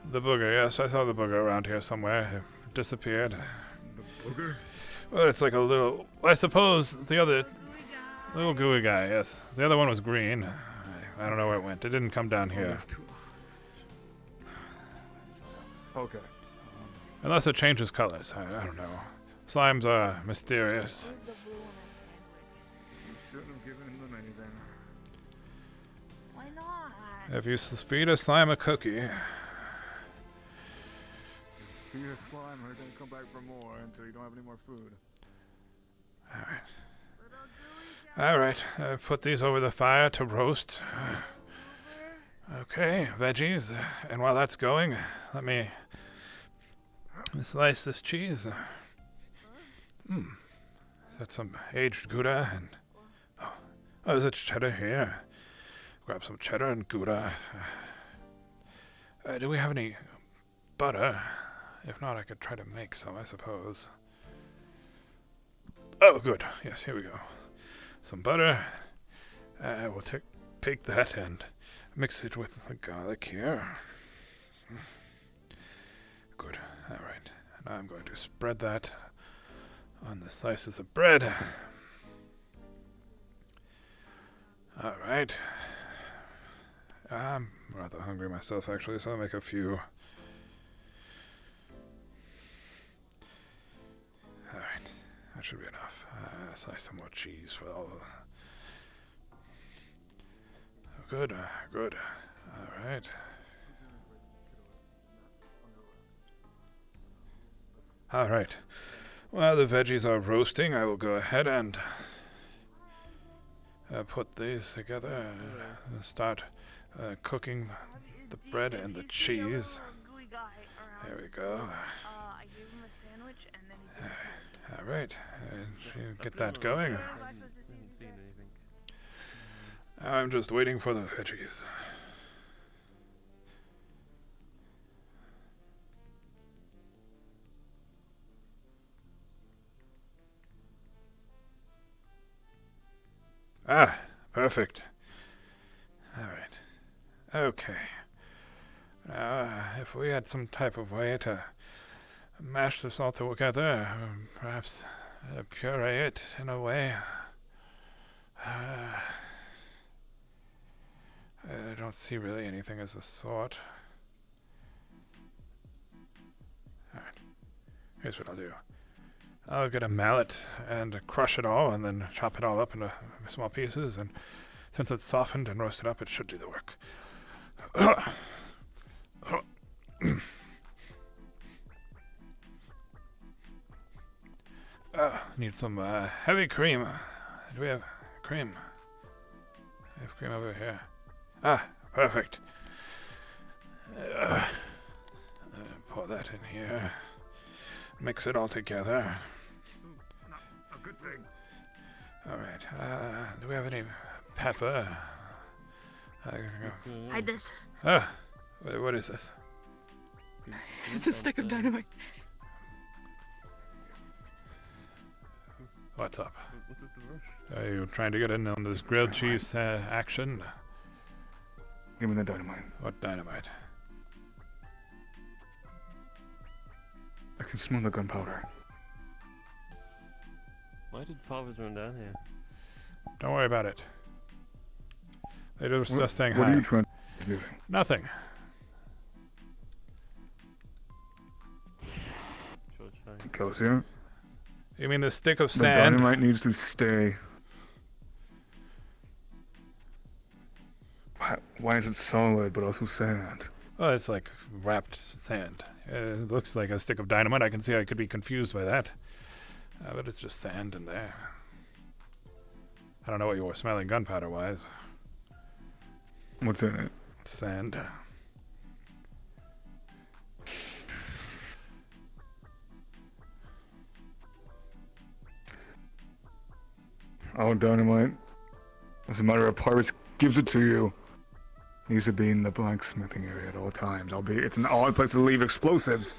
The booger, yes. I saw the booger around here somewhere. It disappeared. The booger? Well, it's like a little... I suppose the other... Little gooey guy, yes. The other one was green. I don't know where it went. It didn't come down here. Okay. Unless it changes colors. I don't know. Slimes are mysterious. You shouldn't have given him anything. Why not? If you feed a slime a cookie... Feed a slime, they're gonna come back for more until you don't have any more food. Alright, put these over the fire to roast. Okay, veggies. And while that's going, let me slice this cheese. Is that some aged Gouda? And oh, there's a cheddar here. Grab some cheddar and Gouda. Do we have any butter? If not, I could try to make some, I suppose. Oh, good. Yes, here we go. Some butter. We'll take that and mix it with the garlic here. Good. All right. And I'm going to spread that on the slices of bread. All right. I'm rather hungry myself, actually, so I'll make a few. All right. That should be enough. Slice some more cheese for all of... Good, good. All right. All right. While the veggies are roasting, I will go ahead and put these together and start cooking the bread and the cheese. There we go. All right. Get that going. I'm just waiting for the veggies. Ah, perfect. All right. Okay. Now, if we had some type of way to mash this all together, perhaps puree it in a way. I don't see really anything as a sort. All right. Here's what I'll do. I'll get a mallet and crush it all and then chop it all up into small pieces, and since it's softened and roasted up, it should do the work. Need some heavy cream. Do we have cream? I have cream over here. Ah, perfect. Pour that in here. Mix it all together. A good thing. All right. Do we have any pepper? Hide this. Ah, what is this? It's a stick of dynamite. What's up? Are you trying to get in on this grilled cheese action? Give me the dynamite. What dynamite? I can smell the gunpowder. Why did Parvers run down here? Don't worry about it. They just saying hi. What are you trying to do? Nothing. Kelsier? You mean the stick of The sand? dynamite needs to stay. Why is it solid but also sand? Well, it's like wrapped sand. It looks like a stick of dynamite. I can see I could be confused by that. But it's just sand in there. I don't know what you were smelling gunpowder-wise. What's in it? Sand. Oh, dynamite. As a matter of Parvis gives it to you. Needs to be in the blacksmithing area at all times. It's an odd place to leave explosives.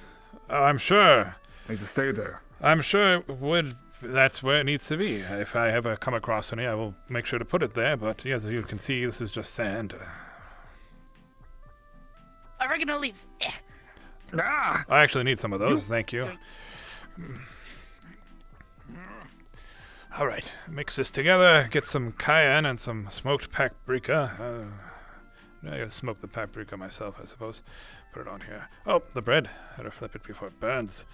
I'm sure. Needs to stay there. I'm sure it would. That's where it needs to be. If I ever come across any, I will make sure to put it there. But as you can see, this is just sand. Oregano leaves. Ah! I actually need some of those. Thank you. All right, mix this together. Get some cayenne and some smoked paprika. I gotta smoke the paprika myself, I suppose. Put it on here. Oh, the bread. Had to flip it before it burns.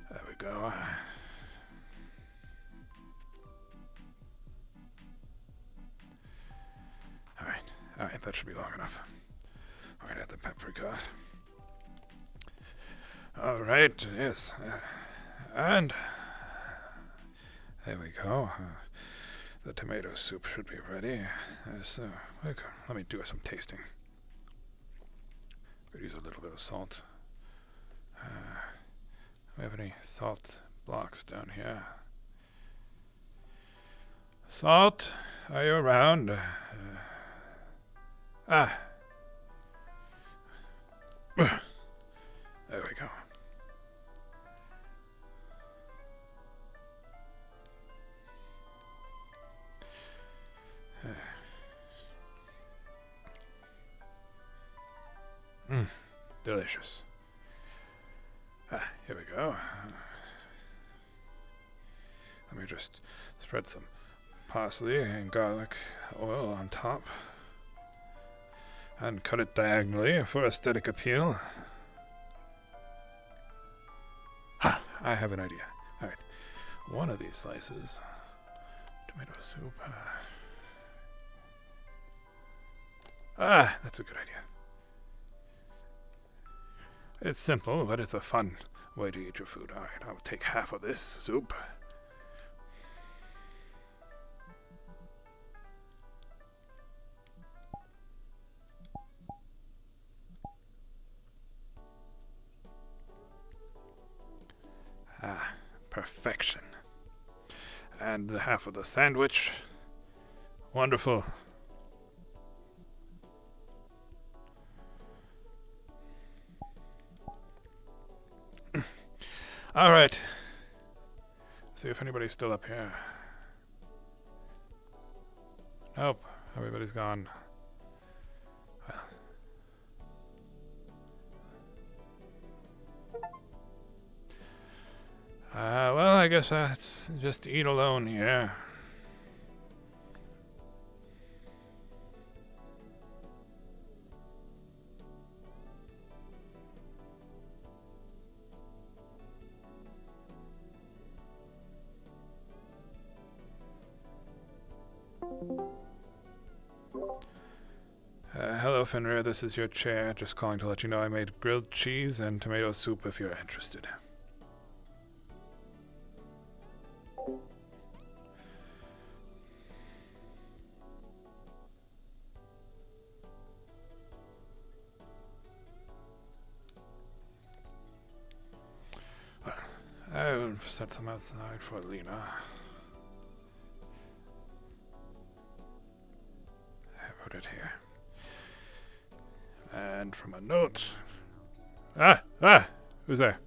There we go. All right, that should be long enough. All right, add the paprika. All right, yes. And there we go. The tomato soup should be ready. So, let me do some tasting. Could use a little bit of salt. Do we have any salt blocks down here? Salt, are you around? Delicious. Here we go. Let me just spread some parsley and garlic oil on top. And cut it diagonally for aesthetic appeal. Ha! I have an idea. Alright. One of these slices. Tomato soup. That's a good idea. It's simple, but it's a fun way to eat your food. Alright, I'll take half of this soup. Perfection. And the half of the sandwich. Wonderful. All right. See if anybody's still up here. Nope. Everybody's gone. Well, I guess that's just eat alone here. Hello, Fenrir. This is your chair. Just calling to let you know I made grilled cheese and tomato soup if you're interested. I'll set some outside for Lena. I wrote it here. And from a note. Who's there?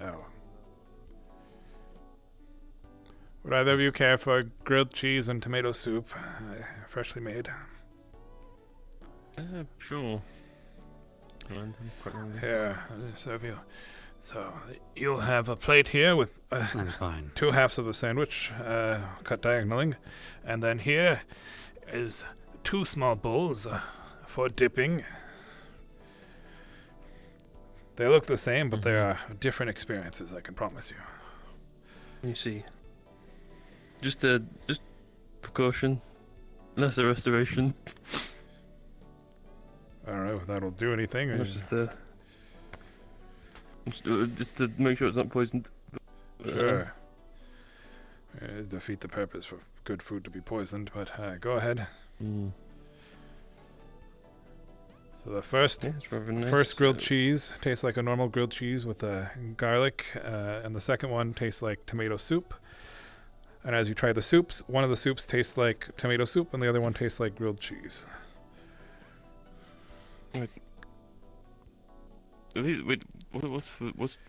Oh. Would either of you care for grilled cheese and tomato soup, freshly made? Sure. Here, I'll serve you. So, you'll have a plate here with fine. 2 halves of a sandwich, cut diagonally. And then here is 2 small bowls for dipping. They look the same, but they are different experiences, I can promise you. You see. Just precaution. Lesser restoration. I don't know if that'll do anything. It's just to make sure it's not poisoned. Sure. It defeat the purpose for good food to be poisoned, but go ahead. So the first grilled cheese tastes like a normal grilled cheese with garlic, and the second one tastes like tomato soup. And as you try the soups, one of the soups tastes like tomato soup, and the other one tastes like grilled cheese.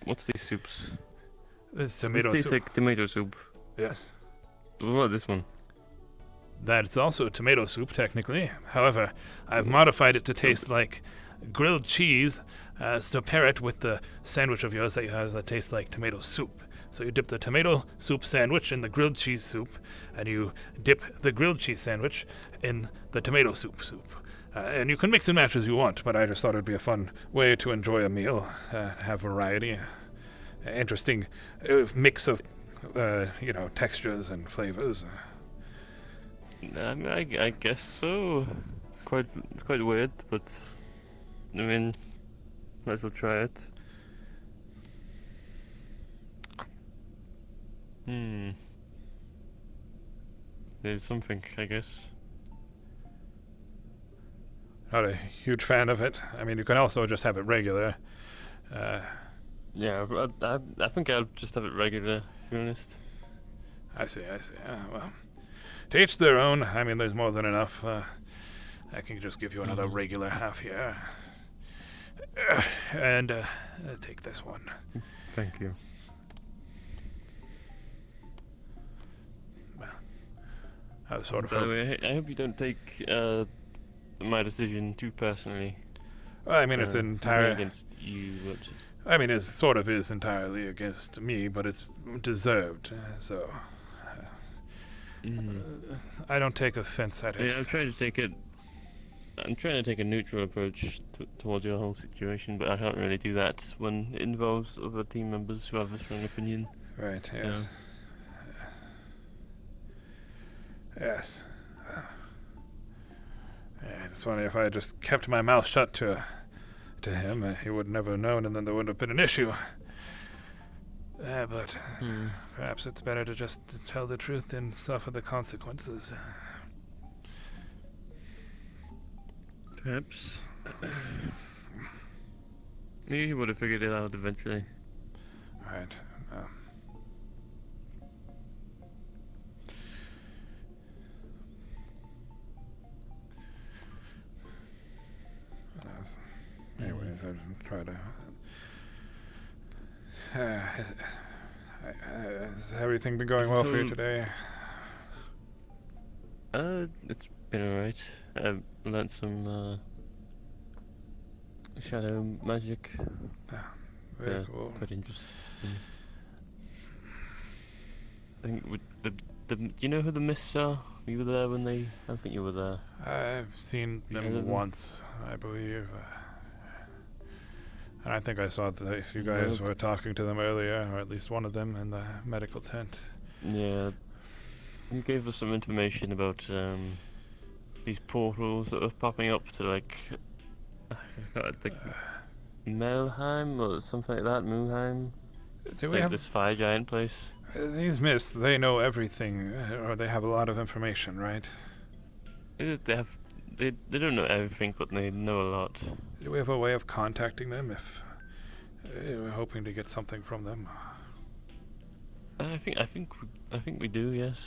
What's these soups? This is tomato this soup. Tastes like tomato soup. Yes. What about this one? That's also tomato soup, technically. However, I've modified it to taste like grilled cheese, to pair it with the sandwich of yours that you have that tastes like tomato soup. So you dip the tomato soup sandwich in the grilled cheese soup, and you dip the grilled cheese sandwich in the tomato soup. And you can mix and match as you want, but I just thought it would be a fun way to enjoy a meal, have variety, interesting mix of, textures and flavors. I guess so. It's quite weird, but I mean, might as well try it. There's something, I guess. Not a huge fan of it. I mean, you can also just have it regular. Yeah, I think I'll just have it regular, to be honest. I see. Well, to each their own. I mean, there's more than enough. I can just give you another regular half here. And take this one. Thank you. sort of. By the way, I hope you don't take my decision too personally. Well, I mean, it's entirely against you. But... I mean, it sort of is entirely against me, but it's deserved. So I don't take offense at it. Yeah, I'm trying to take a neutral approach towards your whole situation, but I can't really do that when it involves other team members who have a strong opinion. Right. Yes. Yes. Yeah, it's funny, if I had just kept my mouth shut to him, he would never have known, and then there wouldn't have been an issue. But perhaps it's better to just tell the truth and suffer the consequences. Perhaps. He would have figured it out eventually. Right. Anyways, I try to. Has everything been going well for you today? It's been alright. I've learned some shadow magic. Very cool. Quite interesting. I think with the do you know who the Mists are? You were there when they. I think you were there. I've seen them once, I believe. And I think I saw that if you guys were talking to them earlier, or at least one of them, in the medical tent. Yeah. You gave us some information about these portals that were popping up to like Melheim or something like that, Muheim. Do we like have this fire giant place? These Mists, they know everything, or they have a lot of information, right? They don't know everything, but they know a lot. Do we have a way of contacting them if we're hoping to get something from them? I think we do. Yes.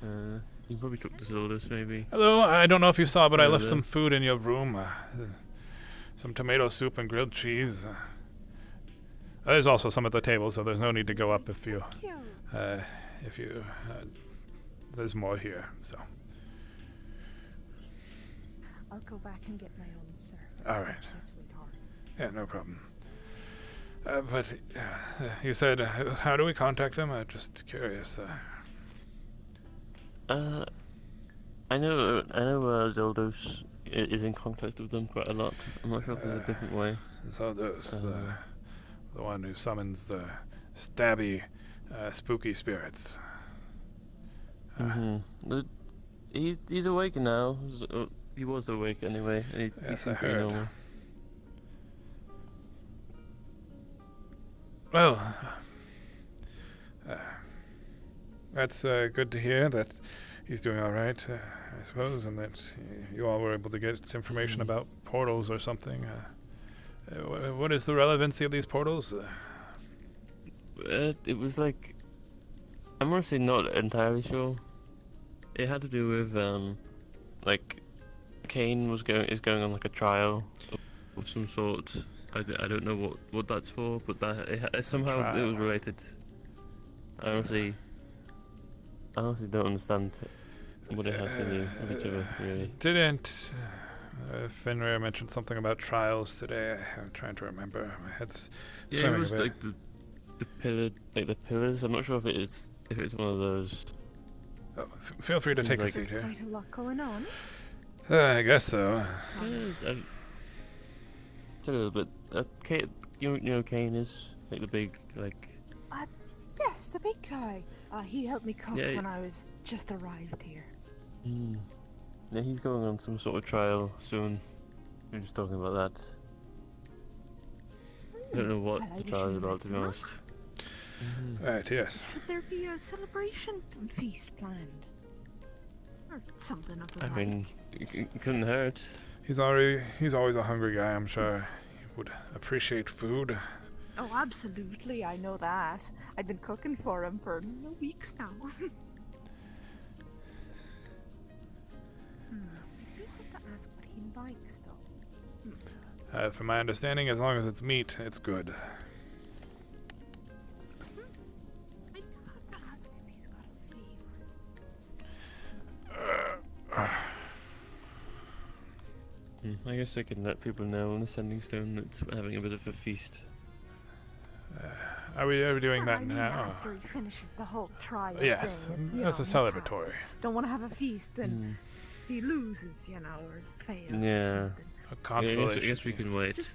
You probably took the sodas, maybe. Hello, I don't know if you saw, but I left some food in your room. Some tomato soup and grilled cheese. There's also some at the table, so there's no need to go up if you. There's more here, so. I'll go back and get my own, sir. All right. Yeah, no problem. But you said, how do we contact them? I'm just curious. I know Zeldos is in contact with them quite a lot. I'm not sure if there's a different way. Zeldos, the one who summons the stabby, spooky spirits. He's awake now. He was awake anyway. Yes, I heard. Well, that's good to hear that he's doing all right, I suppose, and that you all were able to get information about portals or something. What is the relevancy of these portals? It was like, I'm honestly not entirely sure. It had to do with like Kane is going on like a trial of some sort. I don't know what that's for, but that somehow it was related. I honestly don't understand what it has to do with each other, really. Didn't Fenrir mentioned something about trials today? I'm trying to remember. My head's swimming it was a bit. Like the pillars. I'm not sure if it's one of those. Oh, feel free to take a seat here. Quite a lot going on. I guess so. A little bit. You know Kane is like the big like. Yes, the big guy. He helped me cook when I was just arrived here. Yeah, he's going on some sort of trial soon. We were just talking about that. I don't know what the trial is about, to be honest. Right, yes. Should there be a celebration feast planned? Or something of the like? I mean, it couldn't hurt. He's always a hungry guy, I'm sure. He would appreciate food. Oh, absolutely, I know that. I've been cooking for him for weeks now. I do have to ask what he likes, though. From my understanding, as long as it's meat, it's good. I do have to ask if he's got a favorite. I guess I can let people know on the Sending Stone that's having a bit of a feast. Are we doing that I mean, now? after he finishes the whole trial Yes, thing, if, that's a celebratory. don't want to have a feast and he loses, you know, or fails or Yeah. something. A consolation. I guess we can wait.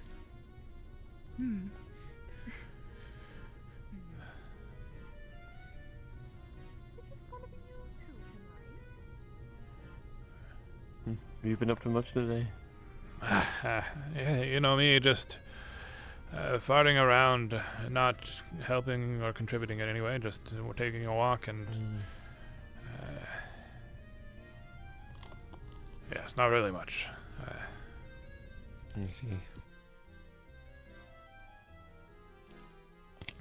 Have you been up to much today? Yeah, you know me, just farting around, not helping or contributing in any way, just taking a walk and... yeah, it's not really much. I see.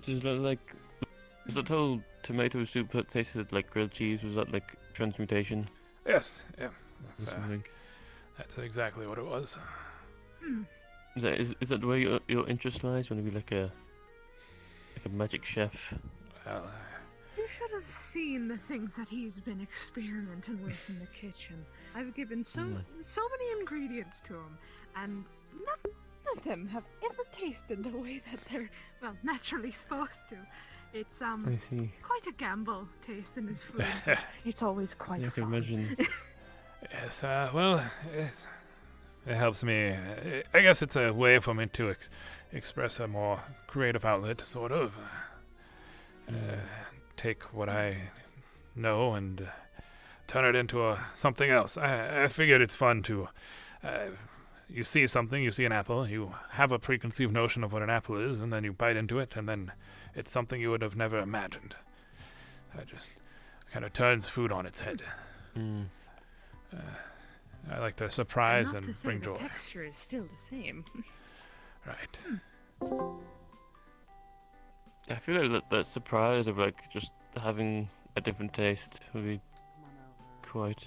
So is that like... Is that whole tomato soup that tasted like grilled cheese, was that like transmutation? Yes, yeah. Something. That's exactly what it was. Is that where your interest lies? Want to be like a magic chef? Well, You should have seen the things that he's been experimenting with in the kitchen. I've given so many ingredients to him, and none of them have ever tasted the way that they're, well, naturally supposed to. It's I see. quite a gamble tasting his food. It's always quite I can fun. imagine. yes, well, it helps me. I guess it's a way for me to express a more creative outlet, sort of. Take what I know and turn it into something else. I figured it's fun to... you see something, you see an apple, you have a preconceived notion of what an apple is, and then you bite into it, and then it's something you would have never imagined. It just kind of turns food on its head. I like to surprise and bring joy. The texture is still the same. Right. I feel like that surprise of like just having a different taste would be quite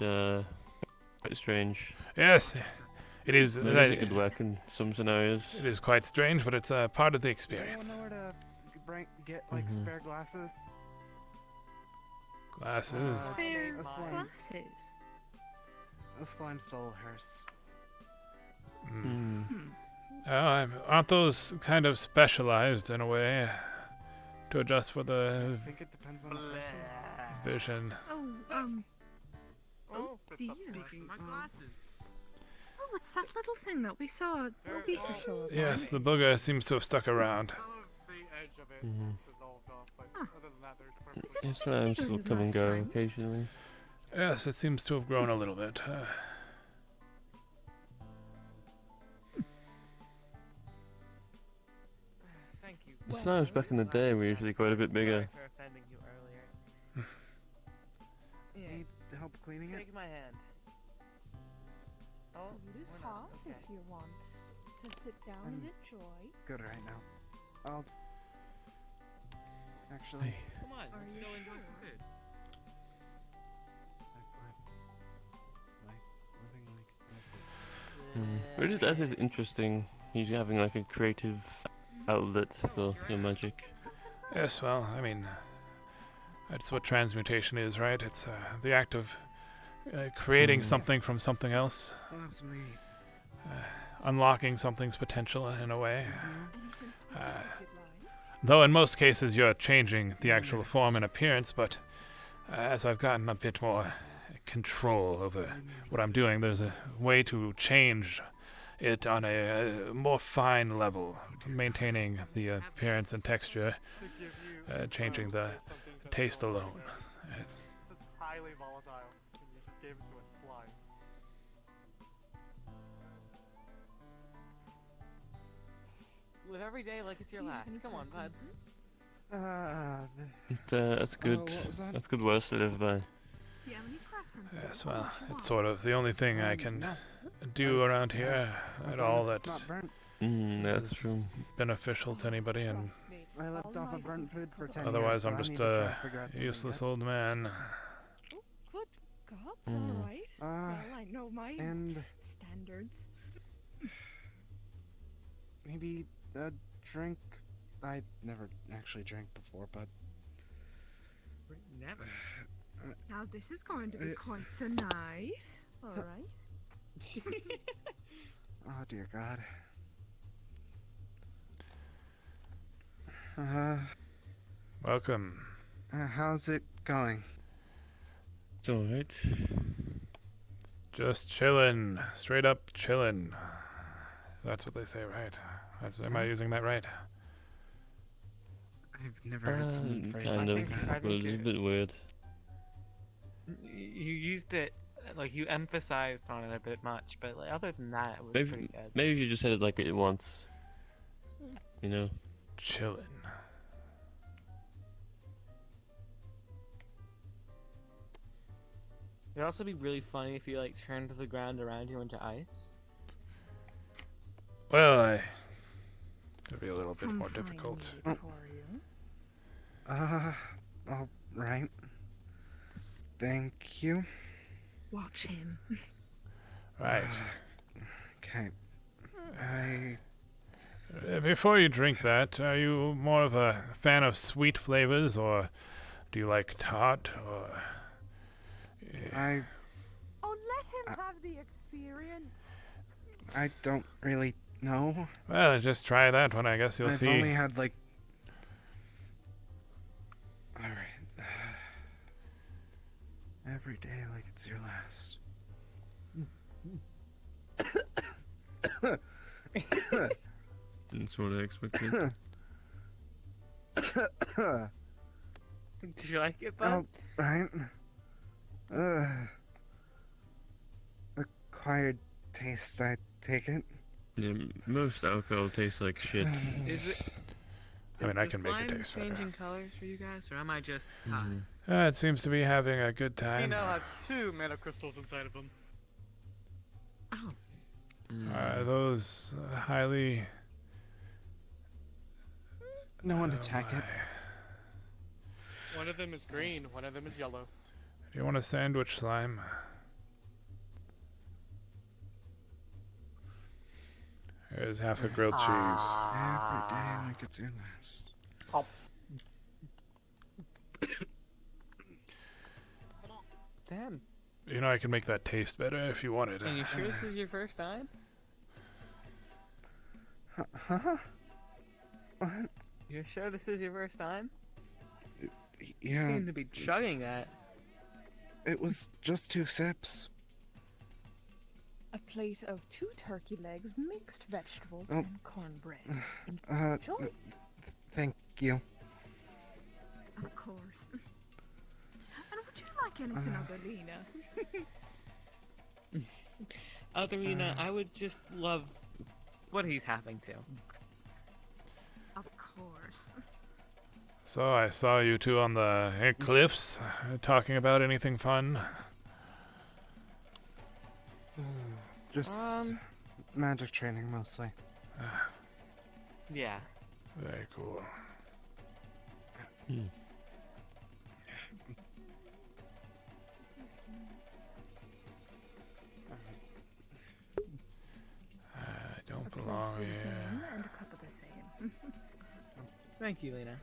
strange. Yes, it is. I guess it could work in some scenarios. It is quite strange, but it's a part of the experience. Does anyone know where to get like spare glasses? Glasses. Spare a slime. glasses. A slime stole hers. Aren't those kind of specialized in a way to adjust for the I think it depends on the person. vision? Oh dear. My glasses. Oh, it's that little thing that we saw a week or so ago. Yes, the booger seems to have stuck around. Yes, slime still come and go occasionally. Yes, it seems to have grown a little bit. Thank you. The slimes back in the day were usually quite a bit bigger. For offending you earlier. Need help cleaning it? Take my hand. Oh, Food is we're not, hot okay. if you want to sit down and enjoy. Good right now. I'll actually. Come on, Are let's you go enjoy sure? some food. Really, that is interesting. He's having like a creative outlet for your magic. Yes, well, I mean, that's what transmutation is, right? It's the act of creating something from something else. I'll have some to eat. Unlocking something's potential in a way. Though in most cases you're changing the actual form and appearance, but as I've gotten a bit more control over what I'm doing, there's a way to change it on a more fine level, maintaining the appearance and texture, changing the taste alone. It's highly volatile, and you just gave it to a slime. Live every day like it's your last. Come on, bud. That's good. what was that? That's good words to live by. Do you have any preferences? Yes, well, it's sort of the only thing I can do around here at all It's that not burnt. That's is true. beneficial to anybody, and I left off of burnt food for 10 otherwise years, I'm so I just need to try a and figure out something useless good. old man. Good gods, alright. Well, I know my And standards. maybe a drink. I never actually drank before, but Never. Now this is going to be quite the night. Alright. Oh dear God. Welcome. How's it going? It's alright. Just chillin'. Straight up chillin'. That's what they say, right? Am I using that right? I've never heard someone phrase Kind it of. like that. I Well, think it's a bit weird. You used it, like you emphasized on it a bit much, but like, other than that, it was pretty Maybe, good. maybe if you just said it like it once. You know? Chillin'. It'd also be really funny if you like turned the ground around you into ice. Well, it'll be a little bit more difficult. All right. Thank you. Watch him. Right. Okay. Before you drink that, are you more of a fan of sweet flavors, or do you like tart, or... Oh, let him have the experience. I don't really know. Well, just try that one, I guess you'll see. I've only had like... Alright. Every day like it's your last. That's what I expected. Did you like it, bud? Oh, right. Acquired taste, I take it. Yeah, most alcohol tastes like shit. Is it? I mean, I can the make it slime taste better. changing colors for you guys, or am I just high? It seems to be having a good He time. now has 2 mana crystals inside of him. Oh. Are those highly... No one attack it. One of them is green, one of them is yellow. Do you want a sandwich slime? Here's half a grilled cheese. Every day like it's your last. Damn. You know, I can make that taste better if you wanted. Are you sure this is your first time? Huh? What? You're sure this is your first time? Yeah. You seem to be chugging that. It was just 2 sips. A plate of 2 turkey legs, mixed vegetables, Oh. and cornbread. Enjoy. Thank you. Of course. And would you like anything other, Lena? Otherina, I would just love what he's having to. Of course. So I saw you two on the cliffs talking about anything fun. Just magic training mostly. Yeah. Very cool. I don't belong The same here. and a cup of the same. Thank you, Lena.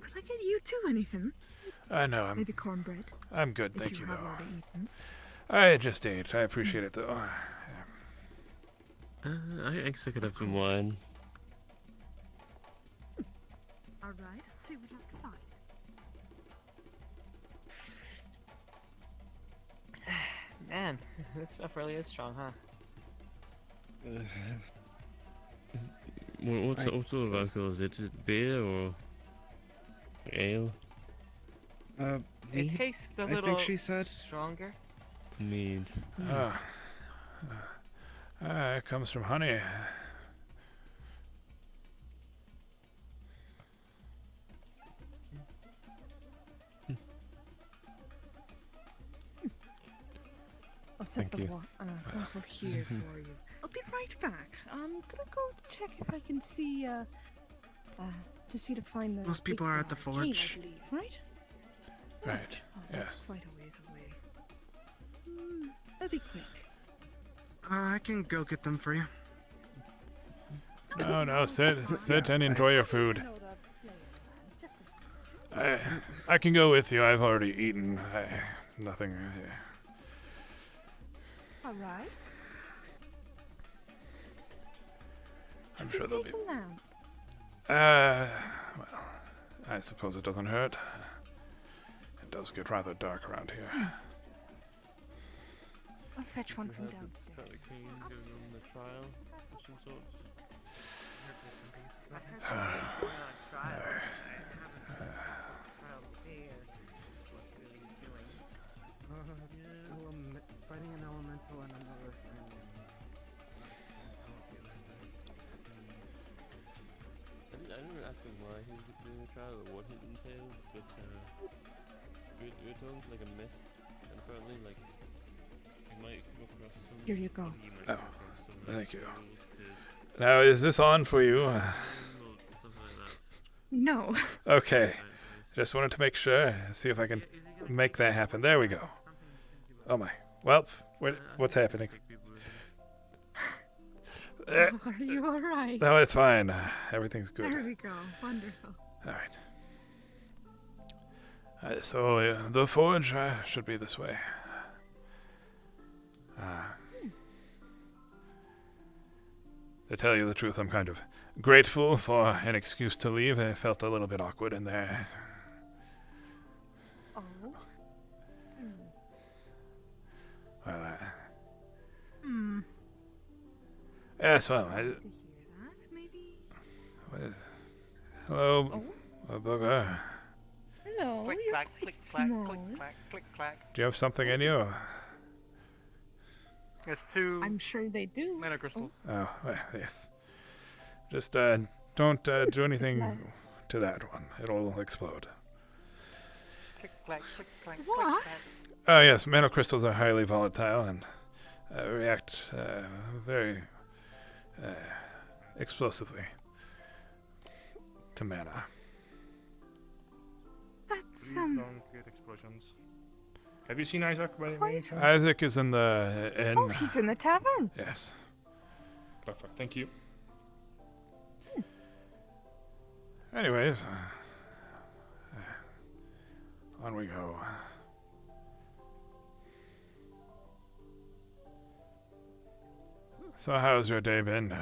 Could I get you two anything? I know, Maybe cornbread. I'm good, if thank you, have though. already eaten. I just ate. I appreciate it, though. I guess I could have some wine. All right, let's see what I can find. Man, this stuff really is strong, huh? What sort of alcohol is it? Is it beer or ale? It tastes a I little think she said. stronger. Mead. It comes from honey. I'll set Thank the you. bottle here for you. I'll be right back. I'm gonna go check if I can see, to find the. Most people are at the Kane, forge. I believe, right? Right. Oh, that's Yes. quite a ways away. That'll be quick. I can go get them for you. No, sit and enjoy your food. I can go with you. I've already eaten. Nothing. All right. I'm sure they'll be. Take a lamp. Well, I suppose it doesn't hurt. It does get rather dark around here. I'll fetch one from We had downstairs. the King going on the trial of some sorts. Fighting an elemental and another thing. I didn't really ask him why he was doing the trial or what it entailed, but we were talking to like a mist, and apparently like he might come across some. Here you go. Oh, thank you. Now, is this on for you? No. Okay. Just wanted to make sure, see if I can make that happen. There we go. Oh my. Well, what's happening? Are you all right? No, it's fine. Everything's good. There we go. Wonderful. All right. So the forge should be this way. To tell you the truth, I'm kind of grateful for an excuse to leave. I felt a little bit awkward in there. Oh. Well, Hmm. yes, well, Sorry to hear that, maybe? Hello, booger. Hello, Click, you're clack, quite click, clack, small. click, clack, click, clack. Do you have something in you? There's 2 I'm sure they do. mana crystals. Oh, well, yes. Just don't do anything to that one. It'll explode. Click, clack, click, clack, click, What? clack. Oh, yes, mana crystals are highly volatile and react very explosively to mana. That's Please don't create explosions. Have you seen Isaac by any chance? Isaac is in the inn. Oh, he's in the tavern. Yes. Perfect, thank you. Anyways, on we go. So how's your day been?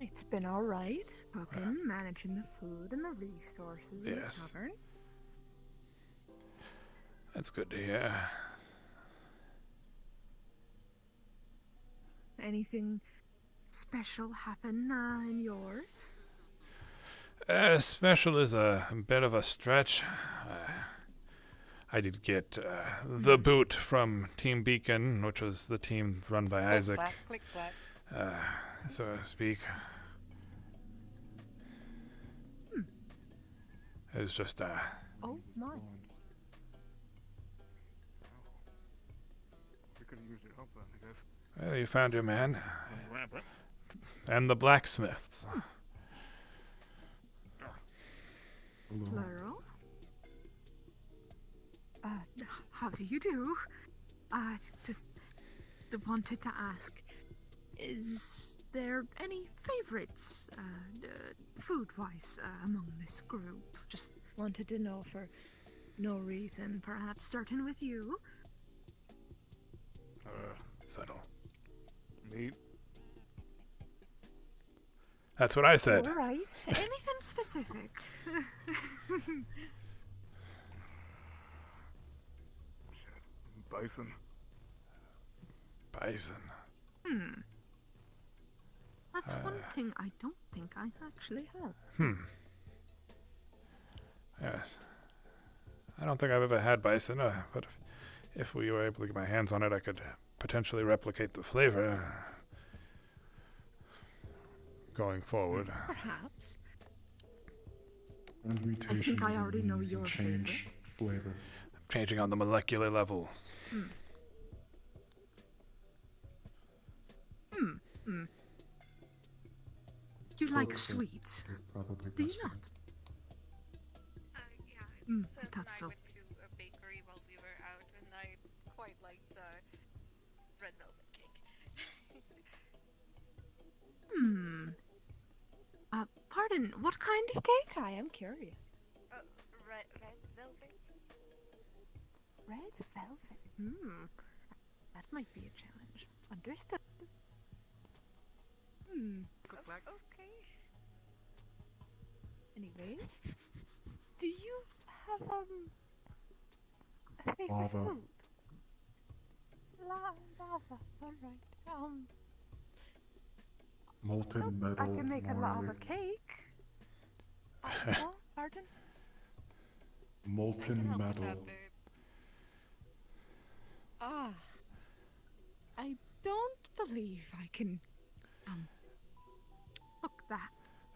It's been all right. Cooking, managing the food and the resources in the Yes. tavern. That's good to hear. Anything special happen in yours? Special is a bit of a stretch. I did get the boot from Team Beacon, which was the team run by Isaac, Click, clack, click, clack. so to speak. It was just Oh my. We could use your help then, I guess. well, you found your man, and the blacksmiths. Plural. How do you do? Just wanted to ask, is there any favorites, food-wise, among this group? Just wanted to know for no reason, perhaps starting with you. Settle. Meat. That's what I said. All right. Anything specific? Bison. Bison. That's one thing I don't think I actually have. Yes. I don't think I've ever had bison, but if we were able to get my hands on it, I could potentially replicate the flavor going forward. Perhaps. And I think mutations I already know can your change flavor. Changing on the molecular level. You like sweets, Probably do you best not? Yeah. I thought so. I went to a bakery while we were out, and I quite liked red velvet cake. Pardon, what kind of cake? I am curious. Red velvet. Red velvet. That might be a challenge. Understood. Okay. Anyways, do you have a favorite Lava. food? Lava. All right. Molten metal. I can make a lava Marley. cake. What? Pardon? Molten metal. I don't believe I can cook that.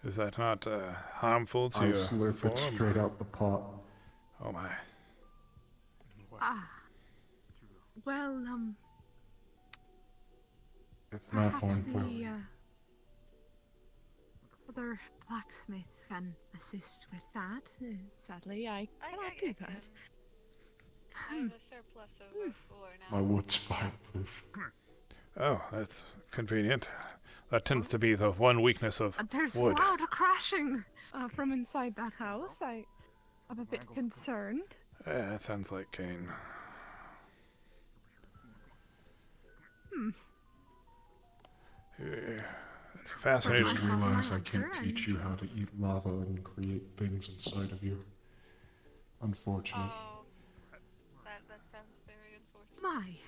Is that not harmful to I your slurp form? it straight out the pot. Oh my. Well, It's perhaps malformed. the other blacksmith can assist with that. Sadly, I cannot do that. I have a surplus of ore now. My wood's fireproof. Oh, that's convenient. That tends to be the one weakness of There's wood. loud crashing from inside that house. I'm a bit concerned. That sounds like Kane. It's I fascinating. just realized I can't teach you how to eat lava and create things inside of you. Unfortunate. Oh, that sounds very unfortunate. My.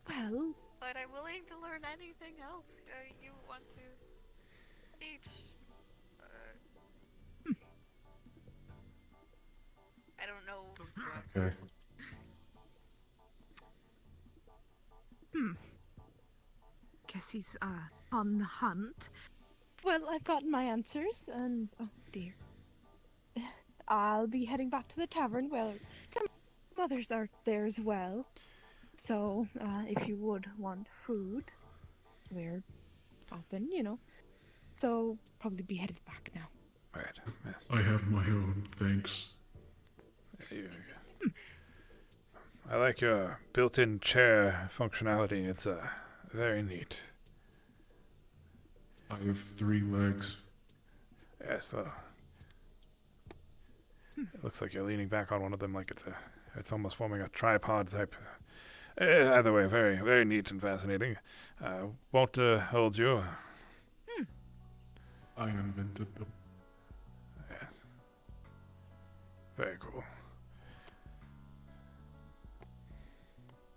Well. But I'm willing to learn anything else you want to teach. I don't know. Okay. Guess he's on the hunt. Well, I've gotten my answers, and oh dear, I'll be heading back to the tavern. Well, some others are there as well. So, if you would want food, we're open, you know. So, probably be headed back now. Right. Yes. I have my own, thanks. I like your built-in chair functionality. It's very neat. I have 3 legs. Yes. It looks like you're leaning back on one of them, like it's almost forming a tripod type. Either way, very, very neat and fascinating. Won't hold you. I invented them. Yes. Very cool.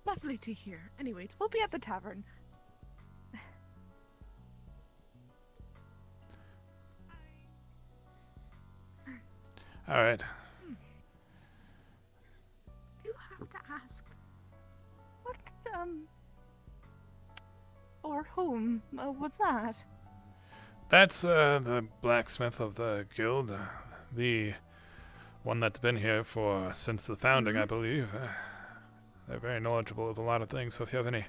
Lovely to hear. Anyways, we'll be at the tavern. All right. You have to ask. What, or whom was that? That's the blacksmith of the guild, the one that's been here since the founding, I believe. They're very knowledgeable of a lot of things, so if you have any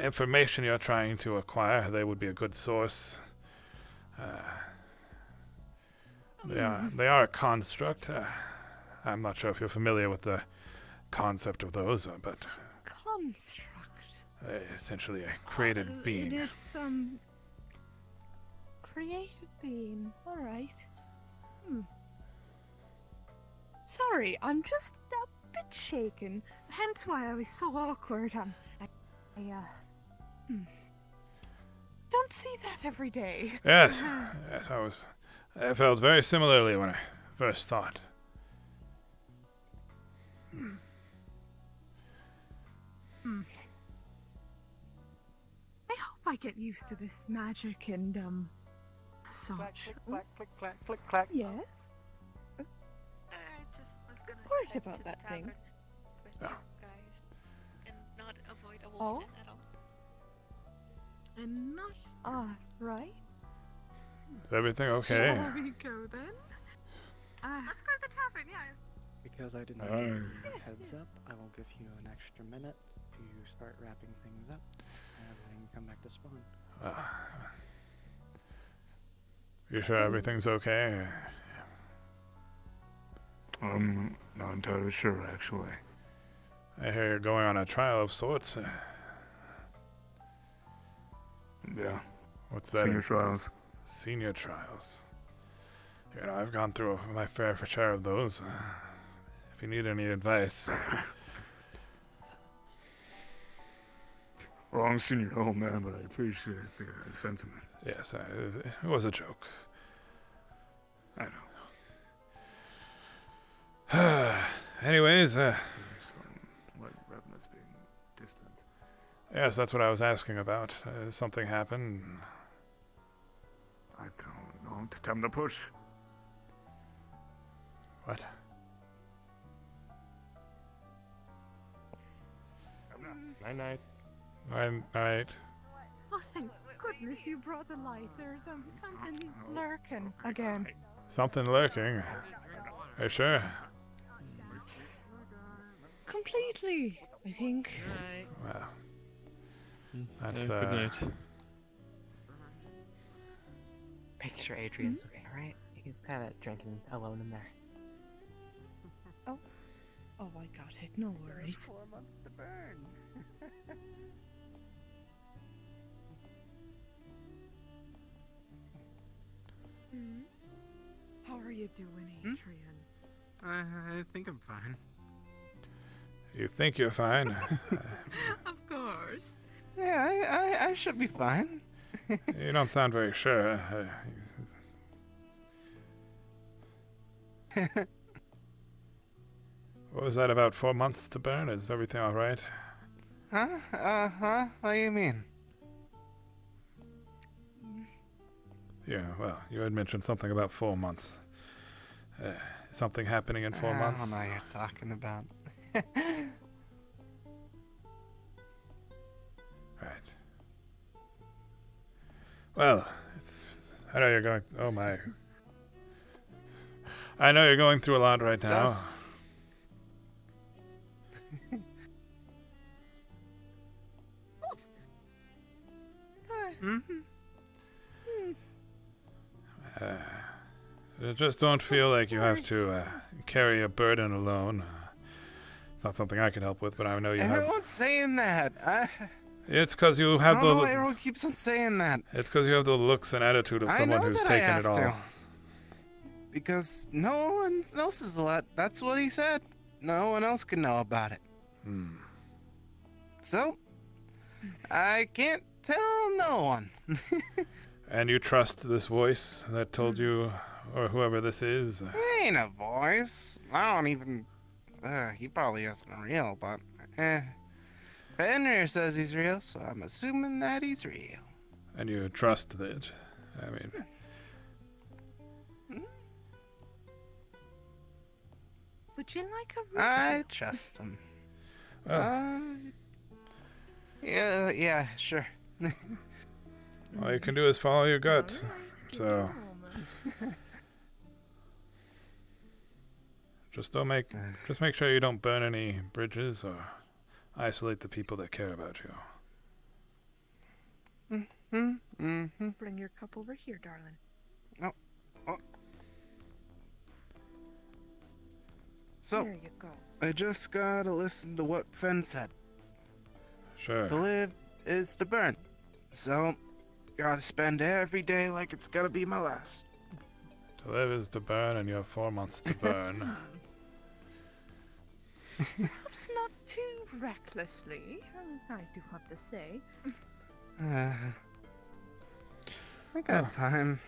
information you're trying to acquire, they would be a good source. They are a construct. I'm not sure if you're familiar with the concept of those, but Construct. essentially a created being. It is created being. All right. Sorry, I'm just a bit shaken. Hence why I was so awkward. Don't see that every day. Yes, I felt very similarly when I first thought. I hope I get used to this magic and such. Click, clack, click, clack. Yes. I just was gonna Worried head about to that the thing. tavern with you guys and not avoid a wolf at all. And not right. Is everything okay? Shall we go then? Let's go to the tavern, yeah. Because I did not Aye. give you a Yes, heads up, I will give you an extra minute to start wrapping things up, and then come back to spawn. You sure everything's okay? I'm not entirely sure, actually. I hear you're going on a trial of sorts. Yeah. What's that? Senior trials. Senior trials. You know, I've gone through my fair share of those. If you need any advice. Wrong senior old man, but I appreciate the sentiment. Yes, it was a joke. I know. Anyways, Some light revenues being distant. yes, that's what I was asking about. Something happened. I don't know. Time to push. What? Night night. Night. Oh, thank goodness you brought the light. There's something lurking again. Something lurking. Are you sure? Completely, I think. Well, that's good night. Make sure Adrian's okay, right? He's kind of drinking alone in there. Oh, I got it. No worries. 4 months to burn. How are you doing, Adrian? I think I'm fine. You think you're fine? Of course. Yeah, I should be fine. You don't sound very sure. What was that about 4 months to burn? Is everything all right? Huh? What do you mean? Yeah, well, you had mentioned something about 4 months. Something happening in 4 months? I don't know what you're talking about. Right. Well, I know you're going... Oh, my... I know you're going through a lot right now. Just don't feel like you have to carry a burden alone. It's not something I can help with, but I know you have... Everyone's saying that. It's because you have the... everyone keeps on saying that. It's because you have the looks and attitude of someone who's taken it all. Because no one else is allowed. That's what he said. No one else can know about it. So, I can't tell no one. And you trust this voice that told you, or whoever this is? It ain't a voice. I don't even... he probably isn't real, but... Fenrir says he's real, so I'm assuming that he's real. And you trust that? I mean... Would you like a I trust him. Yeah, sure. All you can do is follow your gut. So... Just make sure you don't burn any bridges or isolate the people that care about you. Bring your cup over here, darling. So, there you go. I just gotta listen to what Fen said. Sure. To live is to burn. So, gotta spend every day like it's gonna be my last. To live is to burn, and you have 4 months to burn. Perhaps not too recklessly, I do have to say. I got time.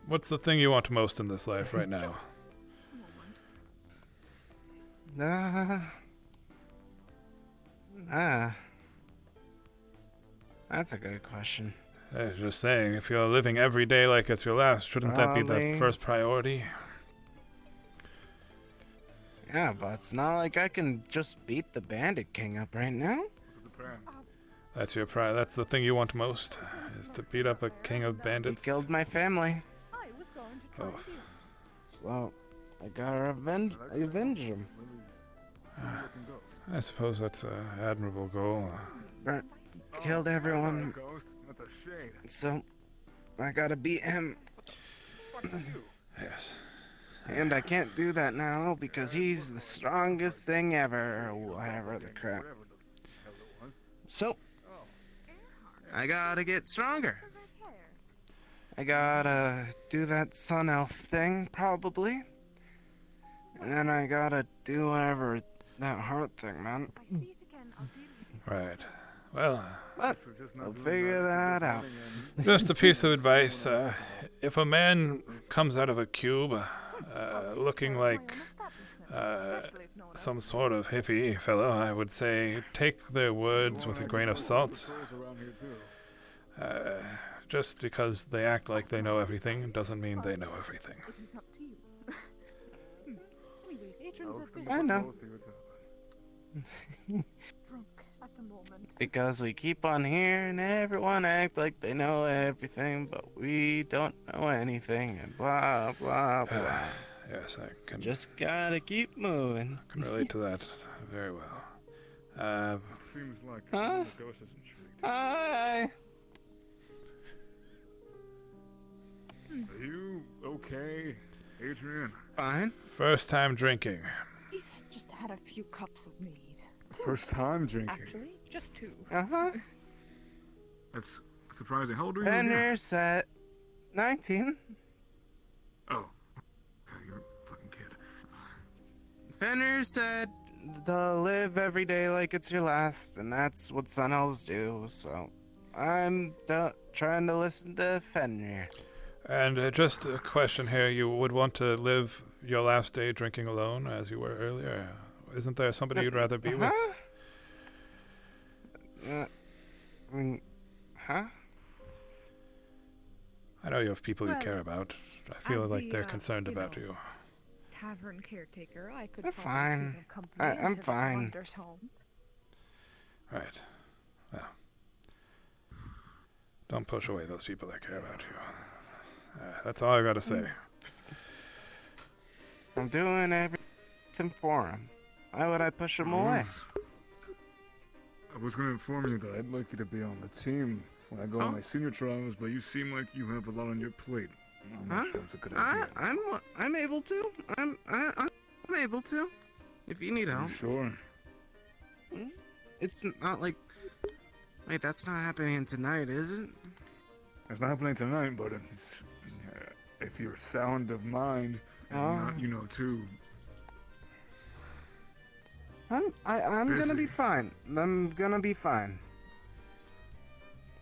What's the thing you want most in this life right now? That's a good question. Just saying, if you're living every day like it's your last, shouldn't that be the Probably. first priority? Yeah, but it's not like I can just beat the Bandit King up right now. That's your that's the thing you want most, is to beat up a king of bandits. He killed my family. Oh. So, I gotta avenge him. I suppose that's an admirable goal. Killed everyone. So, I gotta beat him. Yes. And I can't do that now because he's the strongest thing ever, or whatever the crap. So, I gotta get stronger. I gotta do that sun elf thing, probably. And then I gotta do whatever that heart thing, man. Right. Well, But I'll figure that out. just a piece of advice. If a man comes out of a cube looking like some sort of hippie fellow, I would say take their words with a grain of salt. Just because they act like they know everything doesn't mean they know everything. I know. Because we keep on hearing everyone act like they know everything, but we don't know anything, and blah, blah, blah. Yes, I So can. just gotta keep moving. I can relate to that very well. Seems like Huh? the ghost is intrigued. Hi. Are you okay, Adrian? Fine. First time drinking. He's just had a few cups of mead. First time drinking. Actually, just 2. Uh-huh. That's surprising. How old are you again? Fenrir set 19. Oh. Okay, you're a fucking kid. Fenrir said to live every day like it's your last, and that's what sun elves do, so I'm trying to listen to Fenrir. And just a question here, you would want to live your last day drinking alone as you were earlier? Isn't there somebody you'd rather be with? Huh? I know you have people you Well, care about. I feel as like the, they're concerned you about know, you. Tavern caretaker, I could I'm probably fine. keep him company I'm until he fine. wanders home. Right. Well. Don't push away those people that care about you. That's all I gotta say. I'm doing everything for him. Why would I push him away? I was gonna inform you that I'd like you to be on the team when I go on my senior trials, but you seem like you have a lot on your plate. I'm not sure it's a good idea. I'm able to. I'm able to. If you need help. Sure. It's not like. Wait, that's not happening tonight, is it? It's not happening tonight, but if you're sound of mind, and you know, too. I'm gonna be fine. I'm gonna be fine.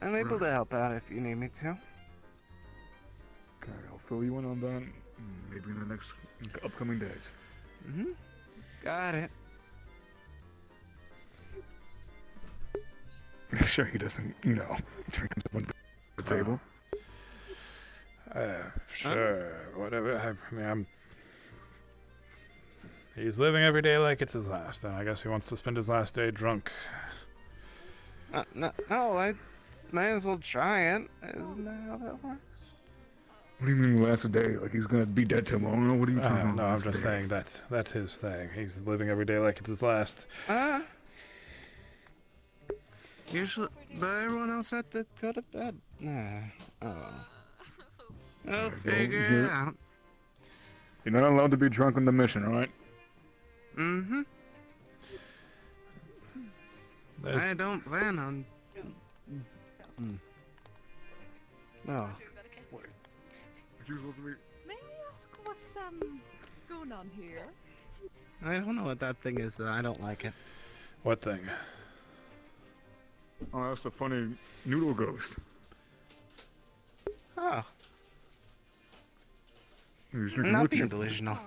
I'm able to help out if you need me to. Okay, I'll fill you in on that. Maybe in the next upcoming days. Mm-hmm. Got it. Sure, he doesn't, drink on the table. Sure, whatever. I mean, he's living every day like it's his last, and I guess he wants to spend his last day drunk. No, I might as well try it. Isn't that how that works? What do you mean last day? Like he's gonna be dead tomorrow? What are you talking about? No, I'm last just day? saying that's his thing. He's living every day like it's his last. Usually, but everyone else had to go to bed. Nah. Oh. I'll figure it out. You're not allowed to be drunk on the mission, alright? Mm-hmm. I don't plan on. No. What? You supposed to be? May I ask what's going on here? I don't know what that thing is. I don't like it. What thing? Oh, that's the funny noodle ghost. Oh. He's drinking Not with being you. delusional.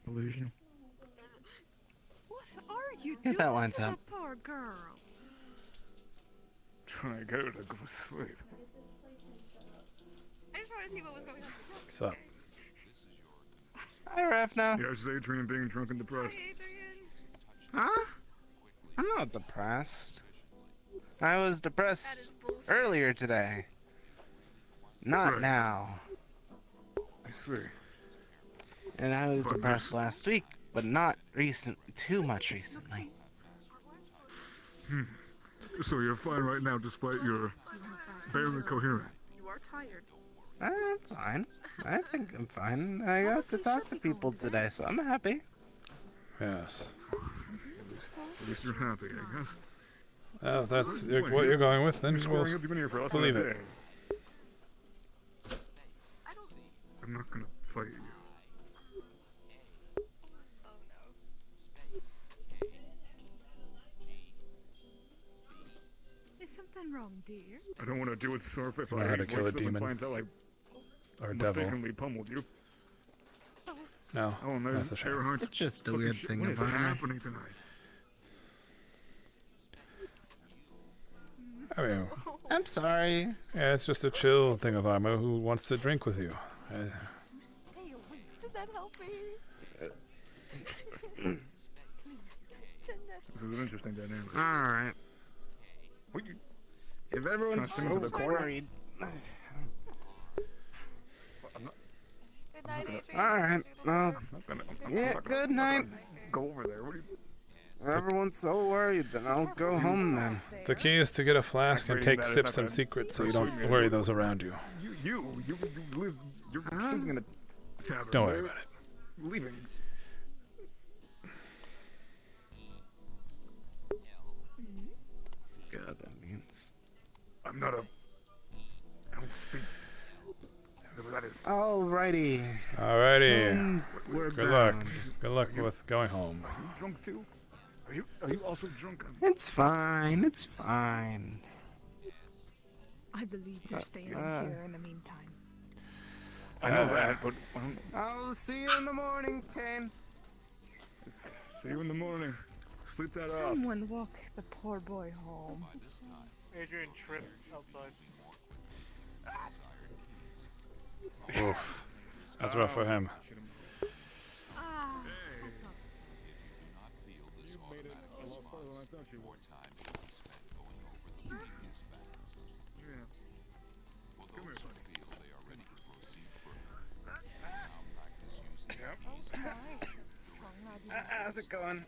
Delusional. What are you Get doing that lines to up. that poor girl? Trying to get her to go to sleep. I just wanted to see what was going on. What's up? Hi, Rafna. Yeah, it's Adrian being drunk and depressed. Huh? I'm not depressed. I was depressed earlier today. Not Right. now. I see. And I was But depressed last week, but not too much recently. So you're fine right now despite your barely coherent. You are tired. I'm fine. I think I'm fine. I got to talk to people today, so I'm happy. Yes. At least you're happy, I guess. If that's what you're going with, then we'll believe it. I'm not gonna fight you. Is something wrong, dear? I don't want to deal with Surf if You know how to kill a demon. finds out I Or devil. mistakenly pummeled you. No, Oh, and that's a shame. It's just a weird thing What is about her. happening tonight? I mean, I'm sorry. yeah, it's just a chill thing of Armo who wants to drink with you. Hey, did that help me? This is an interesting dynamic. Alright. If everyone's Trying to so think of the corner? worried. Good night, Adrian. Alright, well, I'm yeah, not gonna- good I'm not night. gonna Go over there. What do you? Everyone's so worried, then I'll go home then. The key is to get a flask and take That is sips not in gonna secret so you persuade don't me. worry those around you. You live. You're sleeping in a tavern. Don't worry right? about it. Leaving. God, that means. I'm not a. I don't speak. Whatever that is. Alrighty. Alrighty. We're Good luck. bound. Good luck with going home. Are you drunk too? Are you also drunk? It's fine. It's fine. I believe you're staying here in the meantime. I know that, but I'll see you in the morning, Kane. see you in the morning. Sleep that off. Someone walk the poor boy home. Adrian tripped outside. Oof. That's rough for him. Ah, How's it going?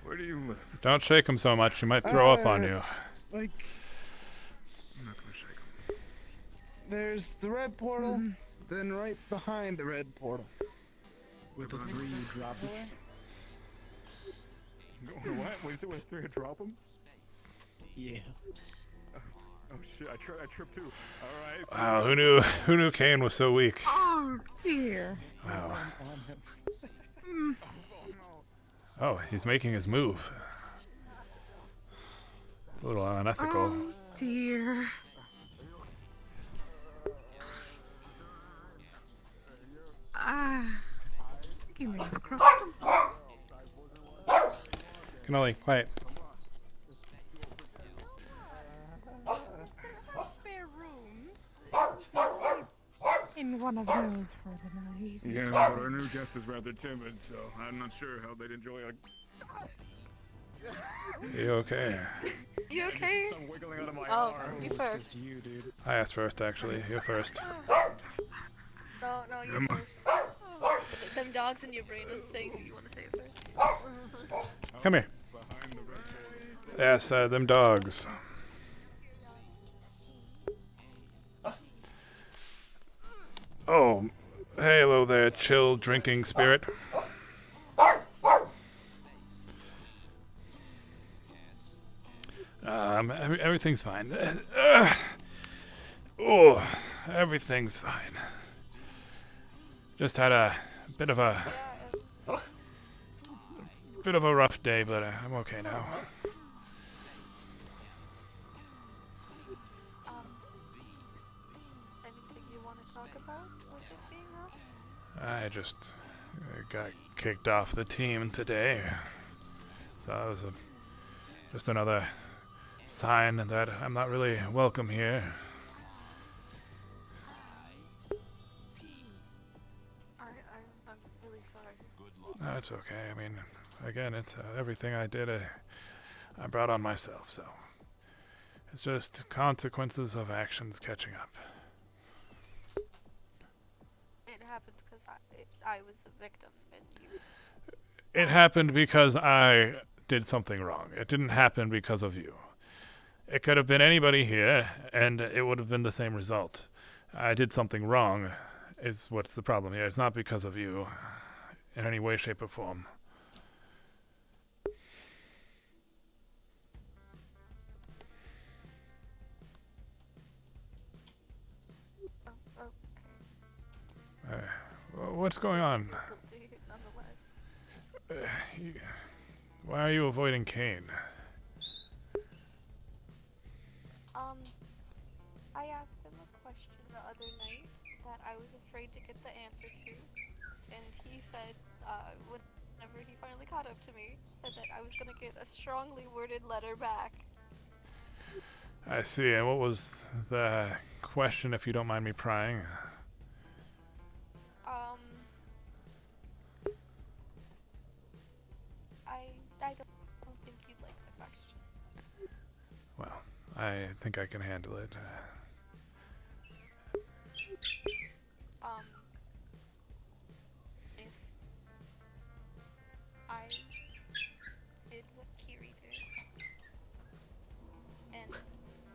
Where do you live? Don't shake him so much, he might throw up on you. Like, I'm not gonna shake him. there's the red portal, then right behind the red portal. With the 3 drop it. What? Wait, so with 3 to drop him? Yeah. Oh shit! I tripped too. All right. Wow, who knew Kane was so weak? oh dear. Wow. Mm. Oh, he's making his move. It's a little unethical. Oh dear. Ah. Give me the cross. Cannoli, quiet. Spare rooms. In one of those for the night. Yeah, but our new guest is rather timid, so I'm not sure how they'd enjoy a. You okay? You okay? I'm wiggling out of my Oh, arm. you first. You, dude. I asked first, actually. You first. No, you first. Them dogs in your brain is saying that you want to say it first. Come here. Yes, them dogs. Oh, hello there, chill drinking spirit. Everything's fine. Oh, everything's fine. Just had a bit of a rough day, but I'm okay now. Anything you want to talk about with it being up? I just got kicked off the team today, so that was just another sign that I'm not really welcome here. I'm really sorry. That's okay. I mean, again, it's everything I did, I brought on myself, so it's just consequences of actions catching up. It happened because I was a victim and you... It happened because I did something wrong. It didn't happen because of you. It could have been anybody here, and it would have been the same result. I did something wrong, is what's the problem here. It's not because of you, in any way, shape, or form. what's going on? Why are you avoiding Kane? I asked him a question the other night that I was afraid to get the answer to, and he said, whenever he finally caught up to me, said that I was gonna get a strongly worded letter back. I see. And what was the question, if you don't mind me prying? I don't think you'd like the question. Well, I think I can handle it. If I did what Kiri did, and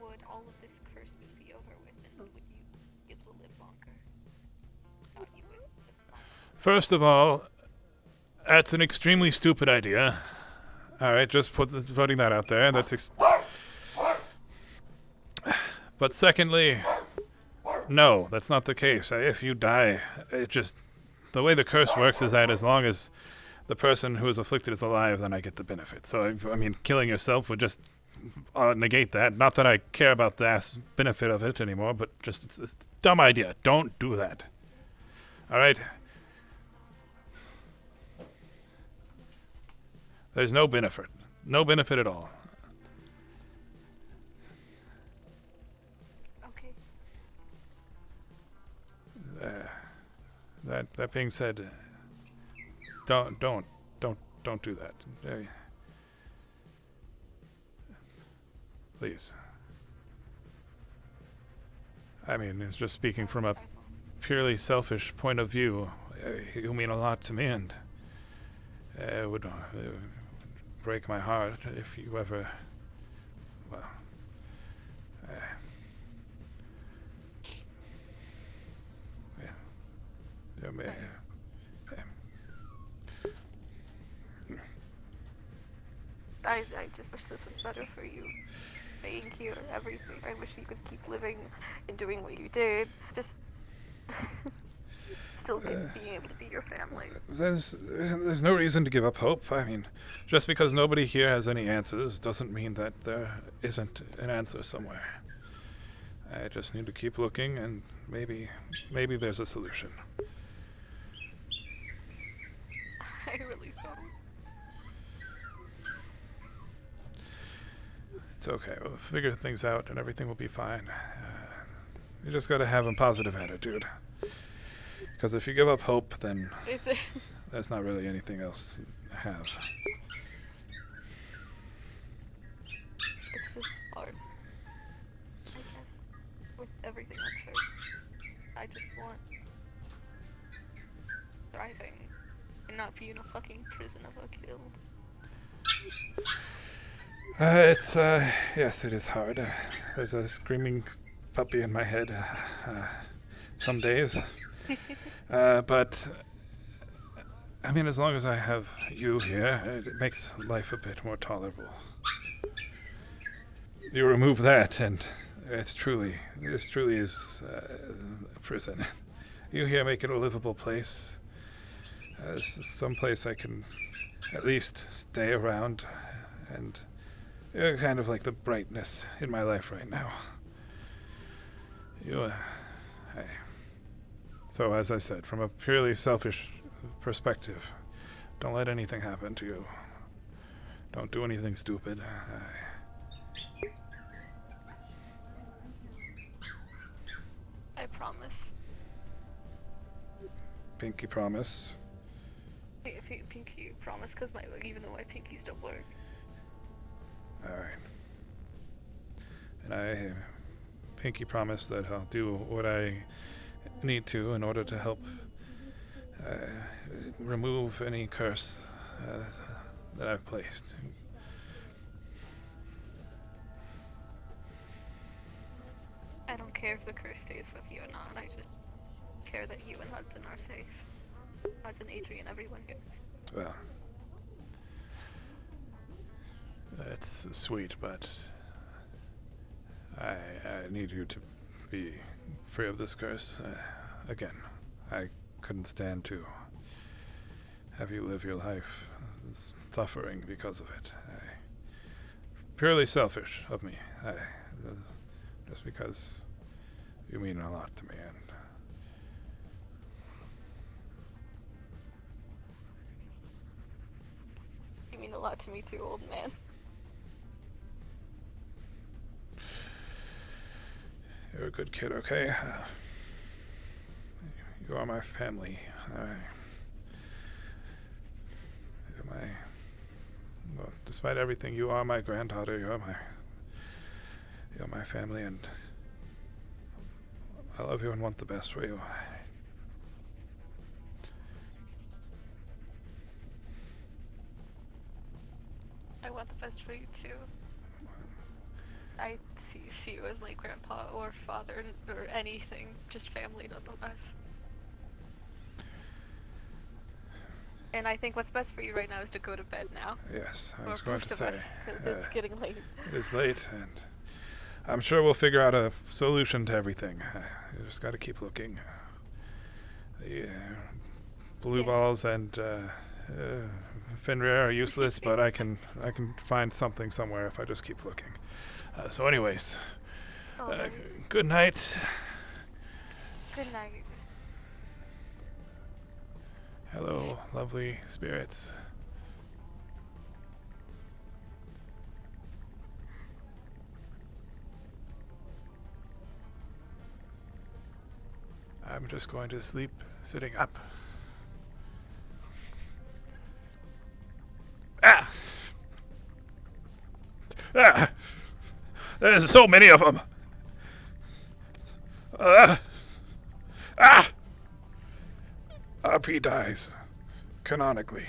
would all of this curse be over with, and would you be able to live longer? Thought you would live longer. First of all, that's an extremely stupid idea. Alright, just putting that out there. But secondly, no, that's not the case. If you die, the way the curse works is that as long as the person who is afflicted is alive, then I get the benefit. So, I mean, killing yourself would just negate that. Not that I care about the benefit of it anymore, but just, it's a dumb idea. Don't do that. Alright? There's no benefit. No benefit at all. Okay. That being said, don't do that. Please. I mean, it's just speaking from a purely selfish point of view. You mean a lot to me, and it would break my heart if you ever, well, I just wish this was better for you. Staying here, everything. I wish you could keep living and doing what you did. Just still being able to be your family. There's no reason to give up hope. I mean, just because nobody here has any answers doesn't mean that there isn't an answer somewhere. I just need to keep looking, and maybe there's a solution. I really don't. It's okay. We'll figure things out, and everything will be fine. You just gotta have a positive attitude. Because if you give up hope, then there's not really anything else to have. It's just hard. I guess with everything on church, I just want thriving and not be in a fucking prison of a guild. Yes, it is hard. There's a screaming puppy in my head some days. But, I mean, as long as I have you here, it makes life a bit more tolerable. You remove that, and this truly is a prison. You here make it a livable place. Some place I can at least stay around, and you're kind of like the brightness in my life right now. So, as I said, from a purely selfish perspective, don't let anything happen to you. Don't do anything stupid. I promise. Pinky promise. Pinky promise, because even though my pinkies don't work. Alright. And I pinky promise that I'll do what I need to in order to help remove any curse that I've placed. I don't care if the curse stays with you or not. I just care that you and Hudson are safe. Hudson, Adrian, everyone here. Well, that's sweet, but I need you to be free of this curse. Again, I couldn't stand to have you live your life suffering because of it. Purely selfish of me. Just because you mean a lot to me, and you mean a lot to me too, old man. You're a good kid, okay? You are my family. Well, despite everything, you are my granddaughter. You're my family, and I love you and want the best for you. I want the best for you too. I see you as my grandpa or father or anything, just family nonetheless. And I think what's best for you right now is to go to bed now. Yes, I was going to say. Because it's getting late. It is late, and I'm sure we'll figure out a solution to everything. You just got to keep looking. The blue balls and Fenrir are useless, but I can find something somewhere if I just keep looking. So, anyways, good night. Good night. Hello, lovely spirits. I'm just going to sleep sitting up. Ah! Ah! There's so many of them. RP dies, canonically.